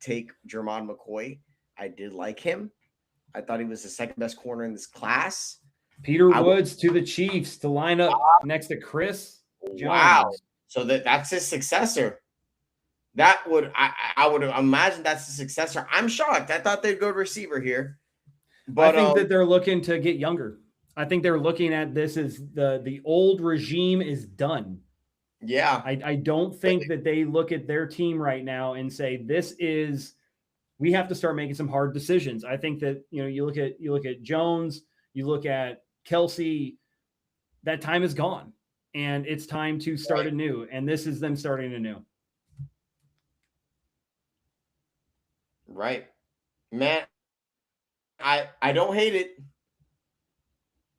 take Jermon McCoy. I did like him. I thought he was the second best corner in this class. Peter Woods to the Chiefs to line up next to Chris Jones. Wow. So that's his successor. That would I would imagine that's the successor. I'm shocked. I thought they'd go receiver here. But I think that they're looking to get younger. I think they're looking at this as the old regime is done. Yeah. I don't think that they look at their team right now and say, we have to start making some hard decisions. I think that, you look at Jones, you look at Kelsey, that time is gone and it's time to start anew. And this is them starting anew. Right. Man, I don't hate it.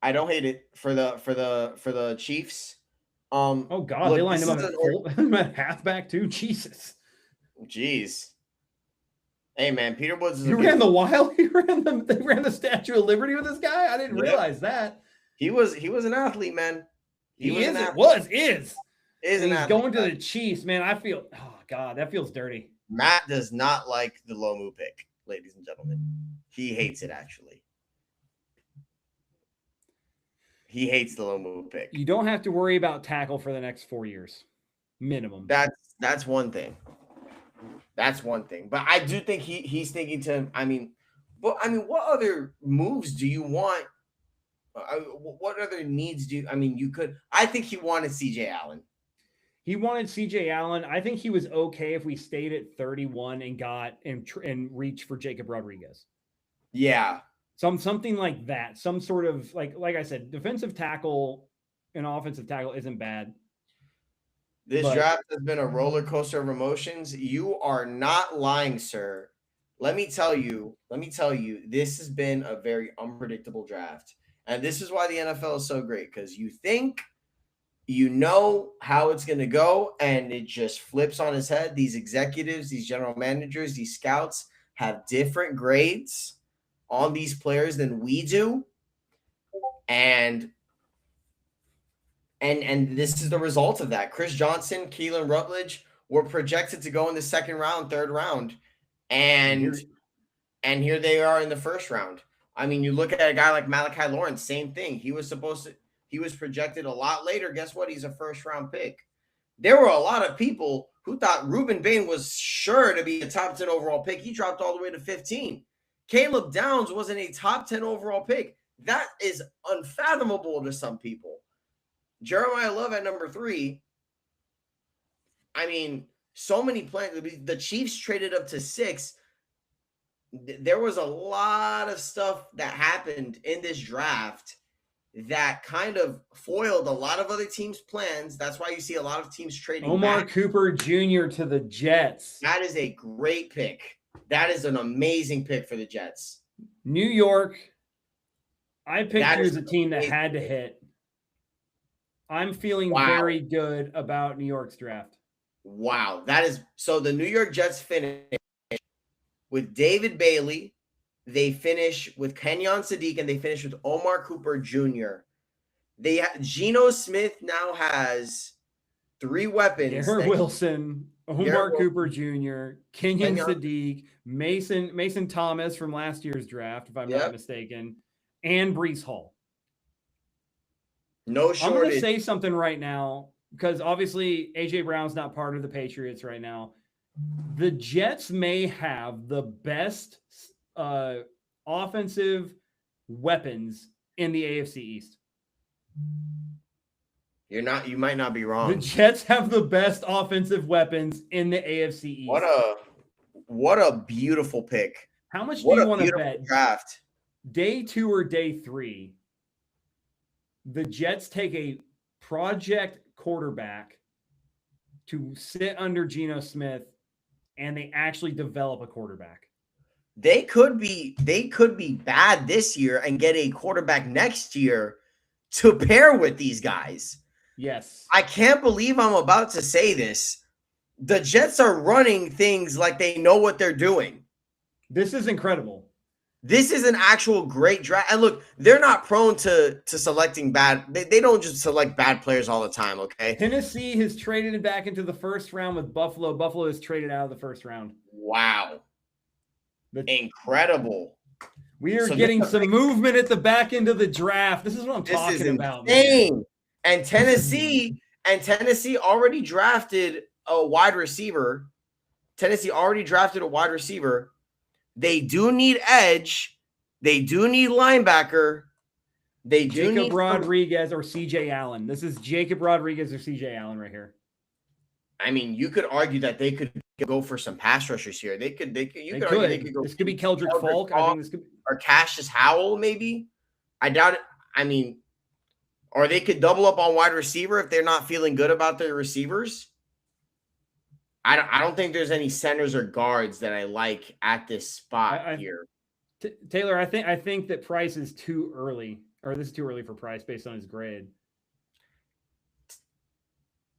I don't hate it for the Chiefs. Oh God, look, they lined him up at halfback too. Jesus. Jeez. Hey man, Peter Woods is They ran the Statue of Liberty with this guy? I didn't realize that. He was an athlete, man. He's an going to the Chiefs, man. I feel, oh God, that feels dirty. Matt does not like the Lomu pick, ladies and gentlemen. He hates it, actually. He hates the Lomu pick. You don't have to worry about tackle for the next 4 years. Minimum. That's one thing. That's one thing. But I do think he's thinking to, what other moves do you want? What other needs I think he wanted CJ Allen. He wanted CJ Allen. I think he was okay if we stayed at 31 and got and reached for Jacob Rodriguez. Yeah. Something like that. Some sort of like I said, defensive tackle and offensive tackle isn't bad. This draft has been a roller coaster of emotions. You are not lying, sir. Let me tell you, this has been a very unpredictable draft. And this is why the NFL is so great, because you think you know how it's going to go, and it just flips on its head. These executives, these general managers, these scouts have different grades on these players than we do. And this is the result of that. Chris Johnson, Keelan Rutledge were projected to go in the second round, third round. And here they are in the first round. I mean, you look at a guy like Malachi Lawrence, same thing. He was projected a lot later. Guess what? He's a first round pick. There were a lot of people who thought Reuben Bain was sure to be a top 10 overall pick. He dropped all the way to 15. Caleb Downs wasn't a top 10 overall pick. That is unfathomable to some people. Jeremiah Love at number 3. I mean, so many plans. The Chiefs traded up to 6. There was a lot of stuff that happened in this draft that kind of foiled a lot of other teams' plans. That's why you see a lot of teams trading Omar back. Cooper Jr. to the Jets. That is a great pick. That is an amazing pick for the Jets. New York. I picked you as a team that had to hit. I'm feeling very good about New York's draft. Wow. That is so the New York Jets finish with David Bailey. They finish with Kenyon Sadiq, and they finish with Omar Cooper Jr. Geno Smith now has 3 weapons. Garrett Wilson, Omar Cooper Jr., Kenyon Kenyon. Sadiq, Mason Thomas from last year's draft, if I'm not Yep. mistaken, and Brees Hall. No I'm shortage. going to say something right now because obviously AJ Brown's not part of the Patriots right now. The Jets may have the best offensive weapons in the AFC East. You might not be wrong. The Jets have the best offensive weapons in the AFC East. What a beautiful pick. How much do you want to bet? Draft. Day 2 or day 3, the Jets take a project quarterback to sit under Geno Smith and they actually develop a quarterback. They could be bad this year and get a quarterback next year to pair with these guys. Yes. I can't believe I'm about to say this. The Jets are running things like they know what they're doing. This is incredible. This is an actual great draft. And look, they're not prone to selecting bad. They don't just select bad players all the time, okay? Tennessee has traded it back into the first round with Buffalo. Buffalo is traded out of the first round. Wow. Incredible. We are getting some movement at the back end of the draft. This is what I'm talking about, man. And Tennessee already drafted a wide receiver. They do need edge. They do need linebacker. They do Jacob Rodriguez or CJ Allen. This is Jacob Rodriguez or CJ Allen right here. I mean, you could argue that they could go for some pass rushers here. You could argue they could go. This could be Keldrick Falk. I think this could be, or Cassius Howell, maybe. I doubt it. I mean, or they could double up on wide receiver if they're not feeling good about their receivers. I don't think there's any centers or guards that I like at this spot here. Taylor, I think that Price is too early, or this is too early for Price based on his grade.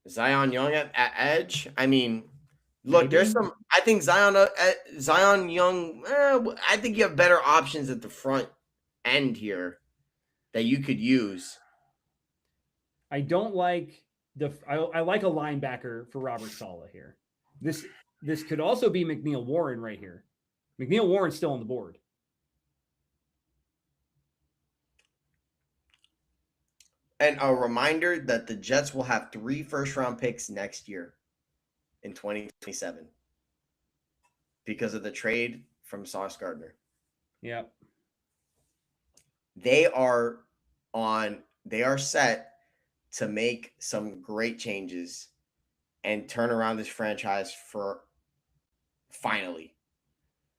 Zion Young at edge. I mean, look, there's some. I think Zion Young. I think you have better options at the front end here that you could use. I don't like I like a linebacker for Robert Saleh here. This could also be McNeil Warren right here. McNeil Warren's still on the board. And a reminder that the Jets will have 3 first-round picks next year in 2027 because of the trade from Sauce Gardner. Yep. They are set to make some great changes and turn around this franchise for finally.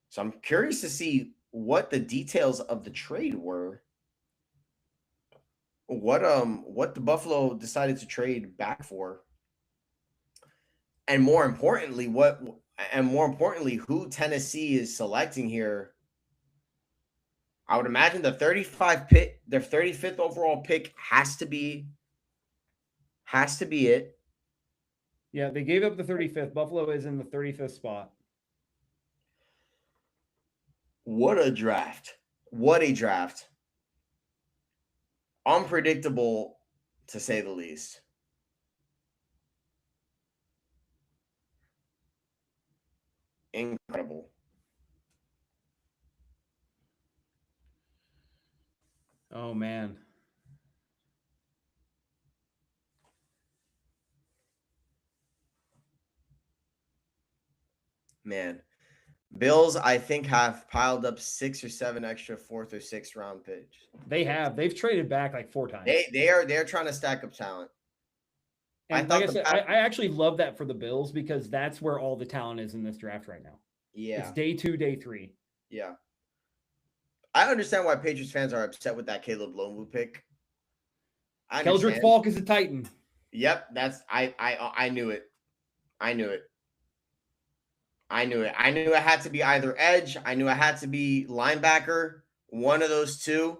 So I'm curious to see what the details of the trade were. What the Buffalo decided to trade back for. And more importantly, who Tennessee is selecting here. I would imagine their 35th overall pick has to be it. Yeah, they gave up the 35th. Buffalo is in the 35th spot. What a draft. Unpredictable, to say the least. Incredible. Oh, man. Bills, I think, have piled up 6 or 7 extra 4th or 6th round picks. They've traded back like 4 times. They're trying to stack up talent. And like I said, I actually love that for the Bills because that's where all the talent is in this draft right now. Yeah. It's day 2, day 3. Yeah. I understand why Patriots fans are upset with that Caleb Lomu pick. Keldrick Falk is a Titan. Yep, I knew it. I knew it had to be either edge. I knew it had to be linebacker, one of those two.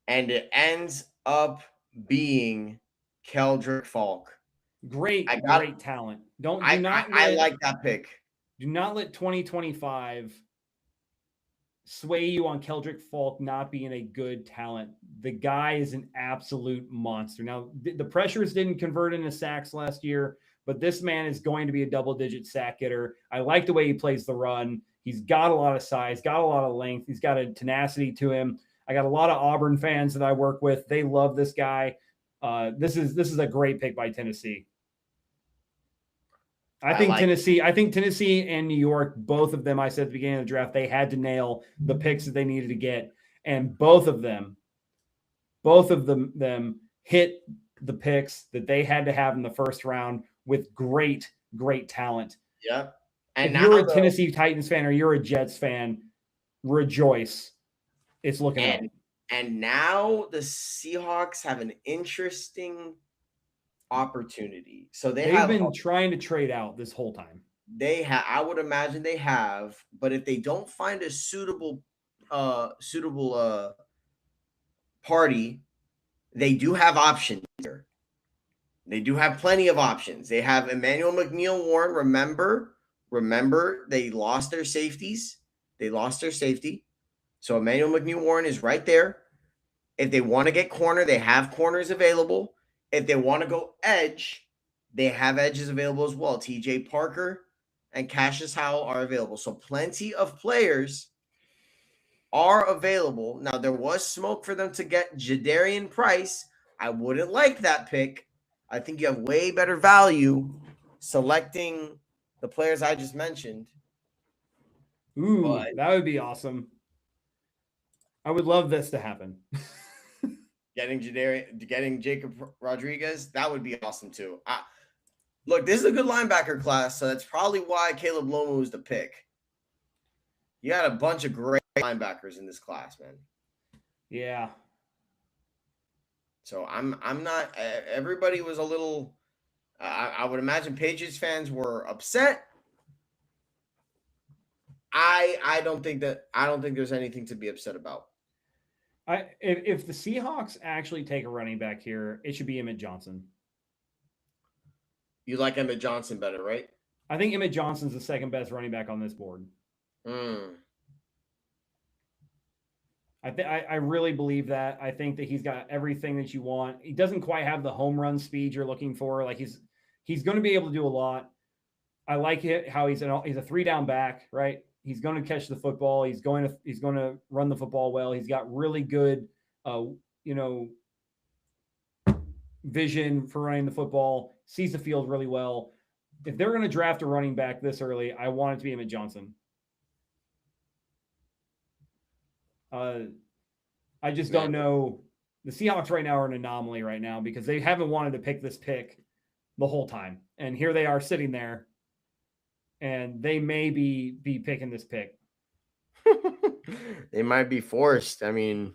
And it ends up being Keldrick Falk. Great talent. I like that pick. Do not let 2025 sway you on Keldrick Falk not being a good talent. The guy is an absolute monster. Now, the pressures didn't convert into sacks last year, but this man is going to be a double-digit sack getter. I like the way he plays the run. He's got a lot of size, got a lot of length. He's got a tenacity to him. I got a lot of Auburn fans that I work with. They love this guy. This is a great pick by Tennessee. I think Tennessee and New York, both of them, I said at the beginning of the draft, they had to nail the picks that they needed to get. And both of them hit the picks that they had to have in the first round with great talent. Yep. And if you're a Tennessee Titans fan or you're a Jets fan, rejoice. It's looking up. And now the Seahawks have an interesting opportunity. So they've been trying to trade out this whole time. I would imagine they have, but if they don't find a suitable party, they do have options here. They do have plenty of options. They have Emmanuel McNeil-Warren. Remember, they lost their safeties. So Emmanuel McNeil-Warren is right there. If they want to get corner, they have corners available. If they want to go edge, they have edges available as well. TJ Parker and Cassius Howell are available. So plenty of players are available. Now, there was smoke for them to get Jadarian Price. I wouldn't like that pick. I think you have way better value selecting the players I just mentioned. Ooh, that would be awesome. I would love this to happen. Getting Jacob Rodriguez, that would be awesome too. Look, this is a good linebacker class, so that's probably why Caleb Loma was the pick. You got a bunch of great linebackers in this class, man. Yeah. So I'm not. Everybody was a little. I would imagine Patriots fans were upset. I don't think there's anything to be upset about. If the Seahawks actually take a running back here, it should be Emmett Johnson. You like Emmett Johnson better, right? I think Emmett Johnson's the second best running back on this board. I really believe that. I think that he's got everything that you want. He doesn't quite have the home run speed you're looking for. Like he's going to be able to do a lot. I like it how he's a 3-down back, right? He's going to catch the football. He's going to run the football well. He's got really good, vision for running the football. Sees the field really well. If they're going to draft a running back this early, I want it to be Emmett Johnson. I just don't know. The Seahawks right now are an anomaly right now because they haven't wanted to pick this pick the whole time, and here they are sitting there. And they may be picking this pick. They might be forced. I mean,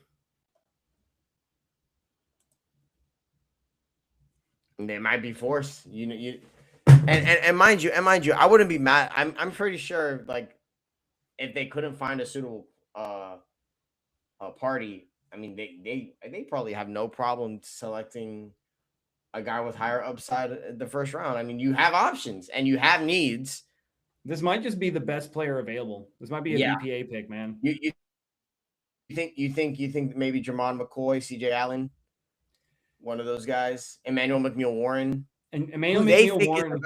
they might be forced. And mind you, I wouldn't be mad. I'm pretty sure, like, if they couldn't find a suitable party, I mean, they probably have no problem selecting a guy with higher upside in the first round. I mean, you have options and you have needs. This might just be the best player available. This might be a BPA pick, man. You think maybe Jermon McCoy, CJ Allen, one of those guys, Emmanuel McNeil-Warren, and Emmanuel McNeil-Warren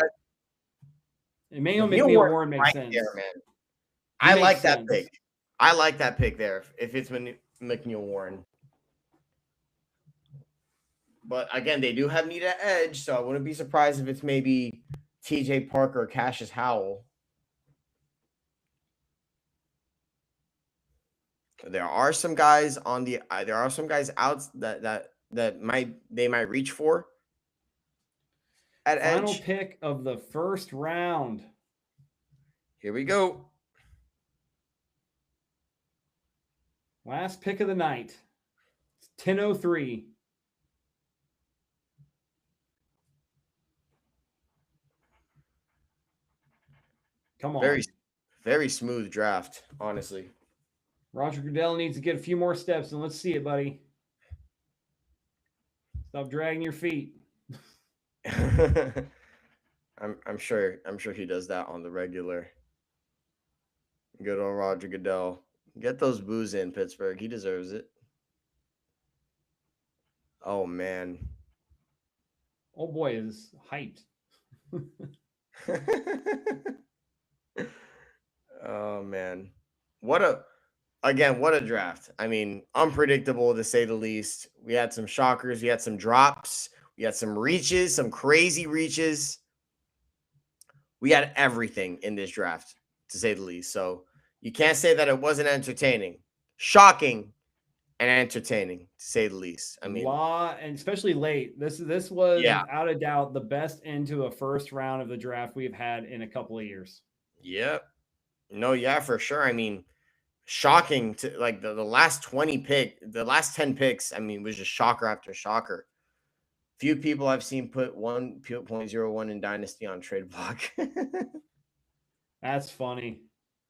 makes sense. There, man. I like that pick. I like that pick there. If it's McNeil-Warren, but again, they do have need at edge, so I wouldn't be surprised if it's maybe TJ Parker or Cassius Howell. There are some guys out that they might reach for at Final edge. Pick of the first round. Here we go. Last pick of the night. It's 10:03. Come on. Very, very smooth draft, honestly. Roger Goodell needs to get a few more steps, and let's see it, buddy. Stop dragging your feet. I'm sure he does that on the regular. Good old Roger Goodell. Get those boos in, Pittsburgh. He deserves it. Oh man. Oh boy, is hyped. Oh man. What a draft. I mean, unpredictable to say the least. We had some shockers, we had some drops, we had some reaches, some crazy reaches. We had everything in this draft, to say the least. So you can't say that it wasn't entertaining. Shocking and entertaining, to say the least. I mean, and especially late. This was yeah. without a doubt the best into a first round of the draft we've had in a couple of years. Yep. No, yeah, for sure. I mean, shocking to like the last 10 picks, I mean, was just shocker after shocker. Few people I've seen put 1.01 in Dynasty on trade block. That's funny.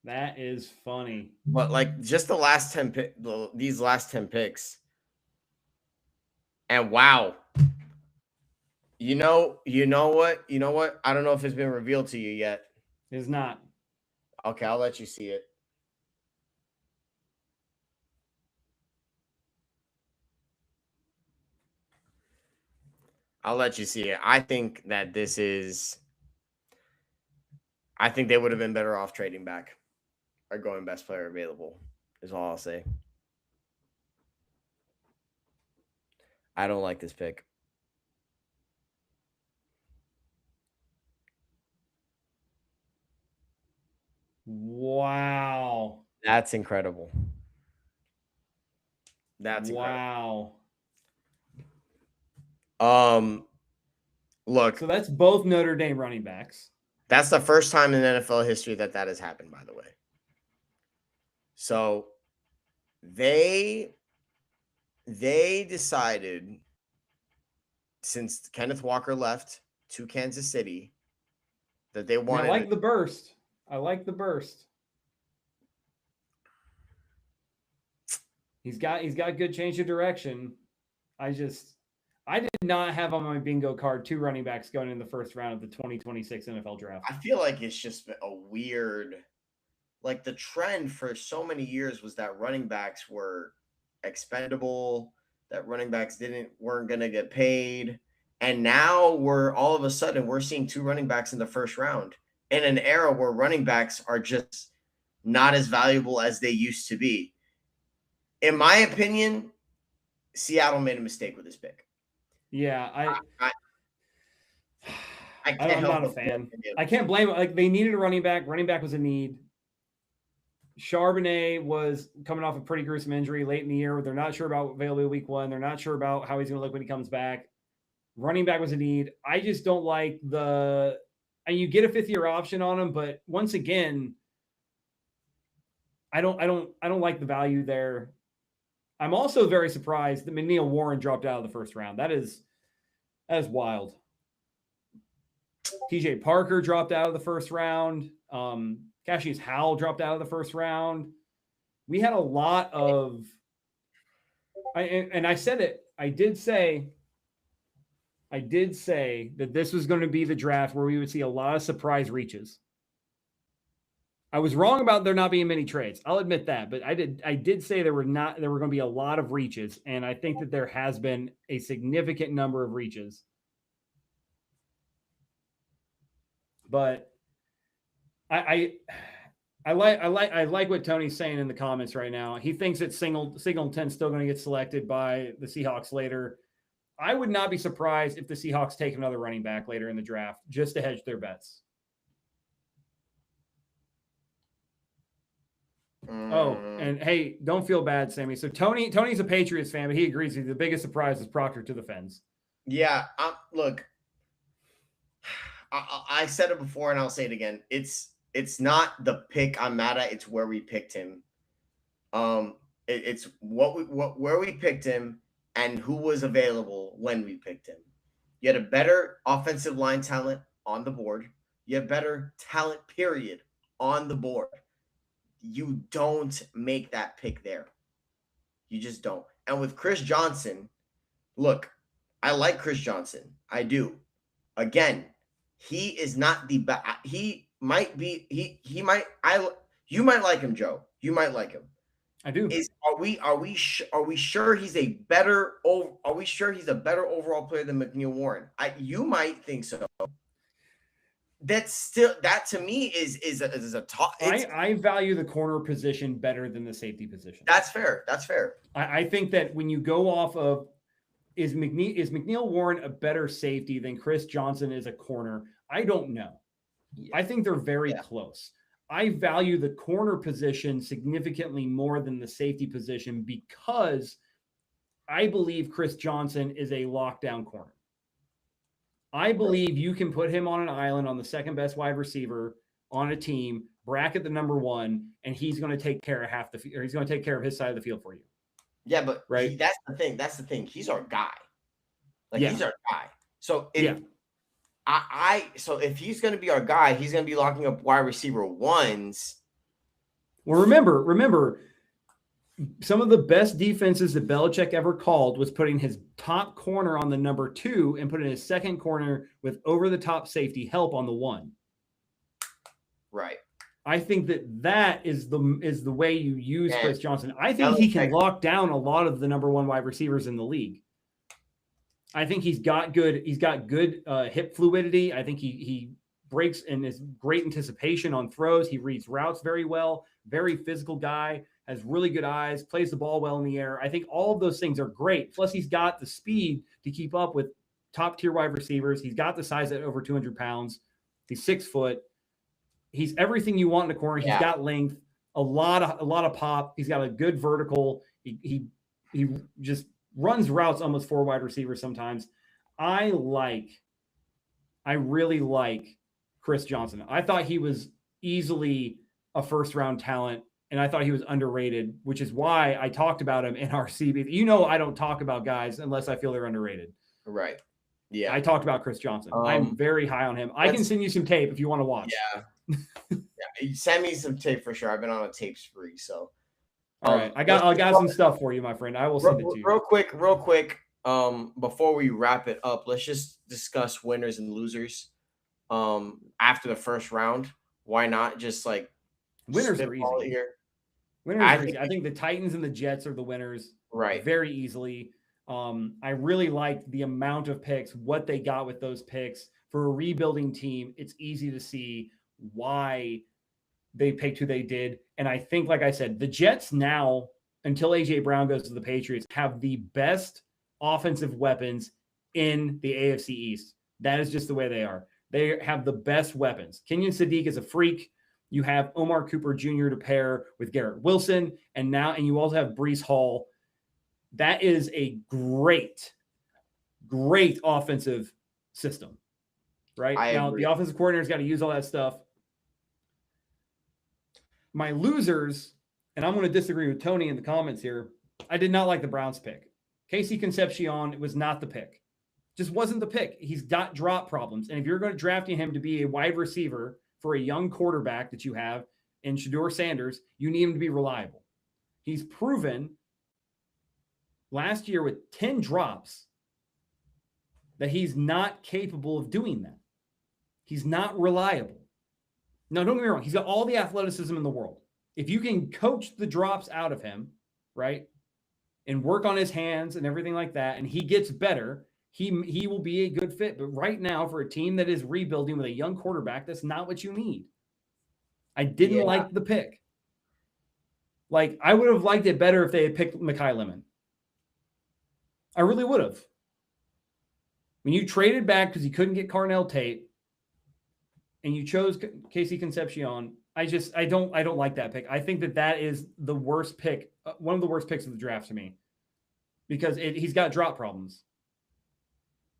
That is funny. But like just these last 10 picks. And wow. You know what? I don't know if it's been revealed to you yet. It's not. Okay, I'll let you see it. I'll let you see it. I think they would have been better off trading back or going best player available, is all I'll say. I don't like this pick. Wow. That's incredible. That's wow. Incredible. Look. So that's both Notre Dame running backs. That's the first time in NFL history that has happened, by the way. So they decided, since Kenneth Walker left to Kansas City, that they wanted. I like the burst. He's got good change of direction. I did not have on my bingo card 2 running backs going in the first round of the 2026 NFL draft. I feel like it's just a weird, like the trend for so many years was that running backs were expendable, that running backs weren't going to get paid. And now all of a sudden we're seeing 2 running backs in the first round in an era where running backs are just not as valuable as they used to be. In my opinion, Seattle made a mistake with this pick. Yeah, I'm not a fan. I can't blame it. Like, they needed a running back. Running back was a need. Charbonnet was coming off a pretty gruesome injury late in the year. They're not sure about availability week 1. They're not sure about how he's going to look when he comes back. Running back was a need. I just don't like and you get a 5th-year option on him, but once again, I don't like the value there. I'm also very surprised that Neil Warren dropped out of the first round. That is wild. TJ Parker dropped out of the first round. Cassius Howell dropped out of the first round. We had a lot of, I said it. I did say that this was going to be the draft where we would see a lot of surprise reaches. I was wrong about there not being many trades. I'll admit that, but I did say there were going to be a lot of reaches, and I think that there has been a significant number of reaches. But I like what Tony's saying in the comments right now. He thinks that Singleton's still going to get selected by the Seahawks later. I would not be surprised if the Seahawks take another running back later in the draft just to hedge their bets. Oh, and hey, don't feel bad, Sammy. So Tony's a Patriots fan, but he agrees with you. The biggest surprise is Proctor to the Fens. Yeah, look, I said it before and I'll say it again. It's not the pick I'm mad at. It's where we picked him. It's where we picked him and who was available when we picked him. You had a better offensive line talent on the board. You have better talent, period, on the board. You don't make that pick there. You just don't. And with Chris Johnson, look, I like Chris Johnson. I do. Again, he is not the best. He might be. He might. You might like him, Joe. You might like him. I do. Are we sure he's a better? Are we sure he's a better overall player than McNeil Warren? You might think so. that's still, that to me is a top. I value the corner position better than the safety position. That's fair. That's fair. I think that when you go off of is McNeil Warren a better safety than Chris Johnson is a corner? I don't know. Yeah. I think they're very close. I value the corner position significantly more than the safety position because I believe Chris Johnson is a lockdown corner. I believe you can put him on an island on the second best wide receiver on a team, bracket the number one, and he's going to take care of he's going to take care of his side of the field for you. Yeah, but that's the thing. That's the thing. He's our guy. He's our guy. So if so if he's going to be our guy, he's going to be locking up wide receiver ones. Well, remember, some of the best defenses that Belichick ever called was putting his top corner on the number 2 and putting his second corner with over-the-top safety help on the 1. Right. I think that is the way you use Chris Johnson. I think he can lock down a lot of the number 1 wide receivers in the league. I think he's got good hip fluidity. I think he breaks and is great anticipation on throws. He reads routes very well. Very physical guy. Has really good eyes. Plays the ball well in the air. I think all of those things are great. Plus, he's got the speed to keep up with top tier wide receivers. He's got the size at over 200 pounds. He's 6 foot. He's everything you want in a corner. He's got length, a lot of pop. He's got a good vertical. He just runs routes almost for wide receivers sometimes. I really like Chris Johnson. I thought he was easily a first round talent, and I thought he was underrated, which is why I talked about him in our CB. You know, I don't talk about guys unless I feel they're underrated. Right. Yeah. I talked about Chris Johnson. I'm very high on him. I can send you some tape if you want to watch. Yeah. Send me some tape for sure. I've been on a tape spree, so. All right. I got some stuff for you, my friend. I will send it to you. Real quick. Before we wrap it up, let's just discuss winners and losers. After the first round, why not just winners are easy here? Winners are easy. I think the Titans and the Jets are the winners, right? Very easily. I really like the amount of picks, what they got with those picks for a rebuilding team. It's easy to see why they picked who they did. And I think, like I said, the Jets now, until A.J. Brown goes to the Patriots, have the best offensive weapons in the AFC East. That is just the way they are. They have the best weapons. Kenyon Sadiq is a freak. You have Omar Cooper Jr. to pair with Garrett Wilson. And you also have Breece Hall. That is a great offensive system, right? Now, the offensive coordinator's got to use all that stuff. My losers, and I'm going to disagree with Tony in the comments here, I did not like the Browns pick. Casey Concepcion was not the pick. Just wasn't the pick. He's got drop problems. And if you're going to draft him to be a wide receiver for a young quarterback that you have in Shedeur Sanders, you need him to be reliable. He's proven last year with 10 drops that he's not capable of doing that. He's not reliable. Now, don't get me wrong. He's got all the athleticism in the world. If you can coach the drops out of him, right, and work on his hands and everything like that, and he gets better, he will be a good fit. But right now, for a team that is rebuilding with a young quarterback, that's not what you need. I didn't like the pick. I would have liked it better if they had picked Mekhi Lemon. I really would have. When you traded back because you couldn't get Carnell Tate and you chose Casey Concepcion, I don't like that pick. I think that is the worst pick, one of the worst picks of the draft to me, because he's got drop problems.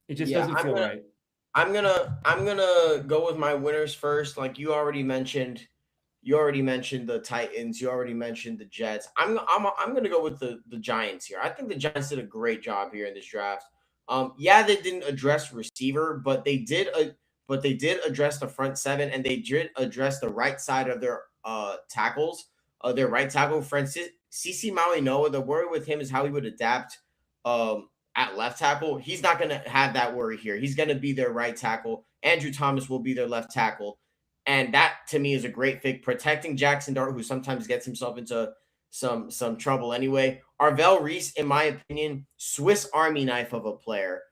It just doesn't feel right. I'm gonna go with my winners first. Like you already mentioned the Titans. You already mentioned the Jets. I'm gonna go with the Giants here. I think the Giants did a great job here in this draft. They didn't address receiver, but they did address the front seven, and they did address the right side of their tackles. Their right tackle, Francis Maui-Noah. The worry with him is how he would adapt at left tackle. He's not going to have that worry here. He's going to be their right tackle. Andrew Thomas will be their left tackle. And that, to me, is a great fit. Protecting Jackson Dart, who sometimes gets himself into some trouble anyway. Arvell Reese, in my opinion, Swiss Army knife of a player.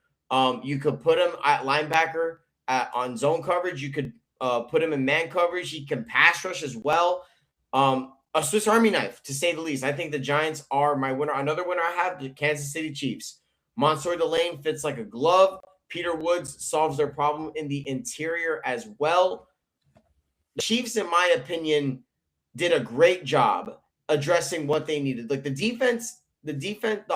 You could put him at linebacker on zone coverage. You could put him in man coverage. He can pass rush as well. A Swiss Army knife, to say the least. I think the Giants are my winner. Another winner I have, the Kansas City Chiefs. Mansour Delane fits like a glove. Peter Woods solves their problem in the interior as well. The Chiefs, in my opinion, did a great job addressing what they needed. Like the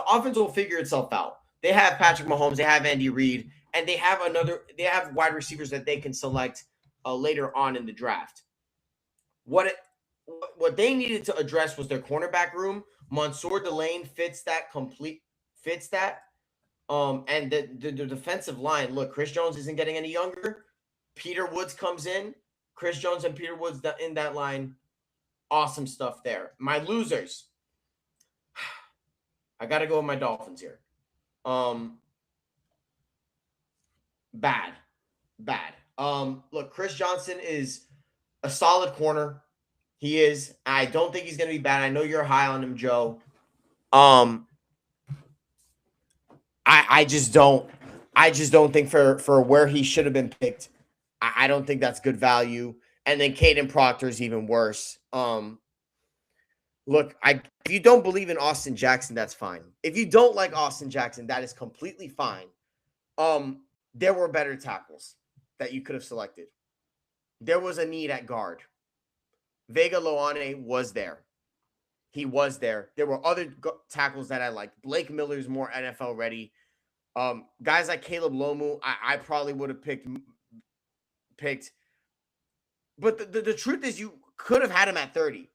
offense will figure itself out. They have Patrick Mahomes, they have Andy Reid, and they have wide receivers that they can select later on in the draft. What they needed to address was their cornerback room. Mansour Delane fits that. And the defensive line. Look, Chris Jones isn't getting any younger. Peter Woods comes in. Chris Jones and Peter Woods in that line. Awesome stuff there. My losers. I got to go with my Dolphins here. Bad. Look, Chris Johnson is a solid corner. He is. I don't think he's going to be bad. I know you're high on him, Joe. I just don't think for where he should have been picked. I don't think that's good value. And then Caden Proctor is even worse. Look, if you don't believe in Austin Jackson, that's fine. If you don't like Austin Jackson, that is completely fine. There were better tackles that you could have selected. There was a need at guard. Vega Loane was there. He was there. There were other tackles that I liked. Blake Miller's more NFL ready. Guys like Caleb Lomu, I probably would have picked. But the truth is, you could have had him at 30.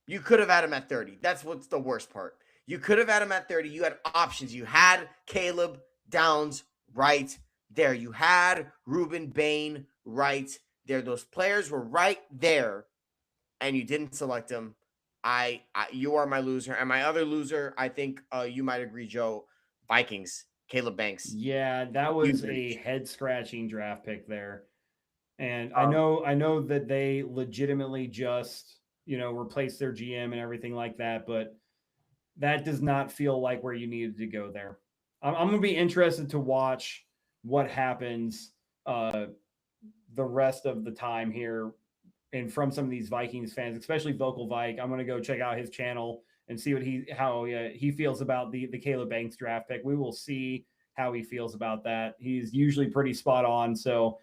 You could have had him at 30. That's what's the worst part. You could have had him at 30. You had options. You had Caleb Downs right there. You had Ruben Bain right there. Those players were right there, and you didn't select them. You are my loser. And my other loser, I think you might agree, Joe, Vikings, Caleb Banks. Yeah, that was a head-scratching draft pick there. And I know that they legitimately just, replaced their GM and everything like that, but that does not feel like where you needed to go there. I'm going to be interested to watch what happens the rest of the time here and from some of these Vikings fans, especially Vocal Vike. I'm going to go check out his channel and see how he feels about the Caleb Banks draft pick. We will see how he feels about that. He's usually pretty spot on. So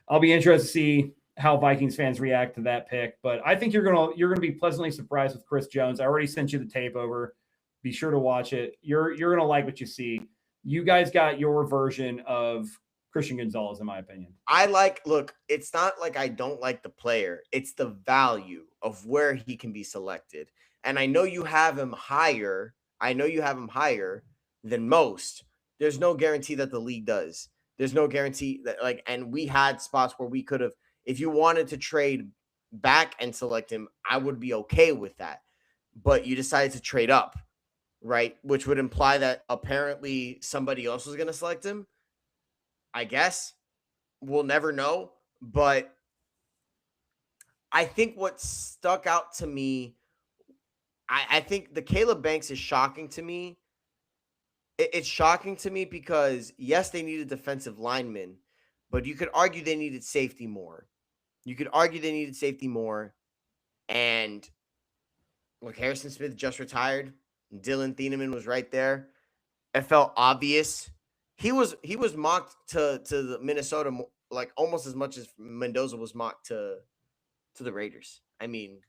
I'll be interested to see how Vikings fans react to that pick. But I think you're gonna be pleasantly surprised with Chris Jones. I already sent you the tape over. Be sure to watch it. You're gonna like what you see. You guys got your version of Christian Gonzalez, in my opinion. Look, it's not like I don't like the player. It's the value of where he can be selected. And I know you have him higher. Than most. There's no guarantee that the league does. There's no guarantee that and we had spots where we could have, if you wanted to trade back and select him, I would be okay with that. But you decided to trade up, right? Which would imply that apparently somebody else was going to select him. I guess we'll never know. But I think what stuck out to me, I think the Caleb Banks is shocking to me. It's shocking to me because, yes, they needed defensive linemen, but you could argue they needed safety more. And look, Harrison Smith just retired. Dylan Thieneman was right there. It felt obvious. He was mocked to the Minnesota like almost as much as Mendoza was mocked to the Raiders. I mean,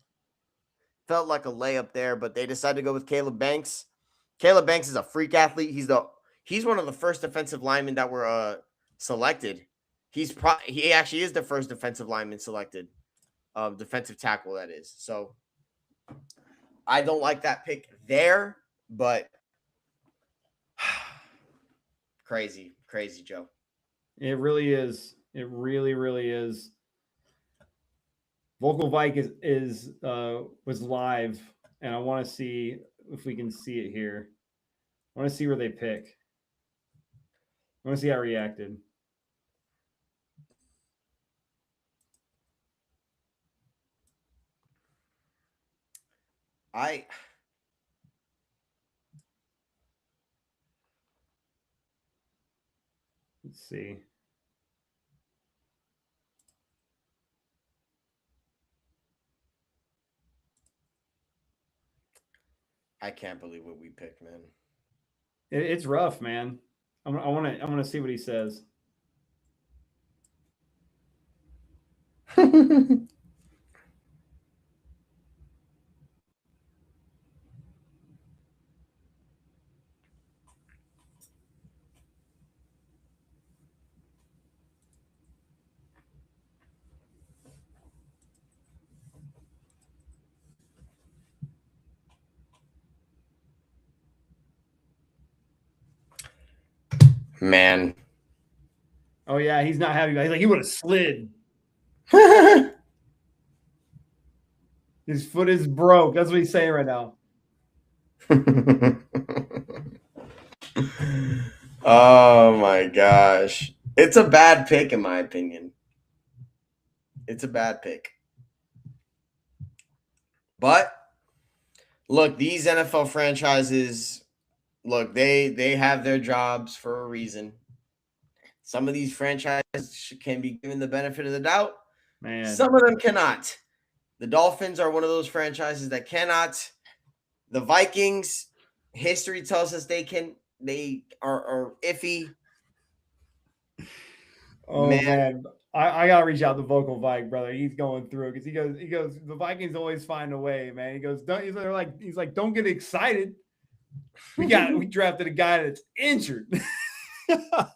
felt like a layup there, but they decided to go with Caleb Banks. Caleb Banks is a freak athlete. He's one of the first defensive linemen that were selected. He actually is the first defensive lineman selected, defensive tackle that is. So I don't like that pick there, but crazy, Joe. It really is. It really, really is. Vocal Vike was live, and I want to see if we can see it here. I want to see where they pick. I want to see how it reacted. Let's see. I can't believe what we picked, man. It's rough, man. I want to see what he says. Man. Oh yeah, he's not happy. He's like, he would have slid. His foot is broke. That's what he's saying right now. Oh my gosh. It's a bad pick, in my opinion. It's a bad pick. But look, these NFL franchises, look, they have their jobs for a reason. Some of these franchises can be given the benefit of the doubt. Man, some of them cannot. The Dolphins are one of those franchises that cannot. The Vikings, history tells us they are iffy. Oh man. I gotta reach out to Vocal Vike, brother. He's going through because he goes, the Vikings always find a way, man. He goes, he's like, don't get excited. We drafted a guy that's injured.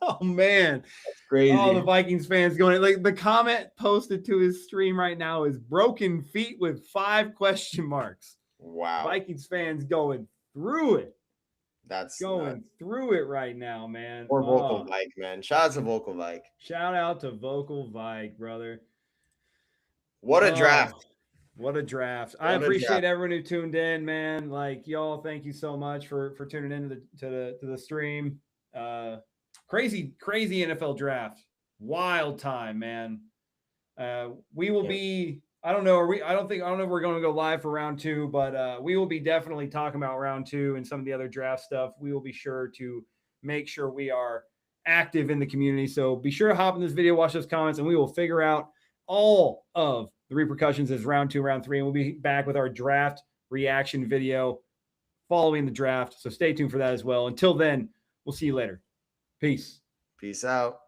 Oh man. That's crazy. All the Vikings fans going, like, the comment posted to his stream right now is broken feet with 5 question marks. Wow. Vikings fans going through it. That's going through it right now, man. Or Vocal Vike, man. Shout out to Vocal Vike. Shout out to Vocal Vike, brother. What a draft. What a draft. I appreciate everyone who tuned in, man. Like, y'all, thank you so much for tuning into the stream. Crazy NFL draft. Wild time, man. We will be, I don't know if we're going to go live for round 2, but we will be definitely talking about round 2 and some of the other draft stuff. We will be sure to make sure we are active in the community. So be sure to hop in this video, watch those comments, and we will figure out all of the repercussions as round 2, round 3, and we'll be back with our draft reaction video following the draft. So stay tuned for that as well. Until then, we'll see you later. Peace. Peace out.